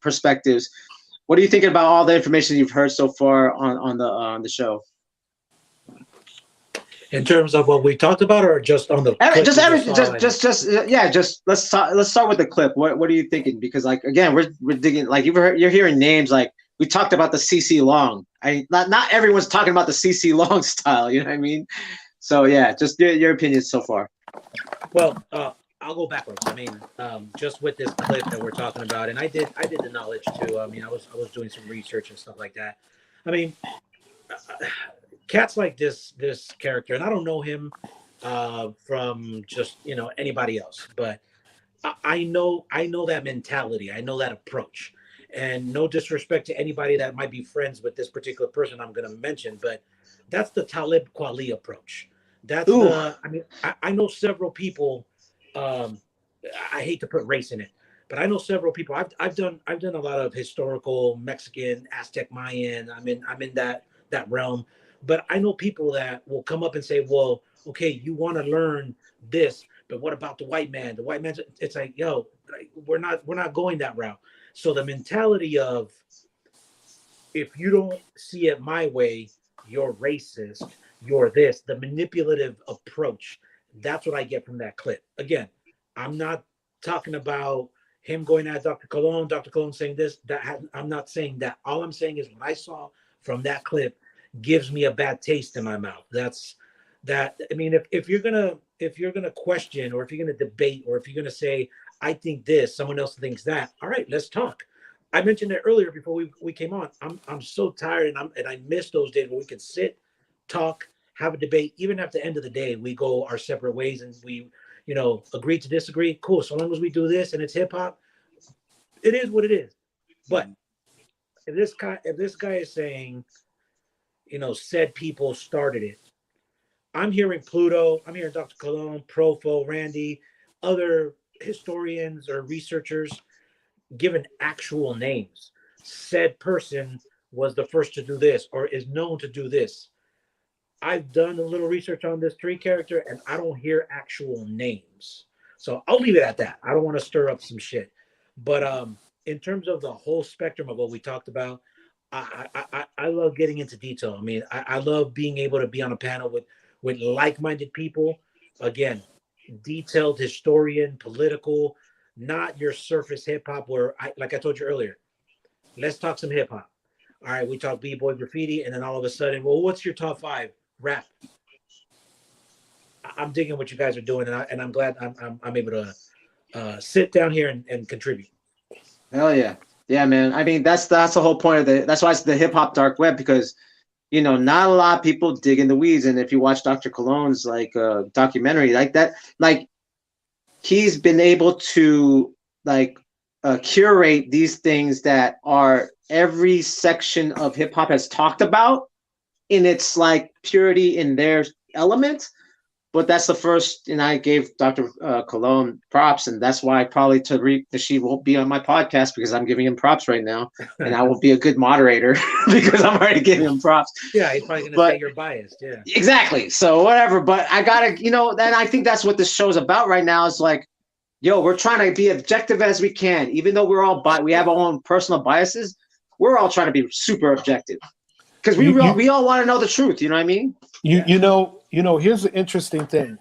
perspectives. What are you thinking about all the information you've heard so far on the show? In terms of what we talked about, or just on the Just everything, just let's start with the clip. What are you thinking? Because like again, we're digging, like you're hearing names like we talked about the CC Long. Not everyone's talking about the CC Long style. You know what I mean? So yeah, just your opinions so far. Well, I'll go backwards. I mean, just with this clip that we're talking about, and I did the knowledge too. I mean, I was doing some research and stuff like that. I mean, cats like this character, and I don't know him from just anybody else, but I know that mentality. I know that approach. And no disrespect to anybody that might be friends with this particular person I'm going to mention, but that's the Talib Kweli approach. That's I know several people. I hate to put race in it, but I know several people. I've done a lot of historical Mexican, Aztec, Mayan. I'm in that realm, but I know people that will come up and say, "Well, okay, you want to learn this, but what about the white man? The white man." It's like, yo, we're not going that route. So the mentality of if you don't see it my way, you're racist. You're this. The manipulative approach. That's what I get from that clip. Again, I'm not talking about him going at Dr. Cologne saying this, that. I'm not saying that. All I'm saying is what I saw from that clip gives me a bad taste in my mouth. That's that. I mean, if you're gonna question, or if you're gonna debate, or if you're gonna say, I think this, someone else thinks that, all right, let's talk. I mentioned it earlier before we came on. I'm so tired, and I miss those days where we could sit, talk, have a debate. Even at the end of the day, we go our separate ways and we, agree to disagree. Cool. So long as we do this and it's hip hop, it is what it is. But if this guy is saying, said people started it, I'm hearing Pluto, I'm hearing Dr. Cologne, Profo, Randy, other historians or researchers given actual names. Said person was the first to do this or is known to do this. I've done a little research on this Tariq character, and I don't hear actual names. So I'll leave it at that. I don't want to stir up some shit. But in terms of the whole spectrum of what we talked about, I love getting into detail. I mean, I love being able to be on a panel with like-minded people. Again, detailed historian, political, not your surface hip-hop where, like I told you earlier, let's talk some hip-hop. All right, we talk B-boy graffiti, and then all of a sudden, well, what's your top 5 rap? I'm digging what you guys are doing, and I'm glad I'm able to sit down here and contribute. Hell yeah, yeah, man. I mean, that's the whole point of that's why it's the hip hop dark web, because not a lot of people dig in the weeds. And if you watch Dr. Cologne's like documentary like that, like he's been able to like curate these things that are every section of hip hop has talked about in its like purity in their element. But that's the first, and I gave Dr. Cologne props, and that's why probably Tariq Nasheed won't be on my podcast, because I'm giving him props right now, and I will be a good moderator because I'm already giving him props. Yeah, he's probably going to say you're biased. Yeah, exactly. So whatever, but I gotta, then I think that's what this show's about right now. Is like, yo, we're trying to be objective as we can, even though we have our own personal biases. We're all trying to be super objective because we all want to know the truth. You know what I mean? Here's the interesting thing.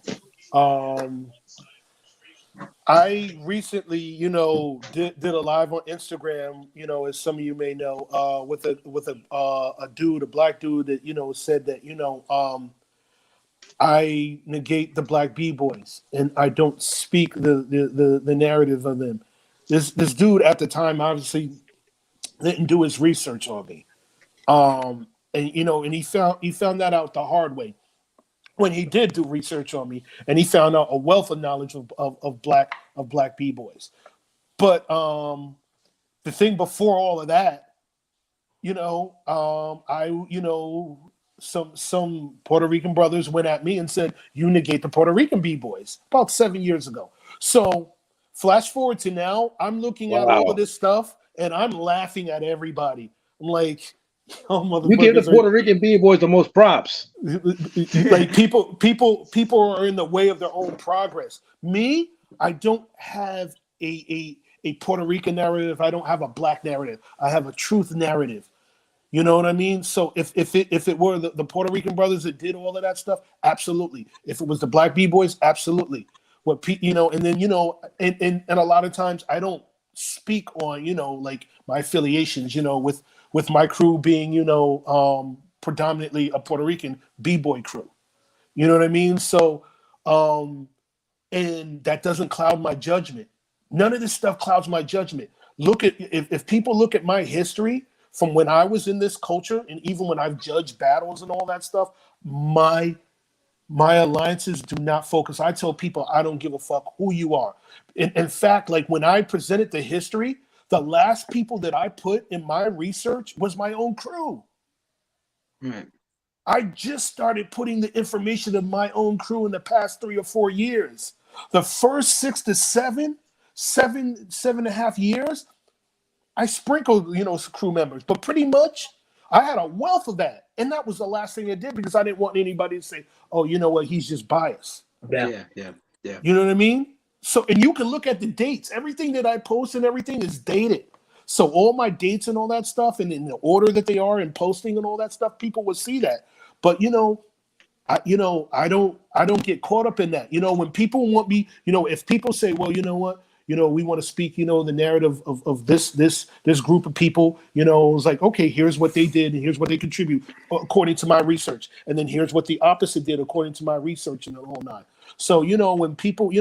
I recently, did a live on Instagram, as some of you may know, with a dude, a black dude that, said that, I negate the black B-boys and I don't speak the narrative of them. This dude at the time obviously didn't do his research on me. And he found that out the hard way when he did do research on me, and he found out a wealth of knowledge of black B-boys. But the thing before all of that, I some Puerto Rican brothers went at me and said, "You negate the Puerto Rican b-boys," about 7 years ago. So flash forward to now, I'm looking at all of Wow. this stuff and I'm laughing at everybody. I'm like, oh, You give the motherfuckers Puerto Rican b-boys the most props. like people are in the way of their own progress. Me, I don't have a Puerto Rican narrative. I don't have a black narrative. I have a truth narrative. You know what I mean? So if it were the Puerto Rican brothers that did all of that stuff, absolutely. If it was the black b-boys, absolutely. And then and a lot of times I don't speak on like my affiliations, with my crew being predominantly a Puerto Rican b-boy crew. You know what I mean? So and that doesn't cloud my judgment. None of this stuff clouds my judgment. Look at if people look at my history from when I was in this culture, and even when I've judged battles and all that stuff, my alliances do not focus. I tell people I don't give a fuck who you are. In fact, like when I presented the history, the last people that I put in my research was my own crew. Right. I just started putting the information of my own crew in the past 3 or 4 years. The first 6 to 7 and a half years, I sprinkled, crew members, but pretty much I had a wealth of that. And that was the last thing I did because I didn't want anybody to say, oh, you know what, he's just biased. Yeah. You know what I mean? So, and you can look at the dates. Everything that I post and everything is dated. So all my dates and all that stuff, and in the order that they are in posting and all that stuff, people will see that. But I don't get caught up in that. When people want me, if people say, well, you know what, we want to speak, the narrative of this group of people, it's like, okay, here's what they did and here's what they contribute according to my research. And then here's what the opposite did according to my research and the whole nine. So, when people,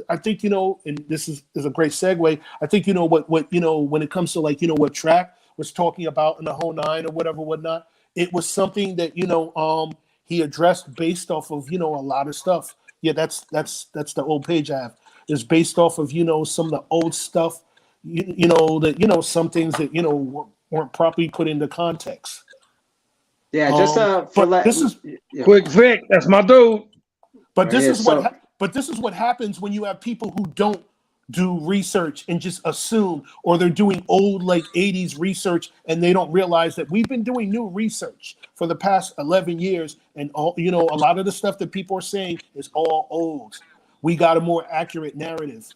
I think, and this is a great segue. I think, what when it comes to like, what Track was talking about in the whole nine or whatnot, it was something that, he addressed based off of, a lot of stuff. Yeah, that's the old page I have. Is based off of, some of the old stuff, that, some things that, weren't properly put into context. Yeah, just this is Quick Vic, that's my dude. But this is what happens when you have people who don't do research and just assume, or they're doing old like 80s research and they don't realize that we've been doing new research for the past 11 years, and all a lot of the stuff that people are saying is all old. We got a more accurate narrative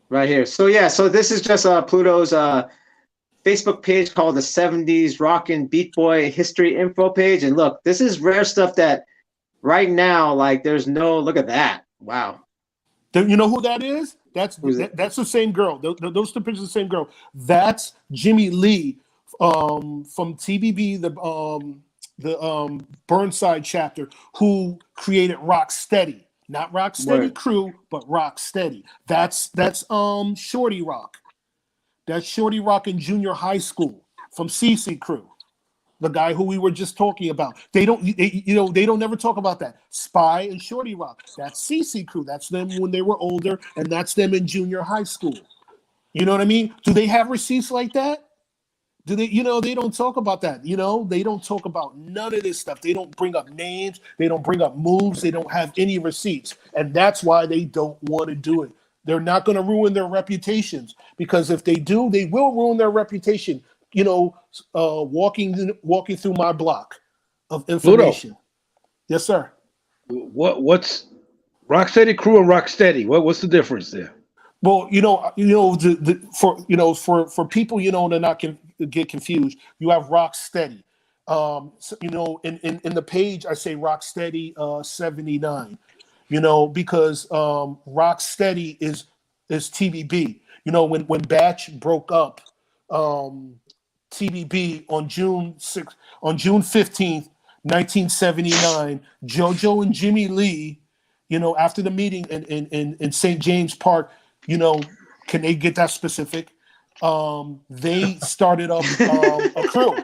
right here. So this is just Pluto's Facebook page called the 70s Rockin' Beat Boy History Info page. And look, this is rare stuff that right now, like, there's no, look at that. Wow. You know who that is? That's the same girl. Those two pictures are the same girl. That's Jimmy Lee from TBB, the Burnside chapter, who created Rocksteady. Not Rocksteady Crew, but Rocksteady. That's Shorty Rock. That's Shorty Rock in junior high school from CC Crew. The guy who we were just talking about. They don't never talk about that. Spy and Shorty Rock. That's CC Crew. That's them when they were older, and that's them in junior high school. You know what I mean? Do they have receipts like that? Do they, they don't talk about that. They don't talk about none of this stuff. They don't bring up names. They don't bring up moves. They don't have any receipts. And that's why they don't want to do it. They're not going to ruin their reputations, because if they do, they will ruin their reputation. Walking through my block of information. Pluto. Yes, sir. What's Rocksteady Crew and Rocksteady? What's the difference there? Well, for people, to not get confused, you have Rocksteady. In the page I say Rocksteady 79. Because Rocksteady is TBB. When Batch broke up, TBB on June 15th, 1979, JoJo and Jimmy Lee, after the meeting in St. James Park, can they get that specific? They started up a crew.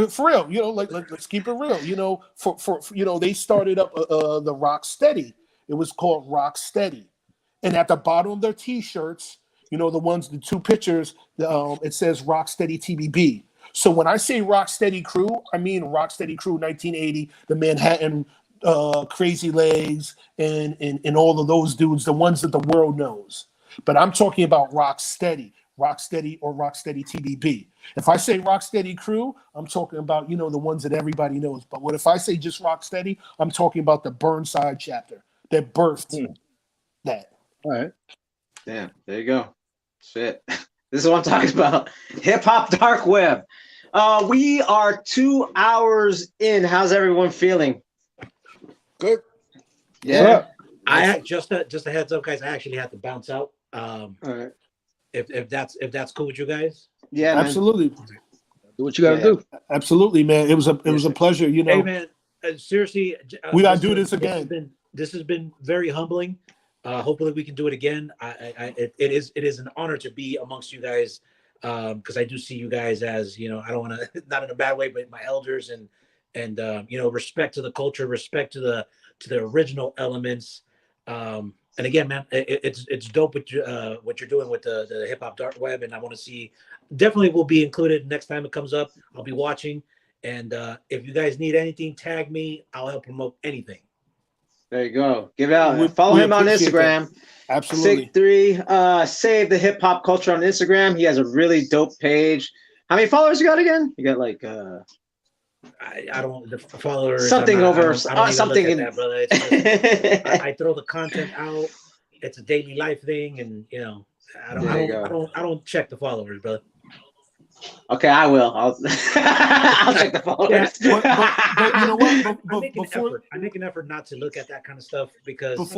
For real, let's keep it real. For they started up the Rocksteady. It was called Rocksteady, and at the bottom of their T-shirts, the two pictures, it says Rocksteady TBB. So when I say Rocksteady Crew, I mean Rocksteady Crew 1980, the Manhattan Crazy Legs, and all of those dudes, the ones that the world knows. But I'm talking about Rocksteady or Rocksteady TBB. If I say Rocksteady Crew, I'm talking about, the ones that everybody knows. But if I say just Rocksteady, I'm talking about the Burnside chapter that birthed that. All right. Damn, there you go. Shit. This is what I'm talking about. Hip hop dark web. We are 2 hours in. How's everyone feeling? Good. Yeah. I just a heads up, guys. I actually had to bounce out. All right. If that's cool with you guys. Yeah, man. Absolutely. Do what you got to do. Absolutely, man. It was a pleasure. Hey, man. Seriously, we gotta do this again. This has been very humbling. Hopefully, we can do it again. It is an honor to be amongst you guys, because I do see you guys as, I don't want to, not in a bad way, but my elders, and respect to the culture, respect to the original elements. And again, man, it's dope what you're doing with the hip hop dark web, and I want to see. Definitely will be included next time it comes up. I'll be watching, and if you guys need anything, tag me. I'll help promote anything. There you go. Give it out. Follow him on Instagram. That. Absolutely. Sig3, save the hip hop culture on Instagram. He has a really dope page. How many followers you got again? You got like I don't the followers something not, over I don't something in that, brother. It's just, I throw the content out. It's a daily life thing, and I don't check the followers, brother. Okay, I will. I'll check the followers. Yeah, but you know what? I make an effort not to look at that kind of stuff because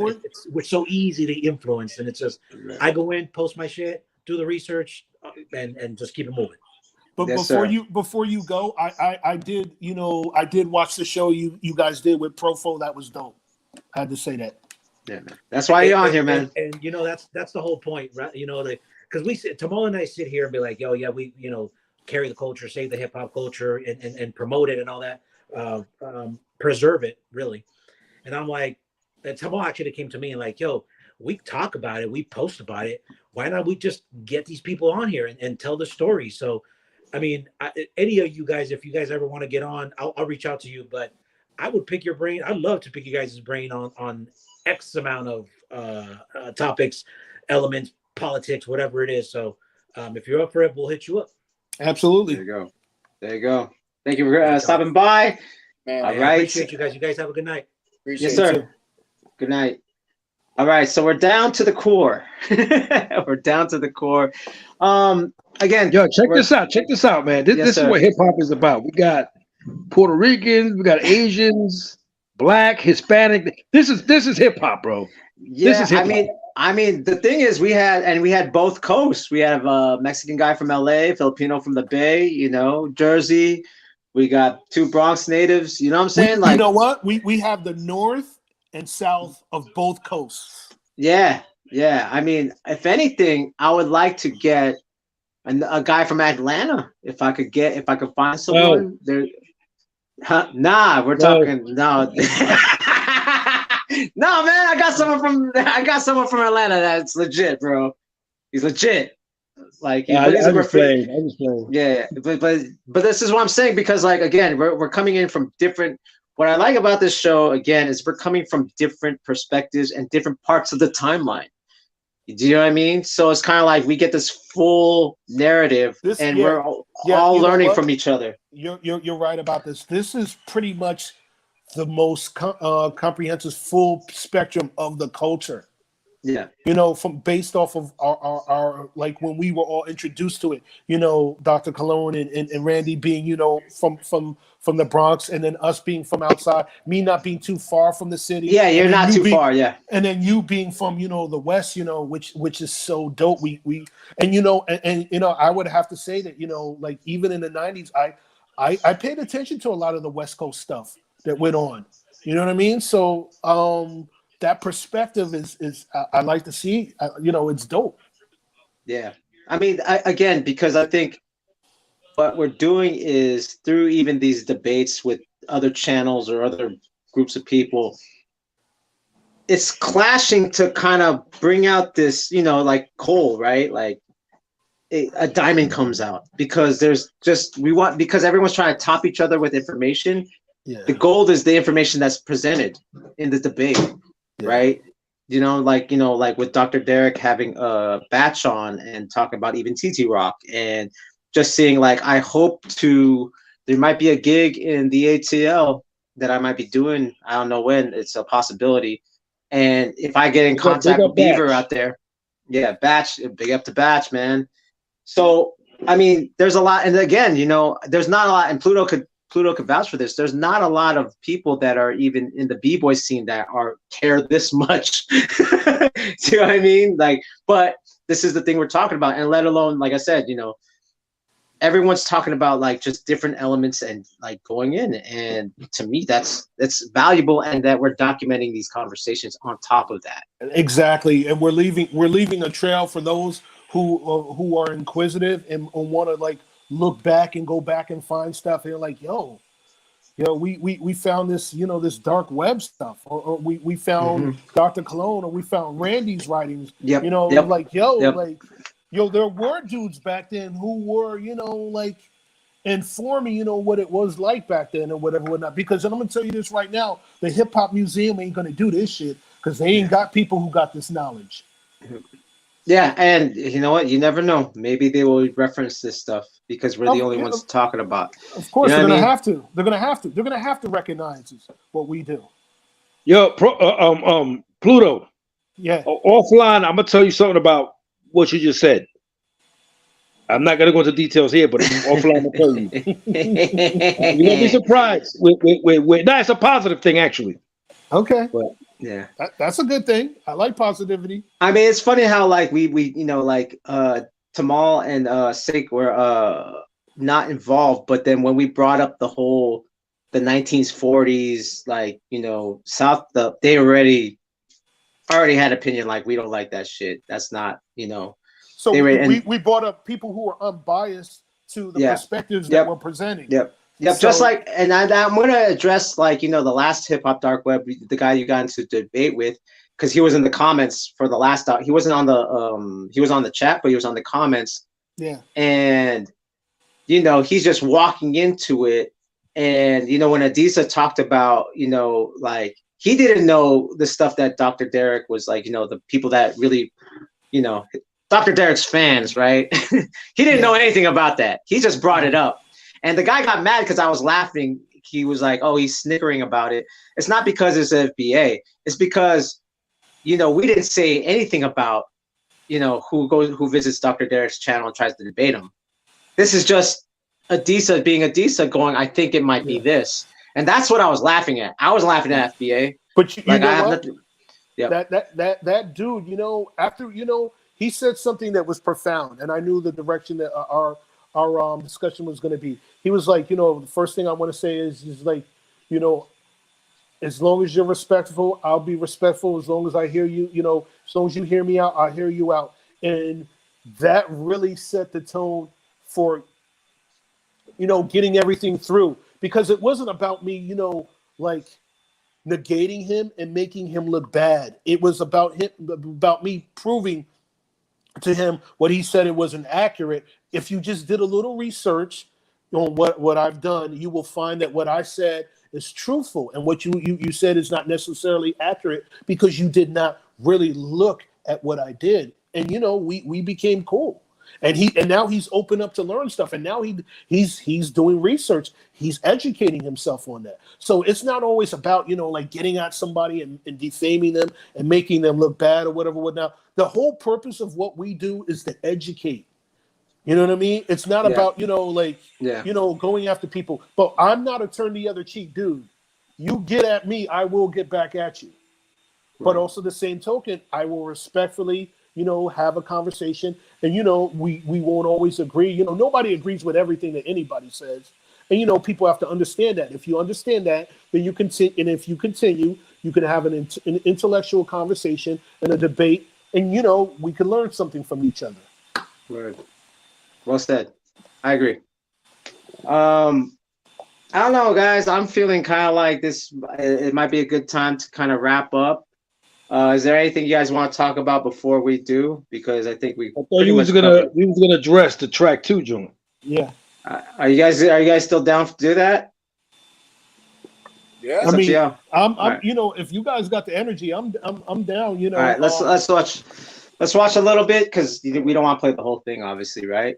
we're so easy to influence, and it's just I go in, post my shit, do the research, and just keep it moving. But yes, before you go, I did watch the show you guys did with Profo. That was dope. I had to say that. Yeah, man. That's why you're on here, man. And that's the whole point, right? Because Tamal and I sit here and be like, yo, yeah, we carry the culture, save the hip hop culture, and promote it and all that, preserve it really. And I'm like, and Tamal actually came to me and like, yo, we talk about it, we post about it. Why not we just get these people on here and tell the story? So, I mean, any of you guys, if you guys ever want to get on, I'll reach out to you. But I would pick your brain. I'd love to pick you guys' brain on X amount of topics, elements, politics, whatever it is. So if you're up for it, we'll hit you up. Absolutely. There you go. Thank you for stopping by. Man, all right. I appreciate you guys. You guys have a good night. Yes, sir. Good night. All right. So we're down to the core. We're down to the core. Again, yo, check this out. Check this out, man. This is what hip hop is about. We got Puerto Ricans, we got Asians, Black, Hispanic. This is hip hop, bro. Yeah, this is hip-hop. I mean, the thing is, we had both coasts. We have a Mexican guy from LA, Filipino from the Bay, Jersey. We got 2 Bronx natives. You know what I'm saying? You know what? We have the north and south of both coasts. Yeah. I mean, if anything, I would like to get a guy from Atlanta. If I could find someone there. Nah, we're talking no. No, man, I got someone from Atlanta that's legit, bro. He's legit. Like, I was playing. Yeah, but this is what I'm saying, because, like, again, we're coming in from different. What I like about this show, again, is we're coming from different perspectives and different parts of the timeline. Do you know what I mean? So it's kind of like we get this full narrative, we're all learning from each other. You're right about this. This is pretty much the most comprehensive, full spectrum of the culture. Yeah, from based off of our like when we were all introduced to it. Dr. Cologne and Randy being from the Bronx, and then us being from outside. Me not being too far from the city. Yeah, you're not too far. Yeah, and then you being from the West. Which is so dope. We I would have to say that like even in the 90s, I paid attention to a lot of the West Coast stuff that went on. You know what I mean? So that perspective is I like to see. It's dope. Yeah, I mean, again, because I think what we're doing is through even these debates with other channels or other groups of people, it's clashing to kind of bring out this, like Cole, right? Like a diamond comes out, because because everyone's trying to top each other with information. Yeah. The gold is the information that's presented in the debate, right? Like with Dr. Derek having a batch on and talking about even TT Rock, and just seeing like, there might be a gig in the ATL that I might be doing. I don't know when, it's a possibility. And if I get in contact with Beaver out there, yeah, Batch, big up to Batch, man. So, I mean, there's a lot, and again, there's not a lot, and Pluto could vouch for this. There's not a lot of people that are even in the b-boy scene that care this much. See what I mean? Like, but this is the thing we're talking about, and let alone, like I said, everyone's talking about like just different elements and like going in, and to me, that's valuable, and that we're documenting these conversations on top of that. Exactly, and we're leaving a trail for those who are inquisitive and want to like look back and go back and find stuff. They're like, we found this, this dark web stuff, or we found Dr. Cologne, or we found Randy's writings. Yep. Like, there were dudes back then who were, like informing, what it was like back then and whatnot. Because I'm gonna tell you this right now, the Hip Hop Museum ain't gonna do this shit because they ain't got people who got this knowledge. Yeah, and you know what? You never know. Maybe they will reference this stuff because we're the only ones talking about. Of course, they're gonna have to. They're gonna have to recognize what we do. Yo, Pluto. Yeah. Offline, I'm gonna tell you something about what you just said. I'm not gonna go into details here, but offline, I'm gonna tell you. You won't be surprised. It's a positive thing, actually. Okay. But, yeah, that's a good thing. I like positivity. I mean, it's funny how like we like Tamal and Sik were not involved, but then when we brought up the 1940s, like South, they already had opinion, like we don't like that shit. That's not So we brought up people who are unbiased to the perspectives that we're presenting. Yep. So, just like, and I'm going to address like, the last Hip Hop Dark Web, the guy you got into debate with, because he was in the comments for the last, he wasn't on the, he was on the chat, but he was on the comments. Yeah. And, he's just walking into it. And, when Adisa talked about, like, he didn't know the stuff that Dr. Derek was like, the people that really, Dr. Derek's fans, right? He didn't know anything about that. He just brought it up. And the guy got mad because I was laughing. He was like, oh, he's snickering about it. It's not because it's FBA. It's because, we didn't say anything about, who visits Dr. Derek's channel and tries to debate him. This is just Adisa being Adisa going, I think it might be this. And that's what I was laughing at. I was laughing at FBA. But you like, know what? That dude, after, he said something that was profound. And I knew the direction that our discussion was going to be. He was like, the first thing I want to say is like, as long as you're respectful, I'll be respectful. As long as I hear you, as long as you hear me out, I'll hear you out. And that really set the tone for, getting everything through, because it wasn't about me, like negating him and making him look bad. It was about me proving to him what he said it wasn't accurate. If you just did a little research on what I've done, you will find that what I said is truthful, and what you said is not necessarily accurate because you did not really look at what I did. And we became cool. And now he's open up to learn stuff, and now he's doing research. He's educating himself on that. So it's not always about like getting at somebody and defaming them and making them look bad or whatnot. The whole purpose of what we do is to educate. You know what I mean? It's not about going after people. But I'm not a turn the other cheek dude. You get at me, I will get back at you. Right. But also the same token, I will respectfully have a conversation, and we won't always agree. Nobody agrees with everything that anybody says, and people have to understand that. If you understand that, then you continue, and if you continue, you can have an intellectual conversation and a debate, and we can learn something from each other. Right. Well said. I agree. I don't know, guys. I'm feeling kind of like this. It might be a good time to kind of wrap up. Is there anything you guys want to talk about before we do? Because I think we I thought pretty you much was gonna covered. address the track 2 joint. Yeah. Are you guys still down to do that? Yeah. It's I up to mean, y'all. I'm All right. you know, if you guys got the energy, I'm down. You All right, know, let's watch a little bit because we don't want to play the whole thing, obviously, right?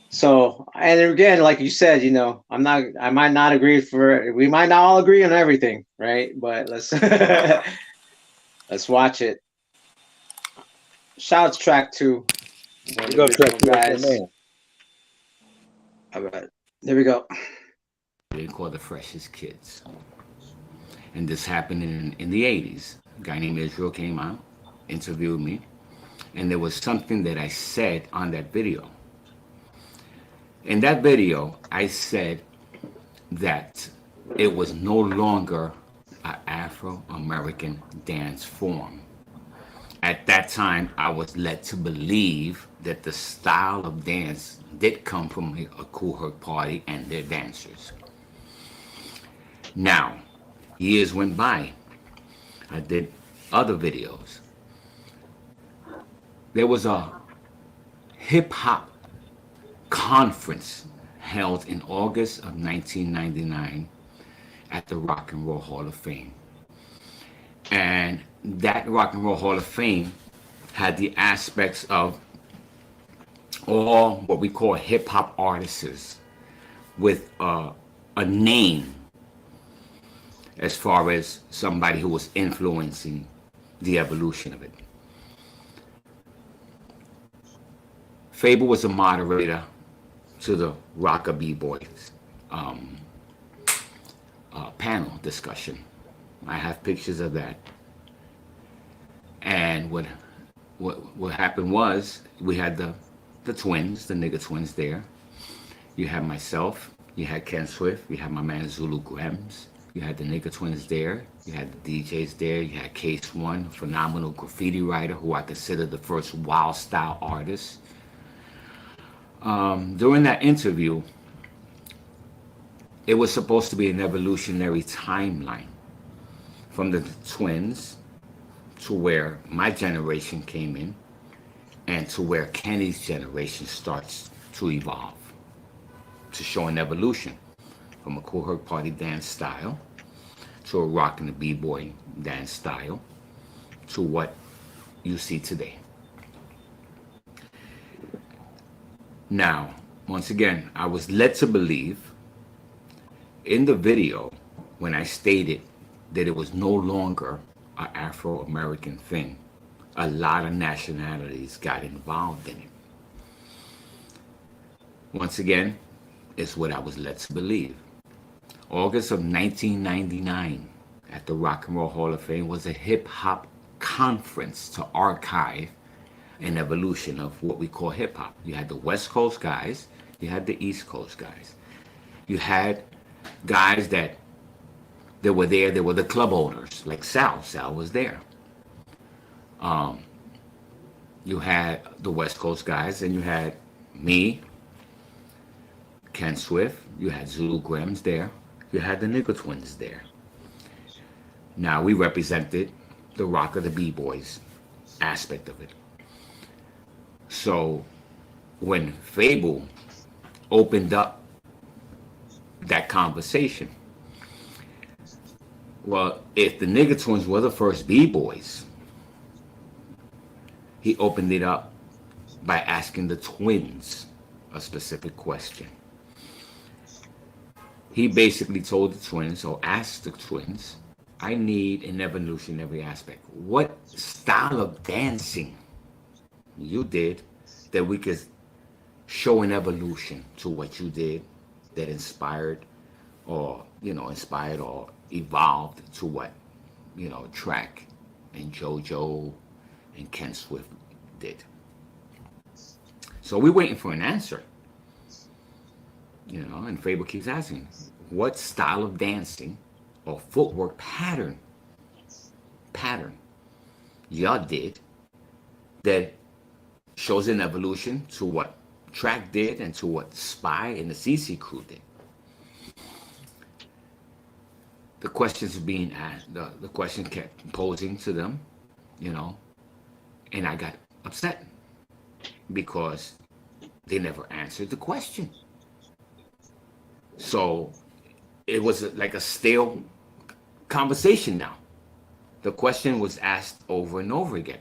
So, and again, like you said, you know, I might not agree we might not all agree on everything, right? But let's let's watch it. Shout out to track 2. One of the original guys. All right, there we go. They call the freshest kids. And this happened in the 80s. A guy named Israel came out, interviewed me, and there was something that I said on that video. In that video, I said that it was no longer an Afro-American dance form. At that time, I was led to believe that the style of dance did come from a Kool Herc party and their dancers. Now, years went by. I did other videos. There was a hip-hop conference held in August of 1999 at the Rock and Roll Hall of Fame. And that Rock and Roll Hall of Fame had the aspects of all what we call hip-hop artists with a name as far as somebody who was influencing the evolution of it. Fable was a moderator to the Rocker B-Boys panel discussion. I have pictures of that. And what happened was we had the twins, the nigga twins there. You had myself, you had Ken Swift, you had my man Zulu Grems, you had the nigga twins there, you had the DJs there, you had Case One, a phenomenal graffiti writer who I consider the first wild style artist. During that interview, it was supposed to be an evolutionary timeline from the twins to where my generation came in and to where Kenny's generation starts to evolve, to show an evolution from a Kool Herc party dance style to a rock and a b-boy dance style to what you see today. Now, once again, I was led to believe in the video when I stated that it was no longer an Afro-American thing. A lot of nationalities got involved in it. Once again, it's what I was led to believe. August of 1999 at the Rock and Roll Hall of Fame was a hip-hop conference to archive an evolution of what we call hip-hop. You had the West Coast guys, you had the East Coast guys. You had guys that were there, they were the club owners, like Sal was there. You had the West Coast guys, and you had me, Ken Swift, you had Zulu Grems there, you had the nigga twins there. Now we represented the rock of the B-boys aspect of it. So when Fable opened up that conversation, well, if the nigga twins were the first B-boys, he opened it up by asking the twins a specific question. He basically told the twins, or asked the twins, I need an evolutionary aspect. What style of dancing you did that we could show an evolution to what you did that inspired or evolved to what, Track and JoJo and Ken Swift did. So we're waiting for an answer. And Fable keeps asking, what style of dancing or footwork pattern y'all did that shows an evolution to what Track did and to what Spy and the CC crew did. the questions being asked, the question kept posing to them, you know, and I got upset because they never answered the question. So it was like a stale conversation now. The question was asked over and over again.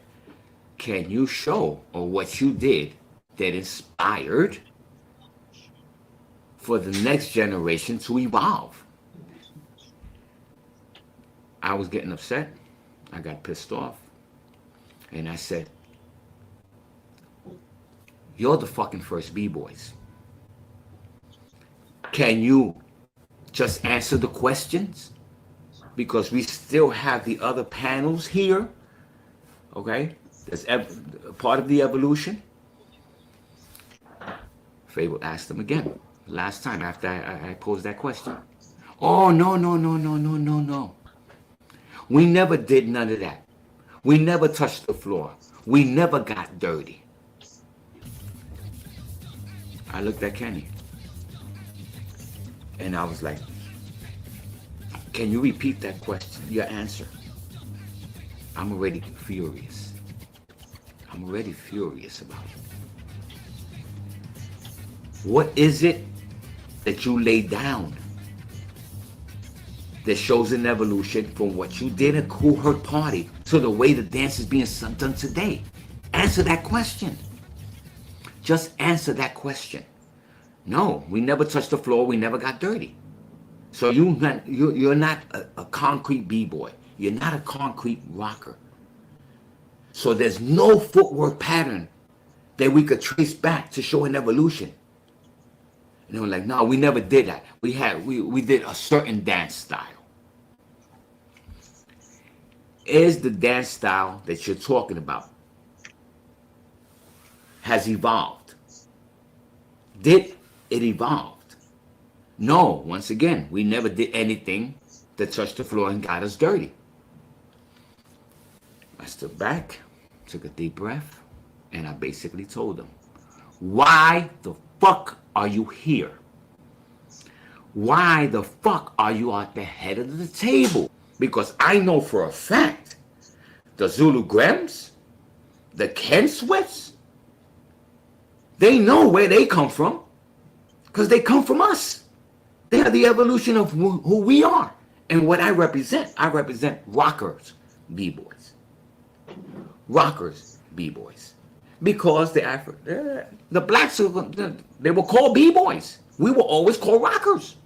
Can you show or what you did that inspired for the next generation to evolve? I was getting upset. I got pissed off. And I said, you're the fucking first B-boys. Can you just answer the questions? Because we still have the other panels here, okay? That's part of the evolution. Fable asked them again, last time after I posed that question. Oh, no, no, no, no, no, no, no. We never did none of that. We never touched the floor. We never got dirty. I looked at Kenny and I was like, can you repeat that question, your answer? I'm already furious. I'm already furious about it. What is it that you laid down that shows an evolution from what you did at a Cool Hurt party to the way the dance is being done today? Answer that question. Just answer that question. No, we never touched the floor. We never got dirty. So you're not a concrete B-boy. You're not a concrete rocker. So there's no footwork pattern that we could trace back to show an evolution. And they were like, no, we never did that. We did a certain dance style. Is the dance style that you're talking about has evolved? Did it evolve? No, once again, we never did anything that touched the floor and got us dirty. I stood back, took a deep breath, and I basically told them, why the fuck are you here? Why the fuck are you at the head of the table? Because I know for a fact, the Zulu Grems, the Ken Sweats, they know where they come from, because they come from us. They are the evolution of who we are. And what I represent rockers, B-boys. Rockers, B-boys. Because the blacks, they were called B-boys. We were always called rockers.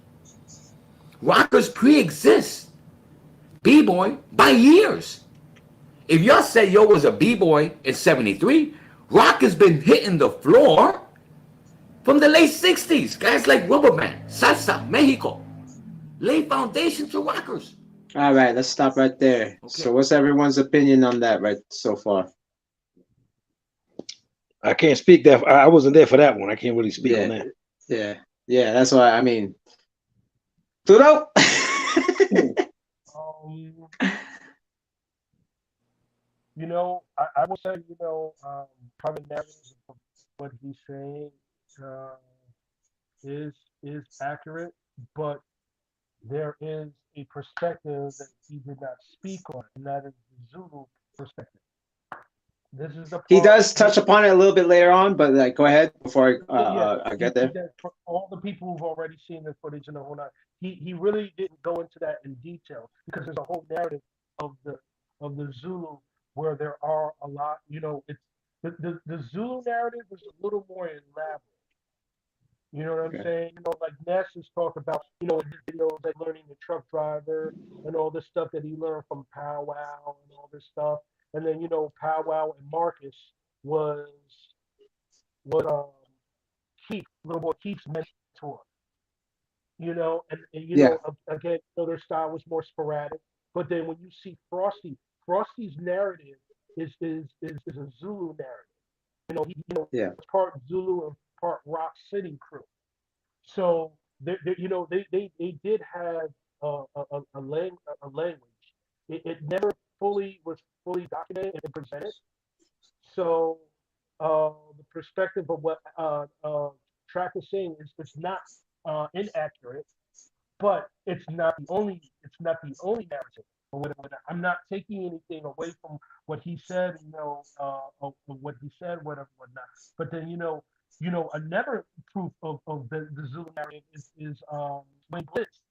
Rockers pre-exist B-boy by years. If y'all say yo was a B-boy in 73, rock has been hitting the floor from the late 60s. Guys like Rubberman, Salsa, Mexico, laid foundation to rockers. All right, let's stop right there. Okay. So what's everyone's opinion on that right so far? I can't speak that. I wasn't there for that one. I can't really speak on that. Yeah, that's why, I mean, Pluto? You know, I will say, you know, probably narrative of what he's saying is accurate, but there is a perspective that he did not speak on, and that is the Zulu perspective. This is the part he does touch upon it a little bit later on, but like, go ahead before I get there. For all the people who've already seen the footage and the whole night, he really didn't go into that in detail because there's a whole narrative of the Zulu where there are a lot. You know, it's the Zulu narrative is a little more elaborate. You know what I'm saying? You know, like Ness's talk about, you know, in his videos, like learning the truck driver and all this stuff that he learned from Pow Wow and all this stuff. And then, you know, Pow Wow and Marcus was Keith, little boy Keith's mentor. You know, and you know, again, you know, their style was more sporadic. But then when you see Frosty's narrative is a Zulu narrative. You know, it's part Zulu and part Rock City crew. So they you know, they did have a language. It never was fully documented and presented. So the perspective of what Track is saying is it's not inaccurate, but it's not the only it's not the only narrative or whatever. I'm not taking anything away from what he said, of what he said, whatever, whatnot. But then, another proof of the Zulu narrative is Wayne Blitz.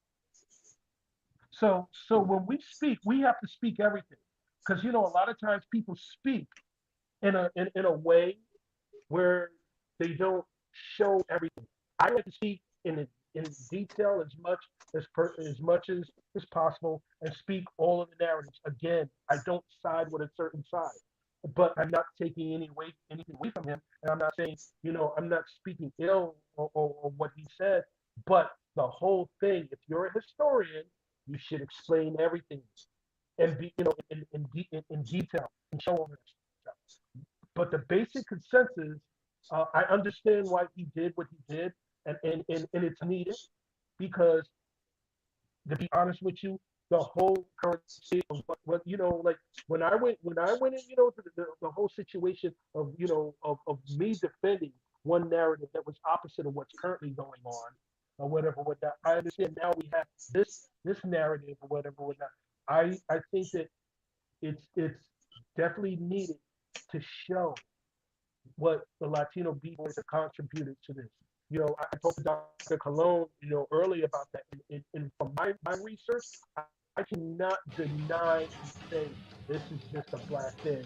So when we speak, we have to speak everything, because a lot of times people speak in a way where they don't show everything. I like to speak in detail as much as possible, and speak all of the narratives. Again, I don't side with a certain side, but I'm not taking anything away from him, and I'm not saying I'm not speaking ill or what he said, but the whole thing. If you're a historian, you should explain everything and be in detail and show all this stuff. But the basic consensus, I understand why he did what he did, and it's needed, because, to be honest with you, the whole current state of what like when I went in, to the whole situation of of me defending one narrative that was opposite of what's currently going on, or whatever with that. I understand now we have this narrative or whatever with that. I think that it's definitely needed to show what the Latino b-boys have contributed to this. I talked to Dr. Colon, earlier about that. And from my research, I cannot deny and say this is just a black thing.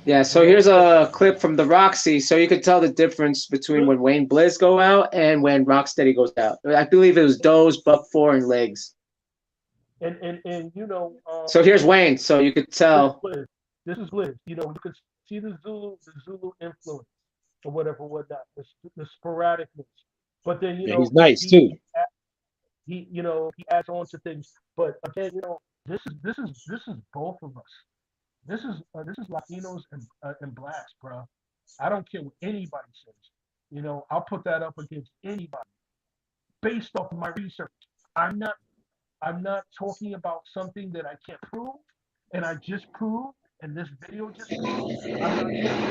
Yeah, so here's a clip from the Roxy, so you could tell the difference between when Wayne Blizz go out and when Rocksteady goes out. I believe it was Doze, Buck 4, and Legs. And so here's Wayne, so you could tell. This is Blizz. You could see the Zulu influence or whatever, whatnot, the sporadicness. But then he's nice too. He adds on to things. But again, this is both of us. This is Latinos and blacks, bro. I don't care what anybody says. I'll put that up against anybody based off of my research. I'm not talking about something that I can't prove, and I just proved, and this video just proved. I'm not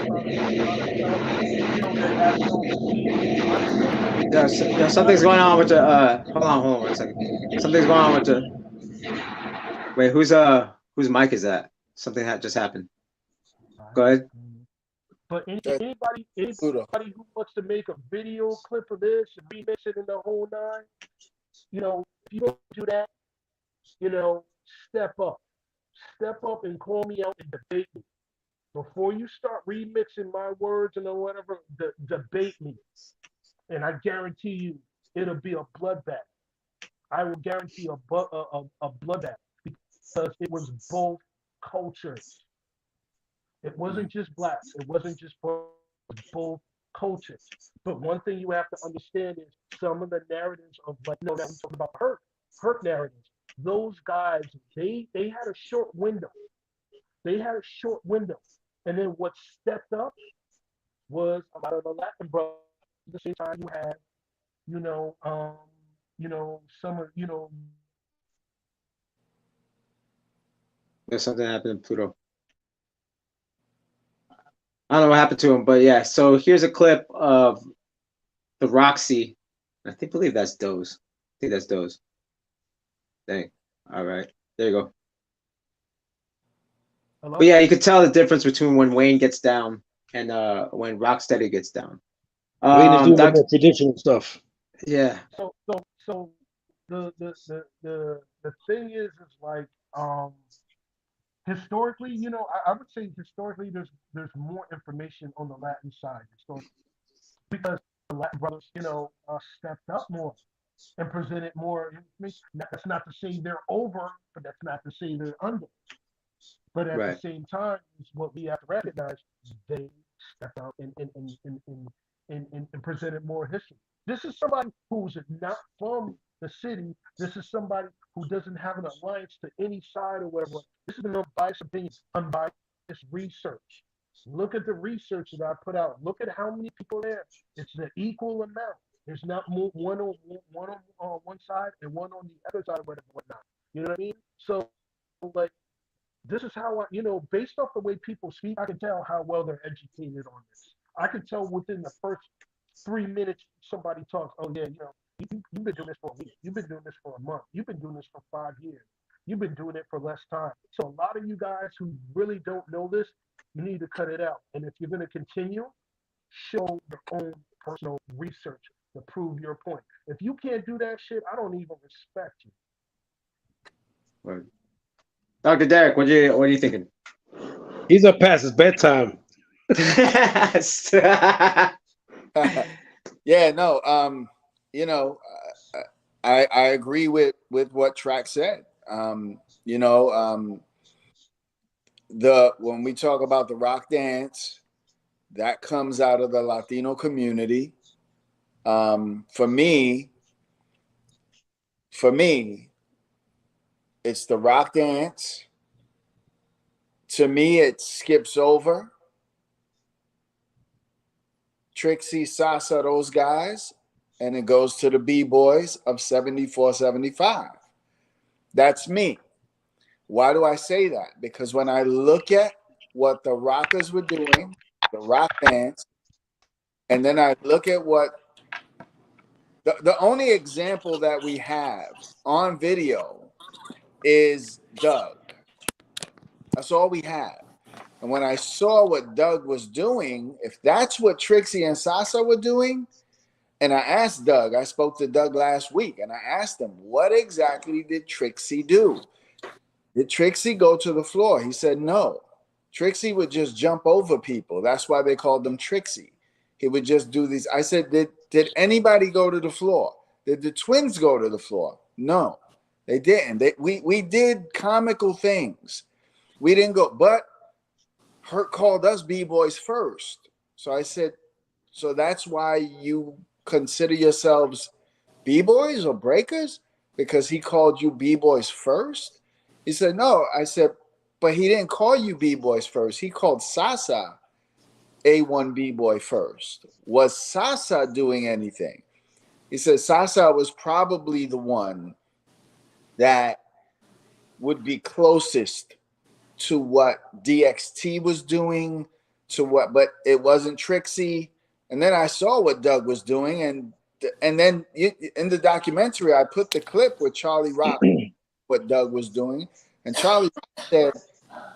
talking about a whole lot of stuff, that has no receipts. Yeah, something's going on with the hold on 1 second. Something's going on with the wait, whose mic is that? Something that just happened. Go ahead. But anybody who wants to make a video clip of this and remix it in the whole nine, if you don't do that, step up and call me out and debate me. Before you start remixing my words and whatever, debate me. And I guarantee you, it'll be a bloodbath. I will guarantee a bloodbath, because it was both cultures. It wasn't just blacks. It wasn't just both cultures. But one thing you have to understand is some of the narratives of, that we talk about hurt narratives. Those guys, they had a short window. And then what stepped up was a lot of the Latin brothers. At the same time, you had, some of, There's something happened to Pluto. I don't know what happened to him, but yeah. So here's a clip of the Roxy. I believe that's Doze. I think that's Doze. Dang. All right. There you go. Hello? But yeah, you could tell the difference between when Wayne gets down and when Rocksteady gets down. Wayne is doing more traditional stuff. Yeah. So the thing is like, historically, I would say historically there's more information on the Latin side, because the Latin brothers, stepped up more and presented more information. That's not to say they're over, but that's not to say they're under. But at the same time, it's what we have to recognize: they stepped out and presented more history. This is somebody who's not from the city. This is somebody who doesn't have an alliance to any side or whatever. This is an unbiased opinion, unbiased research. Look at the research that I put out. Look at how many people there. It's an equal amount. There's not one on one side and one on the other side, whatnot. You know what I mean? So, like, this is how based off the way people speak, I can tell how well they're educated on this. I can tell within the first 3 minutes somebody talks, oh yeah, You've been doing this for a week. You've been doing this for a month. You've been doing this for 5 years. You've been doing it for less time. So a lot of you guys who really don't know this, you need to cut it out. And if you're going to continue, show your own personal research to prove your point. If you can't do that shit, I don't even respect you. Right. Dr. Derek, what are you thinking? He's up past his bedtime. Yeah, no, you know, I agree with what Track said. You know, when we talk about the rock dance, that comes out of the Latino community. For me, it's the rock dance. To me, it skips over Trixie, Sasa, those guys, and it goes to the B-boys of 74, 75. That's me. Why do I say that? Because when I look at what the rockers were doing, the rock dance, and then I look at what the only example that we have on video is Doug. That's all we have. And when I saw what Doug was doing, if that's what Trixie and Sasa were doing, and I asked Doug, I spoke to Doug last week, and I asked him, what exactly did Trixie do? Did Trixie go to the floor? He said, no. Trixie would just jump over people. That's why they called him Trixie. He would just do these. I said, did anybody go to the floor? Did the twins go to the floor? No, they didn't. We did comical things. We didn't go, but Hurt called us B-boys first. So I said, so that's why you consider yourselves B-boys or breakers? Because he called you B-boys first? He said, no. I said, but he didn't call you B-boys first. He called Sasa A1 B-boy first. Was Sasa doing anything? He said Sasa was probably the one that would be closest to what DXT was doing, but it wasn't Trixie. And then I saw what Doug was doing, and then in the documentary, I put the clip with Charlie Rock, what Doug was doing, and Charlie said,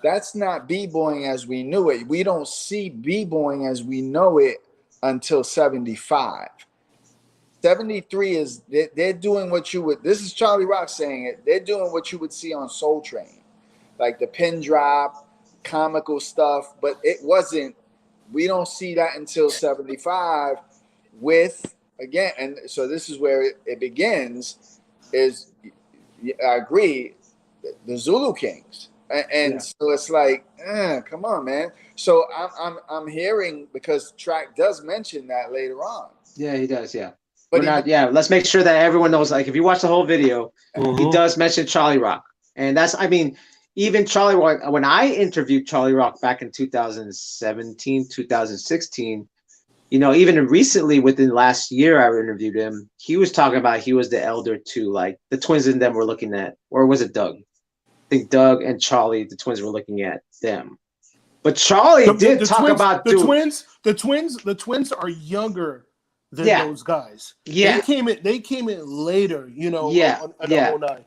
that's not b-boying as we knew it. We don't see b-boying as we know it until 75. 73 is, they're doing what you would, this is Charlie Rock saying it, they're doing what you would see on Soul Train. Like the pin drop, comical stuff, but it wasn't, we don't see that until 75 with, again, and so this is where it begins, is, I agree, the Zulu Kings. And so it's like, come on, man. So I'm hearing, because Track does mention that later on. Yeah, he does, yeah. But let's make sure that everyone knows, like, if you watch the whole video, he does mention Charlie Rock. And that's, I mean, even Charlie Rock, when I interviewed Charlie Rock back in 2017, 2016, you know, even recently within the last year I interviewed him, he was talking about he was the elder to, like, the twins and them were looking at, or was it Doug? I think Doug and Charlie, the twins, were looking at them. But Charlie did talk about the twins are younger than those guys. Yeah. They came in later, you know, on 09.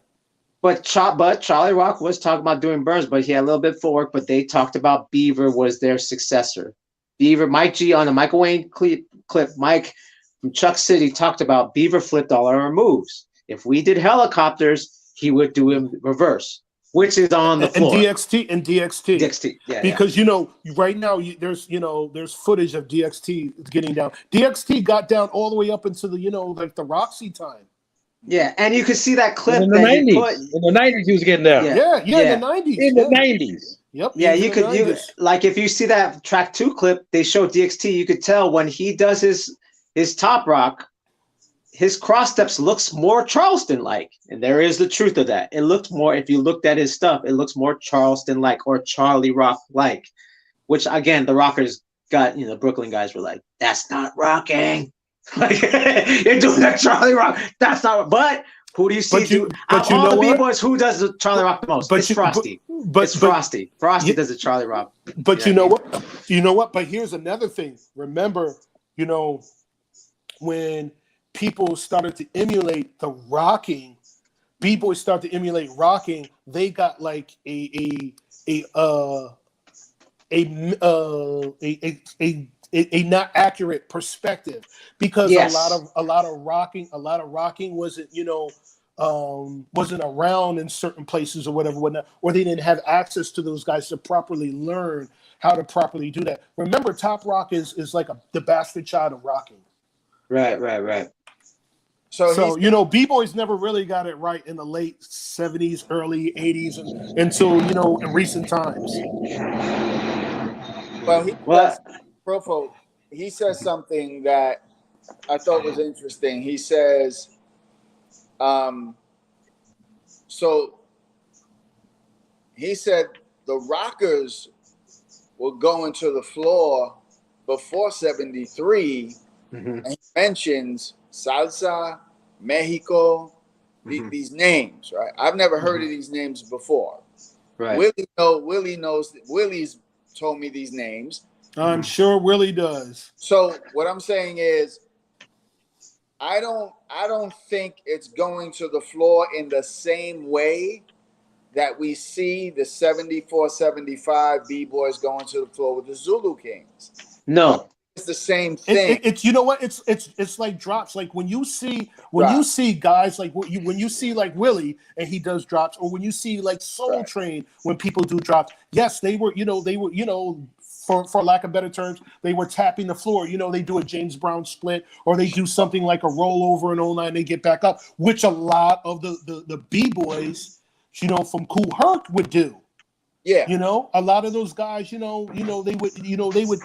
But Charlie Rock was talking about doing burns, but he had a little bit for work. But they talked about Beaver was their successor. Beaver, Mike G on the Michael Wayne clip, Mike from Chuck City talked about Beaver flipped all our moves. If we did helicopters, he would do him reverse, which is on the floor. And DXT, yeah. Because you know, right now there's footage of DXT getting down. DXT got down all the way up into the like the Roxy time. Yeah, and you could see that clip in the 90s. In the 90s, he was getting down. Yeah, in the 90s. In the 90s. Yep. Yeah, you like if you see that track 2 clip, they show DXT. You could tell when he does his top rock, his cross steps looks more Charleston like, and there is the truth of that. It looks more, if you looked at his stuff, it looks more Charleston like or Charlie Rock like, which again the rockers got, the Brooklyn guys were like, that's not rocking. Like you're doing that Charlie Rock. That's not. But who do you see? All the B-boys, who does the Charlie Rock the most? It's Frosty. It's Frosty. Frosty does the Charlie Rock. But you know what? You know what? But here's another thing. Remember, when people started to emulate the rocking, b-boys started to emulate rocking, they got like a not accurate perspective, because Yes. a lot of rocking wasn't, wasn't around in certain places or whatnot, or they didn't have access to those guys to properly learn how to properly do that. Remember, Top Rock is like the bastard child of rocking. Right. So b-boys never really got it right in the late 70s, early 80s, until in recent times. Well, Profo, he says something that I thought was interesting. He says, so he said the rockers were going to the floor before 73, and he mentions salsa, Mexico, these names, right? I've never heard of these names before. Right. Willie's told me these names. I'm sure Willie does. So what I'm saying is, I don't think it's going to the floor in the same way that we see the 74, 75 b-boys going to the floor with the Zulu Kings. No. It's the same thing. It's you know what? It's like drops. Like when you see guys like when you see like Willie and he does drops, or when you see like Soul Train when people do drops. Yes, they were for lack of better terms, they were tapping the floor. They do a James Brown split, or they do something like a rollover and all that, and they get back up, which a lot of the b-boys, from Kool Herc would do. Yeah. A lot of those guys, they would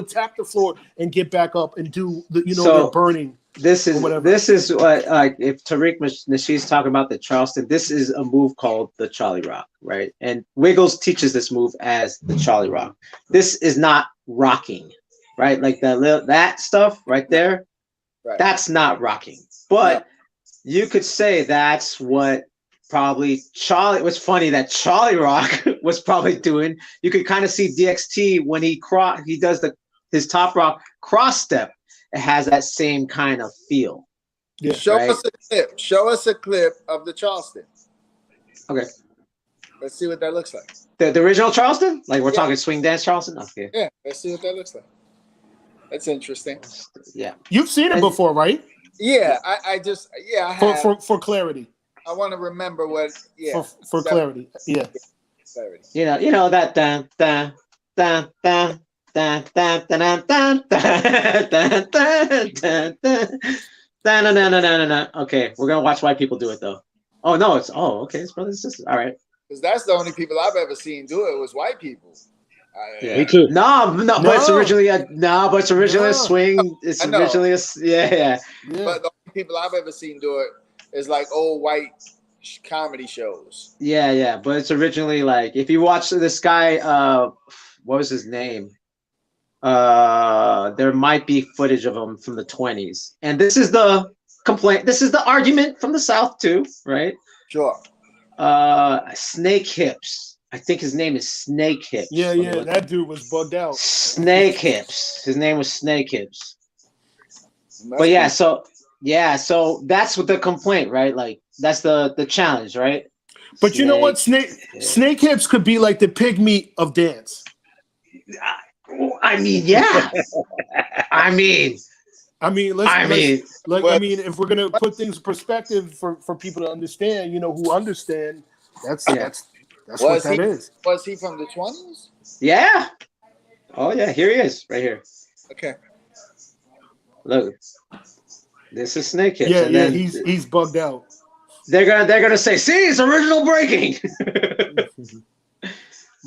tap the floor and get back up and do their burning. This is what if Tariq Nasheed's talking about the Charleston, this is a move called the Charlie Rock, right? And Wiggles teaches this move as the Charlie Rock. This is not rocking, right? Like that stuff right there, that's not rocking. But you could say that's what probably Charlie. It was funny that Charlie Rock was probably doing. You could kind of see DXT when he does his Top Rock cross step. It has that same kind of feel. Yeah. Show us a clip. Show us a clip of the Charleston. Okay. Let's see what that looks like. The original Charleston? Like we're talking swing dance Charleston? Okay. Yeah, let's see what that looks like. That's interesting. Yeah. You've seen it before, right? Yeah, I have. For clarity. I want to remember what. Yeah. For clarity. Yeah. Clarity. You know that dun dun dun dun. Dun, dun, dun, dun, dun, dun, dun, dun, dun, dun. Okay, we're gonna watch white people do it though. Oh no, okay, it's brothers and sisters. All right. Because that's the only people I've ever seen do it was white people. Yeah. Me too. No, but it's originally a swing. It's originally yeah. But the only people I've ever seen do it is like old white comedy shows. Yeah. But it's originally like if you watch this guy, what was his name? There might be footage of him from the 20s, and this is the complaint. This is the argument from the South too, right? Sure. Snake Hips. I think his name is Snake Hips. Yeah. That dude was bugged out. Snake Hips. His name was Snake Hips. But yeah, so that's what the complaint, right? Like that's the challenge, right? But you know what? Snake Hips could be like the pig meat of dance. I mean, yeah. I mean, if we're gonna put things in perspective for people to understand, who understand, that's what that is. Was he from the 20s? Yeah. Oh yeah, here he is, right here. Okay. Look, this is Snake Hips. Yeah, he's bugged out. They're gonna say, see, it's original breaking.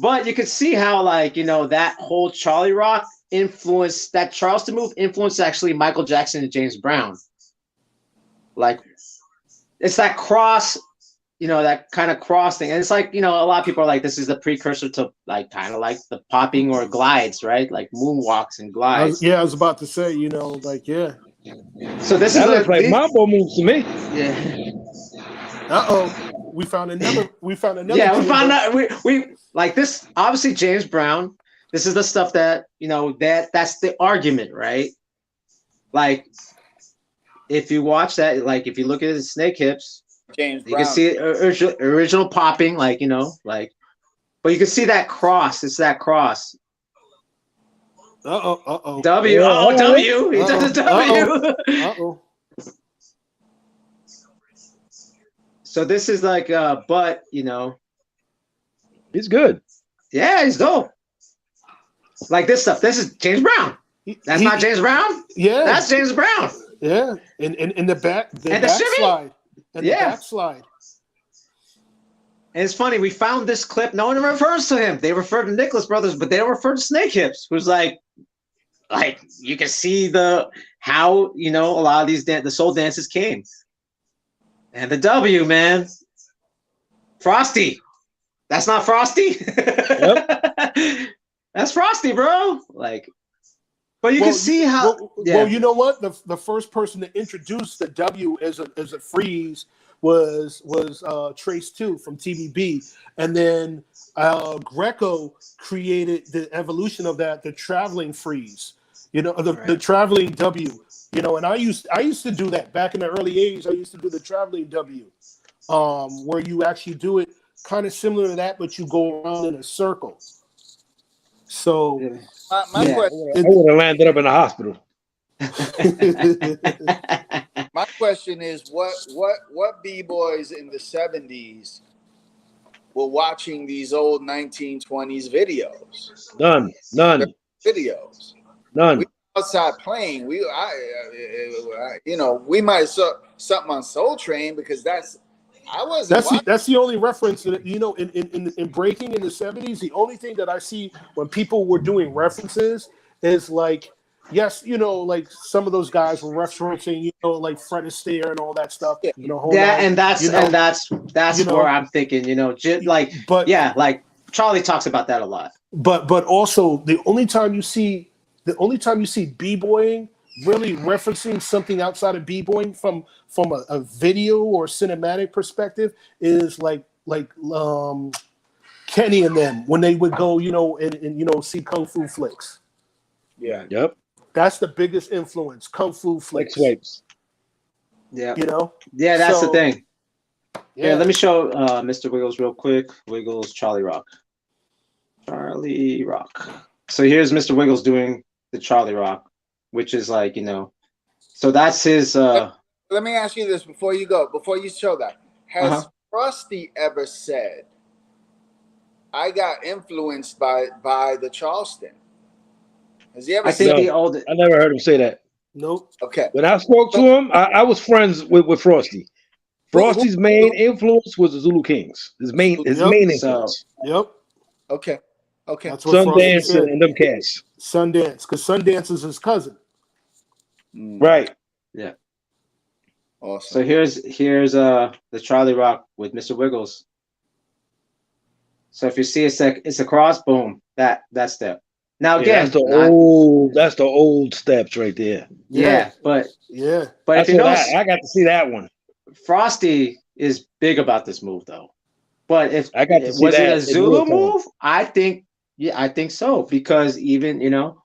But you could see how, like, that whole Charlie Rock influenced, that Charleston move influenced actually Michael Jackson and James Brown. Like, it's that cross, that kind of cross thing. And it's like, a lot of people are like, this is the precursor to, like, kind of like the popping or glides, right? Like moonwalks and glides. I was about to say, yeah. So this that looks like mambo moves to me. Yeah. We found another. Yeah, we found out. We like this. Obviously, James Brown. This is the stuff that that's the argument, right? Like if you watch that, like if you look at his snake hips, James you Brown. can see original popping, like, you know, like, but you can see that cross. It's that cross. W. Oh, W. He does a W. So this is like, but you know, he's good. Yeah, he's dope. Like this stuff. This is James Brown. That's not James Brown. Yeah, that's James Brown. Yeah, in the back, the backslide, and the backslide. And it's funny, we found this clip. No one refers to him. They refer to Nicholas Brothers, but they don't refer to Snake Hips, who's like you can see how you know a lot of these the soul dances came. And the W, man, Frosty. That's not Frosty. Yep. That's Frosty, bro. Like, but you can see how. Well, you know what? The first person to introduce the W as a freeze was Trace 2 from TBB, and then Greco created the evolution of that, the traveling freeze. You know, the traveling W. You know, and I used to do that back in the early 80s. I used to do the traveling W, where you actually do it kind of similar to that, but you go around in a circle. So my question, I would have landed up in the hospital. My question is, what b-boys in the 70s were watching these old 1920s videos? None. Videos. None. We were outside playing. We might have saw something on Soul Train because that's the only reference that, you know, in breaking in the 70s. The only thing that I see when people were doing references is like, yes, you know, like some of those guys were referencing, you know, like Fred Astaire and all that stuff. You know, that's you know, that's you know, where I'm thinking, you know, like Charlie talks about that a lot. But also the only time you see b-boying really referencing something outside of b-boying from a video or cinematic perspective is like Kenny and them when they would go, you know, and you know, see kung fu flicks. Yeah. Yep. That's the biggest influence, kung fu flicks. Swipes. Yeah. You know? Yeah, that's the thing. Yeah, let me show Mr. Wiggles real quick. Wiggles, Charlie Rock. Charlie Rock. So here's Mr. Wiggles doing the Charlie Rock, which is like, you know, so that's his Let me ask you this before you show that. Has Frosty ever said, I got influenced by the Charleston? Has he ever said that? I never heard him say that. Nope. Okay. When I spoke to him, I was friends with Frosty. Frosty's main influence was the Zulu Kings. His main influence. Yep. Okay. That's what Sundance and them cats. Sundance, because Sundance is his cousin. Right. Yeah. Awesome. So here's the Charlie Rock with Mr. Wiggles. So if you see it's a cross, boom, that step. Now again, that's the old steps right there. Yeah, but if you notice, I got to see that one. Frosty is big about this move though. But if I got to see was that it a Zulu move? I think so, because even, you know,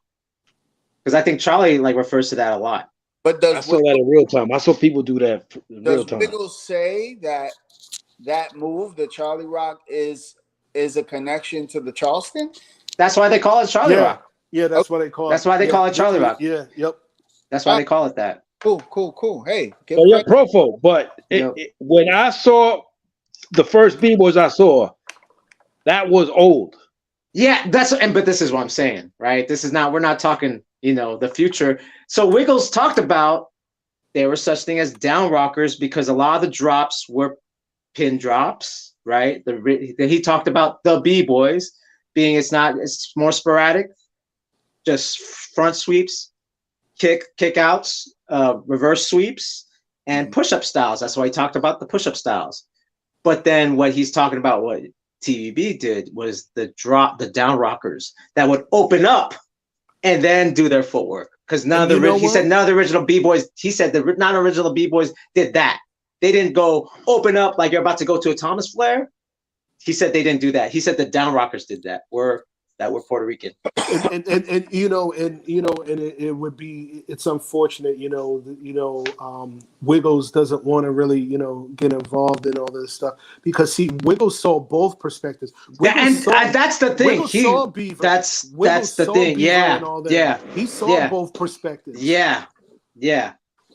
because I think Charlie like refers to that a lot. But I saw that in real time. I saw people do that in real time. Does Wiggles say that move, the Charlie Rock, is a connection to the Charleston? That's why they call it Charlie Rock. Yeah, that's why they call it. That's why they call it Charlie Rock. Yeah, yep. That's why they call it that. Cool. Hey, so you're profo, but when I saw the first b-boys I saw, that was old. Yeah, but this is what I'm saying, right? We're not talking, you know, the future. So Wiggles talked about there were such thing as down rockers because a lot of the drops were pin drops, right? He talked about the b-boys being it's more sporadic, just front sweeps, kick outs, reverse sweeps, and push-up styles. That's why he talked about the push-up styles. But then what he's talking about, what TVB did, was the down rockers that would open up and then do their footwork. Because he said none of the original b-boys, he said the non-original b-boys did that. They didn't go open up like you're about to go to a Thomas Flair. He said they didn't do that. He said the down rockers did that, where that were Puerto Rican. And it would be, it's unfortunate, Wiggles doesn't want to really, get involved in all this stuff, because Wiggles saw both perspectives. That's the thing. Wiggles saw Beaver. That's the thing. Beaver Yeah, and all that. yeah. He saw both perspectives. Yeah.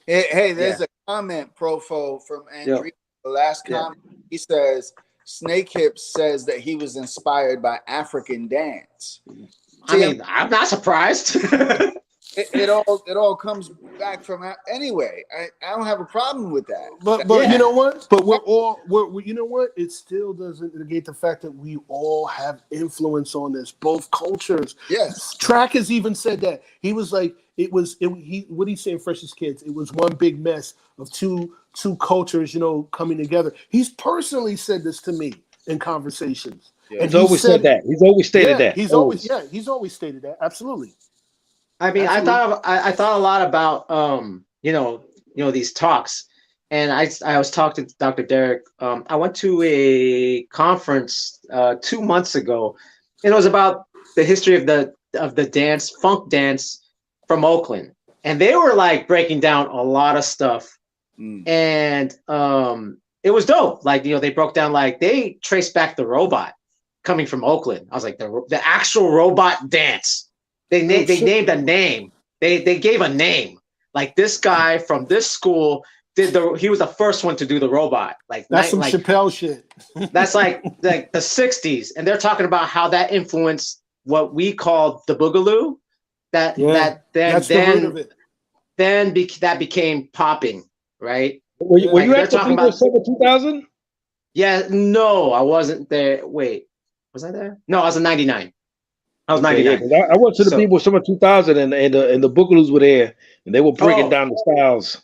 Hey, there's a comment, Profo, from Andrew. The last comment, he says, Snake Hips says that he was inspired by African dance. I'm not surprised. it all comes back from anyway. I don't have a problem with that. But you know what? But we're you know what? It still doesn't negate the fact that we all have influence on this, both cultures. Yes. Track has even said that. He was like, what did he say in Freshest Kids? It was one big mess of two cultures, coming together. He's personally said this to me in conversations. Yeah. He's always said that. He's always stated that. He's always stated that. Absolutely. I mean, absolutely. I thought a lot about these talks, and I was talking to Dr. Derek. I went to a conference 2 months ago, and it was about the history of the dance, funk dance from Oakland, and they were like breaking down a lot of stuff, and it was dope. Like, they broke down, like, they traced back the robot coming from Oakland. I was like, the actual robot dance. They named a name. They gave a name. Like, this guy from this school he was the first one to do the robot. Like, that's some Chappelle shit. That's like the 60s, and they're talking about how that influenced what we call the boogaloo. That's the root of it. Then that became popping, right? Were you at the People Summer 2000? Yeah, no, I wasn't there. Wait, was I there? No, I was in '99. I was 99. Yeah, I went to the People Summer 2000, and the Boogaloos were there, and they were breaking down the styles.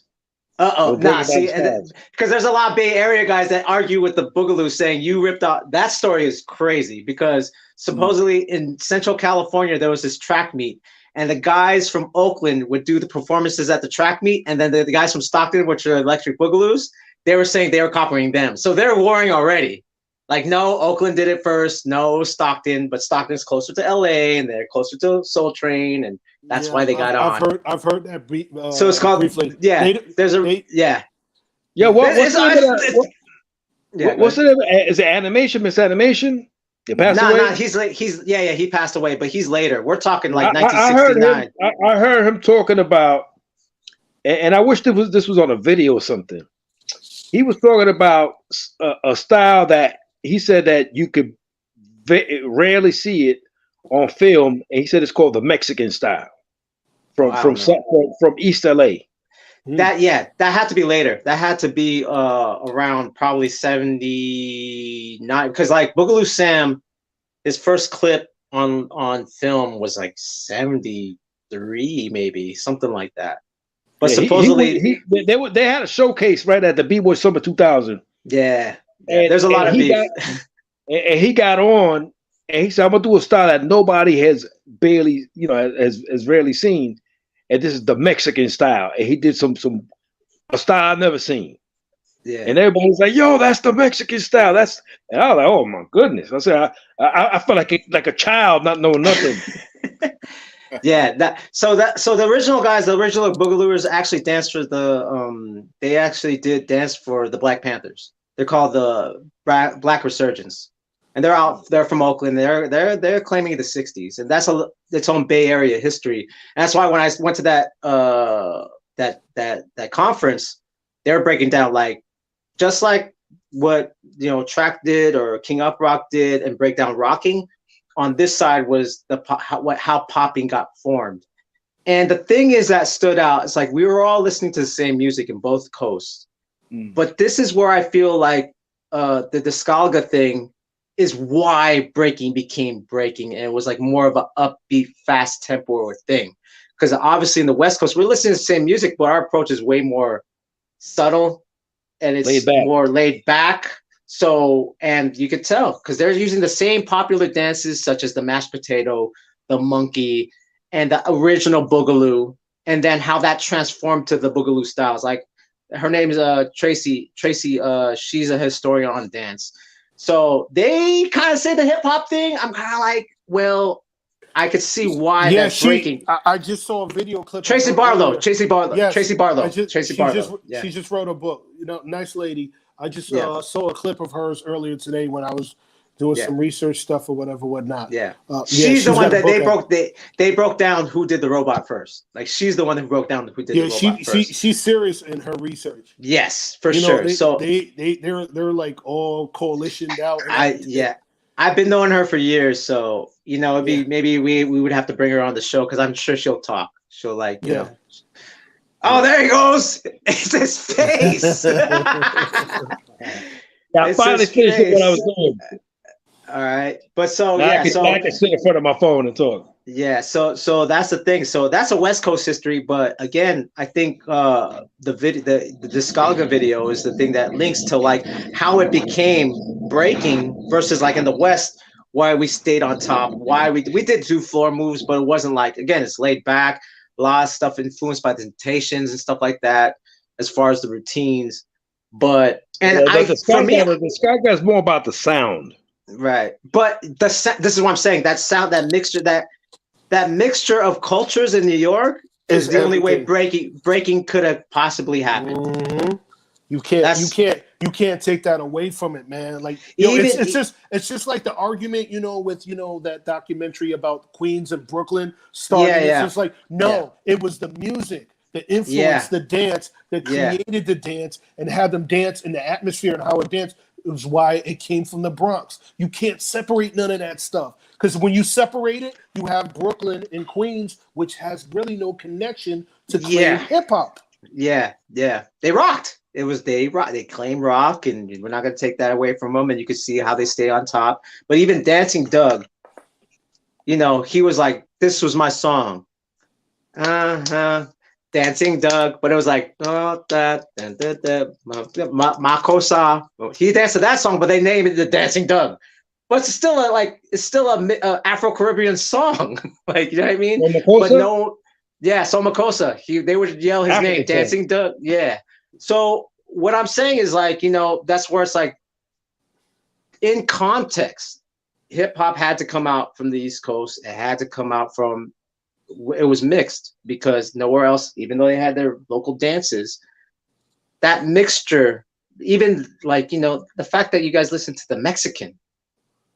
Because there's a lot of Bay Area guys that argue with the Boogaloo, saying you ripped out. That story is crazy, because supposedly in Central California there was this track meet, and the guys from Oakland would do the performances at the track meet, and then the guys from Stockton, which are Electric Boogaloos, they were saying they were copying them. So they're warring already. Like, no, Oakland did it first. No, Stockton, but Stockton's closer to LA, and they're closer to Soul Train, and that's why they got on. I've heard that beat. So it's called briefly. There's a Yeah, what's it? Is it animation? Miss Animation? He passed away. No, he passed away, but he's later. We're talking like 1969. I heard him talking about, and I wish this was on a video or something. He was talking about a style that he said that you could rarely see it on film, and he said it's called the Mexican style from East LA. That had to be later. That had to be around probably 79, because like Boogaloo Sam, his first clip on film was like 73, maybe something like that. But supposedly they had a showcase right at the B-Boy Summer 2000. Yeah, there's a lot of beef. And he got on, and he said, "I'm gonna do a style that nobody has barely, has rarely seen, and this is the Mexican style." And he did a style I've never seen. Yeah, and everybody's like, "Yo, that's the Mexican style." And I was like, "Oh my goodness!" I said, "I felt like a child not knowing nothing." So the original guys, the original Boogalooers actually danced for they actually did dance for the Black Panthers. They're called the Black Resurgence, and they're from Oakland. They're claiming the 60s, and that's its own Bay Area history. And that's why when I went to that conference, they were breaking down, like, just like what Track did or King Up Rock did, and break down rocking. On this side was how popping got formed. And the thing is that stood out, it's like we were all listening to the same music in both coasts. But this is where I feel like the Discalga thing is why breaking became breaking, and it was like more of an upbeat, fast tempo thing. Because obviously in the West Coast, we're listening to the same music, but our approach is way more subtle, and it's more laid back. So, and you could tell because they're using the same popular dances such as the mashed potato, the monkey, and the original Boogaloo, and then how that transformed to the Boogaloo styles. Like, her name is Tracy. She's a historian on dance. So they kind of say the hip hop thing. I'm kind of like, well, I could see why Yeah, that breaking. I just saw a video clip. Tracy of her Barlow. earlier. Tracy Barlow. Yes, Tracy Barlow. she Tracy Barlow. just Yeah. she just wrote a book. You know, nice lady. I just Yeah. saw a clip of hers earlier today when I was doing Yeah. some research stuff or whatnot. Yeah. Yeah, She's the one got a that book out. they broke down who did the robot first. Like she's the one who broke down who did the robot first. She's serious in her research. Yes, for You know, sure. they, So they're like all coalitioned out. I've been knowing her for years, so you know, it'd be maybe we would have to bring her on the show because I'm sure she'll talk. She'll like, you know. Oh, there he goes. It's his face. I finally finished what I was doing. All right, but so now yeah, I can sit in front of my phone and talk. Yeah, so that's the thing. So that's a West Coast history, but again, I think the Discography video is the thing that links to like how it became breaking versus like in the West, why we stayed on top, why we did do floor moves, but it wasn't like, again, it's laid back, a lot of stuff influenced by the Temptations and stuff like that, as far as the routines. But the Discography is more about the sound. Right, but this is what I'm saying. That sound, that mixture of cultures in New York is the only way breaking could have possibly happened. Mm-hmm. You can't take that away from it, man. Like it's just like the argument, you know, with that documentary about Queens and Brooklyn starting. It's just like it was the music, the influence, the dance that created the dance and had them dance in the atmosphere and how it danced. It was why it came from the Bronx. You can't separate none of that stuff. Because when you separate it, you have Brooklyn and Queens, which has really no connection to claim hip hop. Yeah. They rocked. They claim rock, and we're not gonna take that away from them. And you can see how they stay on top. But even Dancing Doug, you know, he was like, "This was my song." Dancing Doug, but it was like Makosa. He danced to that song, but they named it the Dancing Doug. But it's still a Afro-Caribbean song, like, you know what I mean? But no, so Makosa. They would yell his name, Dancing Doug. Yeah. So what I'm saying is, like, you know, that's where it's like, in context, hip hop had to come out from the East Coast. It had to come out from. It was mixed because nowhere else, even though they had their local dances, that mixture, even like, you know, the fact that you guys listen to the Mexican,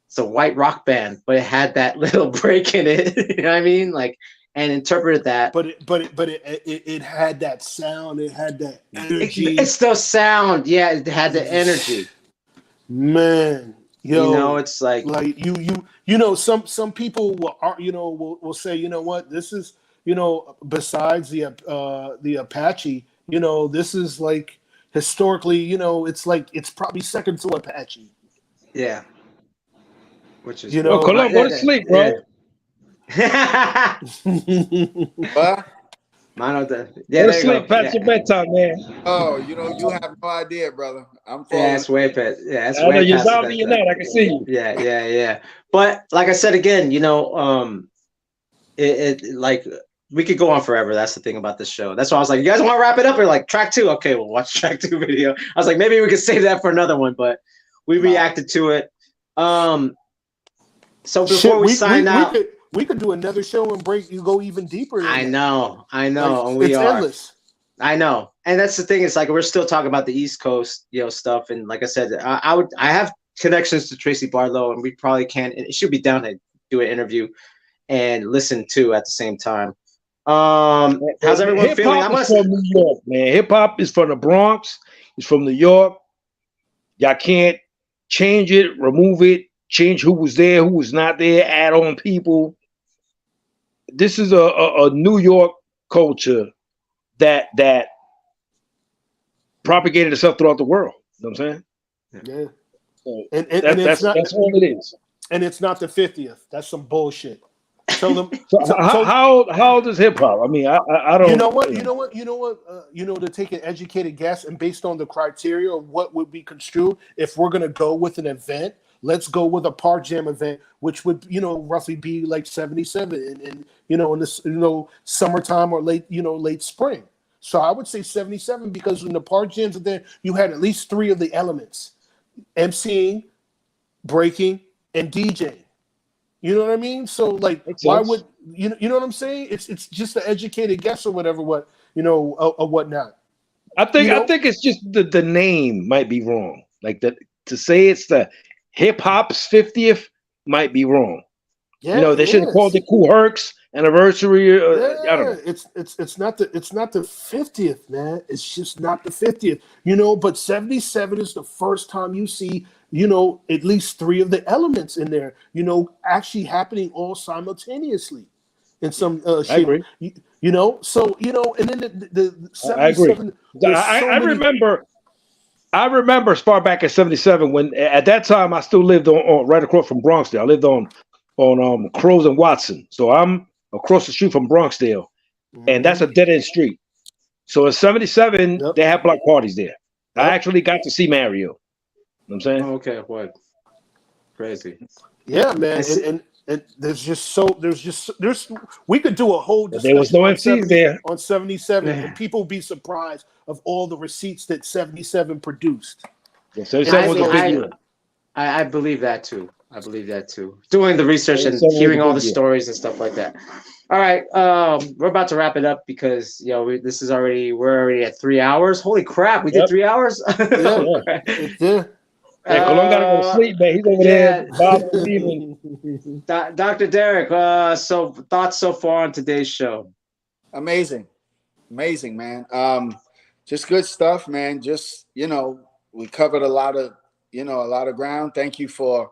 it's a white rock band, but it had that little break in it, you know what I mean? Like, and interpreted that. But it had that sound, it had that energy. It's the sound, yeah, it had the energy. Man. Yo, you know, it's like you know, some people will say, you know what, this is, you know, besides the Apache, you know, this is like historically, you know, it's like it's probably second to Apache. Yeah. Which is, you know, Columbus, go to sleep, bro. What? Go to sleep, past your bedtime, man. Oh, you know, you have no idea, brother. I'm falling. Yeah, it's way past. Yeah, it's I way know you're past zombie, you're not. I can see you. Yeah. But like I said again, you know, it like we could go on forever. That's the thing about this show. That's why I was like, you guys want to wrap it up? Or like track 2? Okay, we'll watch track 2 video. I was like, maybe we could save that for another one, but we reacted to it. So before we sign out. We could do another show and go even deeper. I know. Like, and we are. Endless. I know, and that's the thing. It's like we're still talking about the East Coast, you know, stuff. And like I said, I have connections to Tracy Barlow, and we probably can. It should be down to do an interview and listen to at the same time. How's everyone feeling? Hip hop is from New York, man. Hip hop is from the Bronx. It's from New York. Y'all can't change it, remove it, change who was there, who was not there, add on people. This is a New York culture that propagated itself throughout the world. You know what I'm Yeah. saying? So that's all it is. And it's not the 50th. That's some bullshit. Tell them. How does hip hop? I mean, I don't. You know what? To take an educated guess and based on the criteria of what would be construed, if we're gonna go with an event, let's go with a Park Jam event, which would, you know, roughly be like 77 and you know, in this, you know, summertime or late spring. So I would say 77 because when the Park Jams are there, you had at least 3 of the elements: MCing, breaking, and DJing. You know what I mean? So like, Makes why sense. would you know what I'm saying? It's just an educated guess or whatever. What or whatnot. I think You know? it's just the name might be wrong. Like to say it's the hip hop's 50th might be wrong. Yeah, They it should have called is. it Cool Herc's anniversary. I don't Yeah, know. it's not the 50th, man. It's just not the 50th. But 77 is the first time you see, at least 3 of the elements in there, actually happening all simultaneously in some I shape. agree. So and then the I agree. 77, there's so I many. remember. I remember as far back as '77 when at that time I still lived on right across from Bronxdale. I lived on Crows and Watson, so I'm across the street from Bronxdale, and that's a dead end street. So in '77 Yep. they had block parties there. I Yep. actually got to see Mario. You know what I'm saying? Oh, okay, what? Crazy. Yeah, man, see- and we could do a whole But there was no discussion MCs there. on 77, Yeah. and people be surprised of all the receipts that 77 produced. Yeah, '77 was a big year. I believe that too. I believe that too. Doing the research and 77 was hearing a all big the year. stories and stuff like that. All right, we're about to wrap it up because we're already at 3 hours. Holy crap, we did Yep. 3 hours. Yeah, Oh, crap. yeah. Yeah, Colon gotta go to sleep, man. He's over yeah. there bobbing, weaving. Dr. Derek, so thoughts so far on today's show? Amazing, man. Just good stuff, man. Just we covered a lot of ground. Thank you for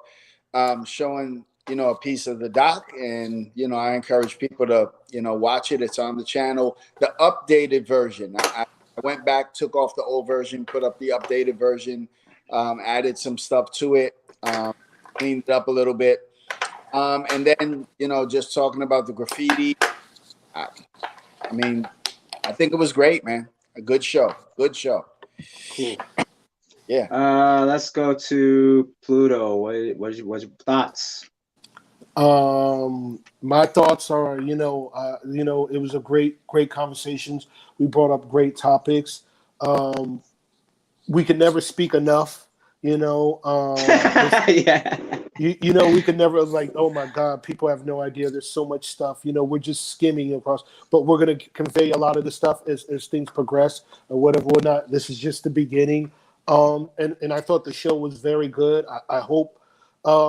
showing a piece of the doc, and I encourage people to watch it. It's on the channel, the updated version. I went back, took off the old version, put up the updated version, added some stuff to it, cleaned it up a little bit, and then just talking about the graffiti. I mean, I think it was great, man. A good show. Cool. Yeah. Let's go to Pluto. What's your thoughts? My thoughts are, it was a great conversations. We brought up great topics. We could never speak enough, Yeah. we could never oh my God, people have no idea. There's so much stuff, we're just skimming across, but we're going to convey a lot of the stuff as things progress or whatever or not. This is just the beginning. And I thought the show was very good. I hope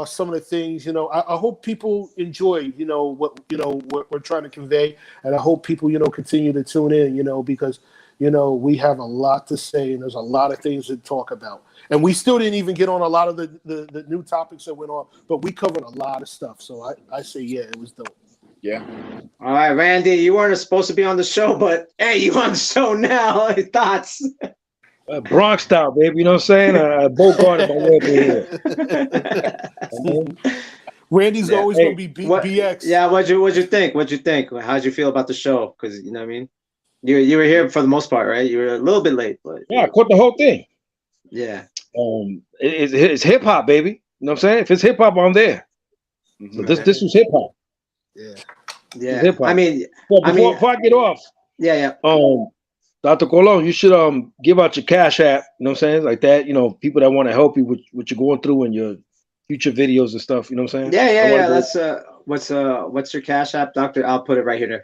some of the things, I hope people enjoy, what we're trying to convey. And I hope people, continue to tune in, because, we have a lot to say and there's a lot of things to talk about. And we still didn't even get on a lot of the new topics that went on, but we covered a lot of stuff. So I say, yeah, it was dope. Yeah. All right, Randy, you weren't supposed to be on the show, but hey, you on the show now. Thoughts? Bronx style, baby. You know what I'm saying? Bogart my way over here. Randy's always going to be What, BX. Yeah, what'd you think? What'd you think? How'd you feel about the show? Because you know what I mean. You were here for the most part, right? You were a little bit late, but Yeah, I caught the whole thing. yeah. It's hip hop, baby. You know what I'm saying? If it's hip hop, I'm there. So this was hip hop. Yeah. Hip hop. I mean, before I get off, yeah. Dr. Colon, you should give out your Cash App. You know what I'm saying? Like that. People that want to help you with what you're going through and your future videos and stuff. You know what I'm saying? Yeah. That's what's your Cash App, Doctor? I'll put it right here.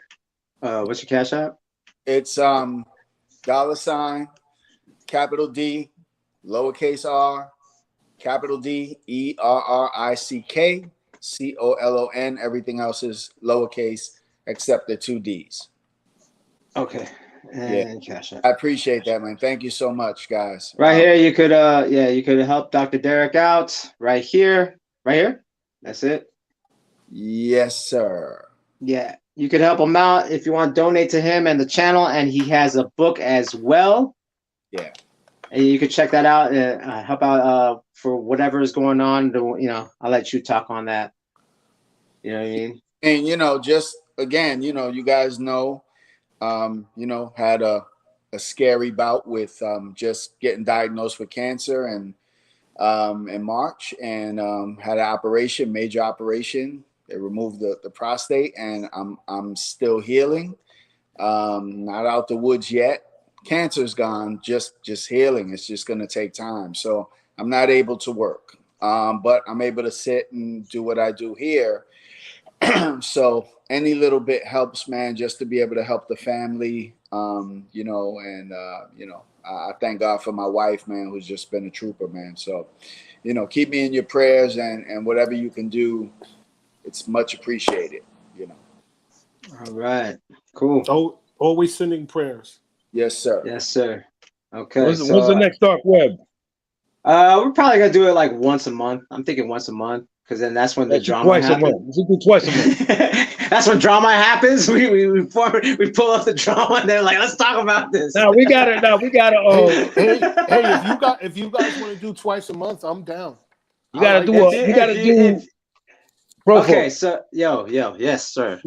What's your Cash App? It's $, capital D, lowercase r, capital D, ERRICK, COLON. Everything else is lowercase except the 2 D's. Okay. And Cash App. I appreciate that, man. Thank you so much, guys. Right here, you could help Dr. Derek out. Right here. That's it. Yes, sir. Yeah. You could help him out if you want to donate to him and the channel, and he has a book as well. Yeah. And you could check that out and help out for whatever is going on. I'll let you talk on that. You know what I mean? And just again, you guys had a scary bout with just getting diagnosed with cancer and in March, and had an major operation. They removed the prostate, and I'm still healing. Not out the woods yet. Cancer's gone, just healing. It's just going to take time. So I'm not able to work. but I'm able to sit and do what I do here. So any little bit helps, man, just to be able to help the family, you know, and, you know, I thank God for my wife, man, who's just been a trooper, man. So, you know, keep me in your prayers, and whatever you can do, it's much appreciated, you know. All right. Cool. Oh, always sending prayers. Yes, sir. Yes, sir. Okay. When's the next dark web? We're probably gonna do it like once a month. I'm thinking once a month, because then that's when the drama happens. We should do twice a month. That's when drama happens. We pull up the drama, and they're like, let's talk about this. Now we got to. Hey, if you guys want to do twice a month, I'm down. You got to do. Okay, so yes, sir.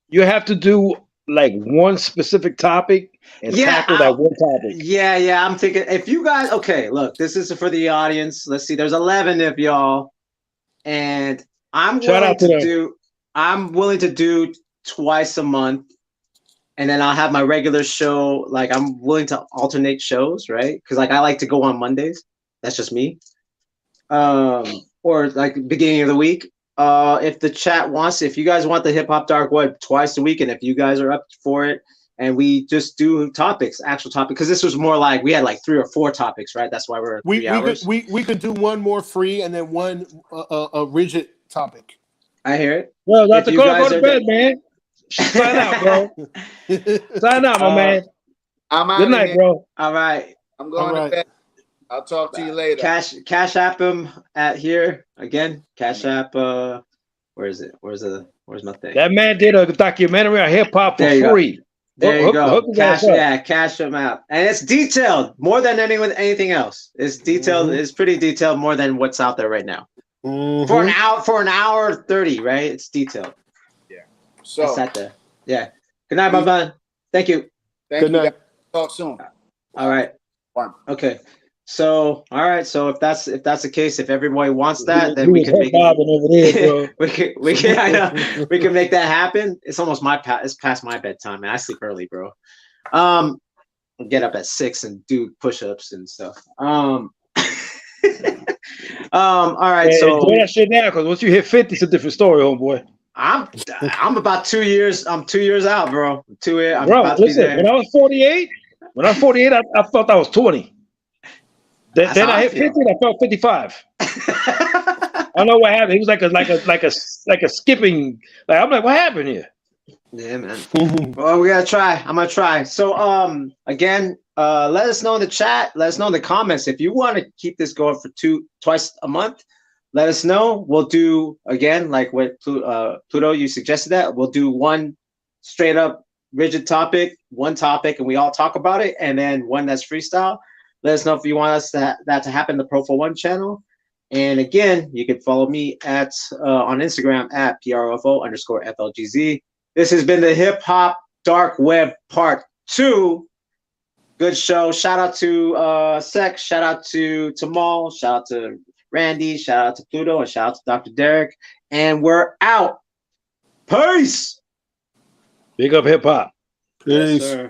You have to do like one specific topic and tackle that one topic. Yeah. I'm thinking if you guys, okay, look, this is for the audience. Let's see, there's 11 of y'all, and I'm willing to do twice a month, and then I'll have my regular show. Like I'm willing to alternate shows, right? Because like I like to go on Mondays. That's just me. Or like beginning of the week. If the chat wants, if you guys want the Hip Hop Dark Web twice a week, and if you guys are up for it, and we just do actual topics, because this was more like we had like 3 or 4 topics, right? That's why we're 3 hours. We could do one more free and then one a rigid topic. I hear it. Well, Dr. Go to bed, man. Sign out, bro. Sign out, my man. I'm out. Good night, bro. All right. I'm going to bed. I'll talk to you later. Cash App him at here again. Cash App. Where is it? Where's my thing? That man did a documentary on hip hop for free. There you go. Cash him out, and it's detailed more than anything else. It's detailed. It's pretty detailed more than what's out there right now. For an hour 30, right? It's detailed. Yeah. So it's out there. Yeah. Good night, my man. Thank you. Good night. Talk soon. All right. Okay. So, all right. So if that's the case, if everybody wants that, then we can make it. we can make that happen. It's almost it's past my bedtime, man. I sleep early, bro. Get up at 6 and do push-ups and stuff. All right. So enjoy that shit now, because once you hit 50, it's a different story, homeboy. I'm about 2 years. I'm 2 years out, bro. 2 years. I'm bro, about to listen, be there. when I was 48, I felt I was 20. Then I hit 50 and I felt 55. I don't know what happened. It was like a skipping. Like I'm like, what happened here? Yeah, man. Well, we gotta try. I'm gonna try. So again, let us know in the chat. Let us know in the comments if you want to keep this going for twice a month. Let us know. We'll do again like what Pluto you suggested that. We'll do one straight up rigid topic, one topic, and we all talk about it, and then one that's freestyle. Let us know if you want us that to happen in the Pro for One channel. And again, you can follow me on Instagram at PROFO_FLGZ. This has been the Hip Hop Dark Web Part 2. Good show. Shout out to Sex. Shout out to Tamal. Shout out to Randy. Shout out to Pluto. And shout out to Dr. Derek. And we're out. Peace. Big up hip hop. Peace. Yes, sir.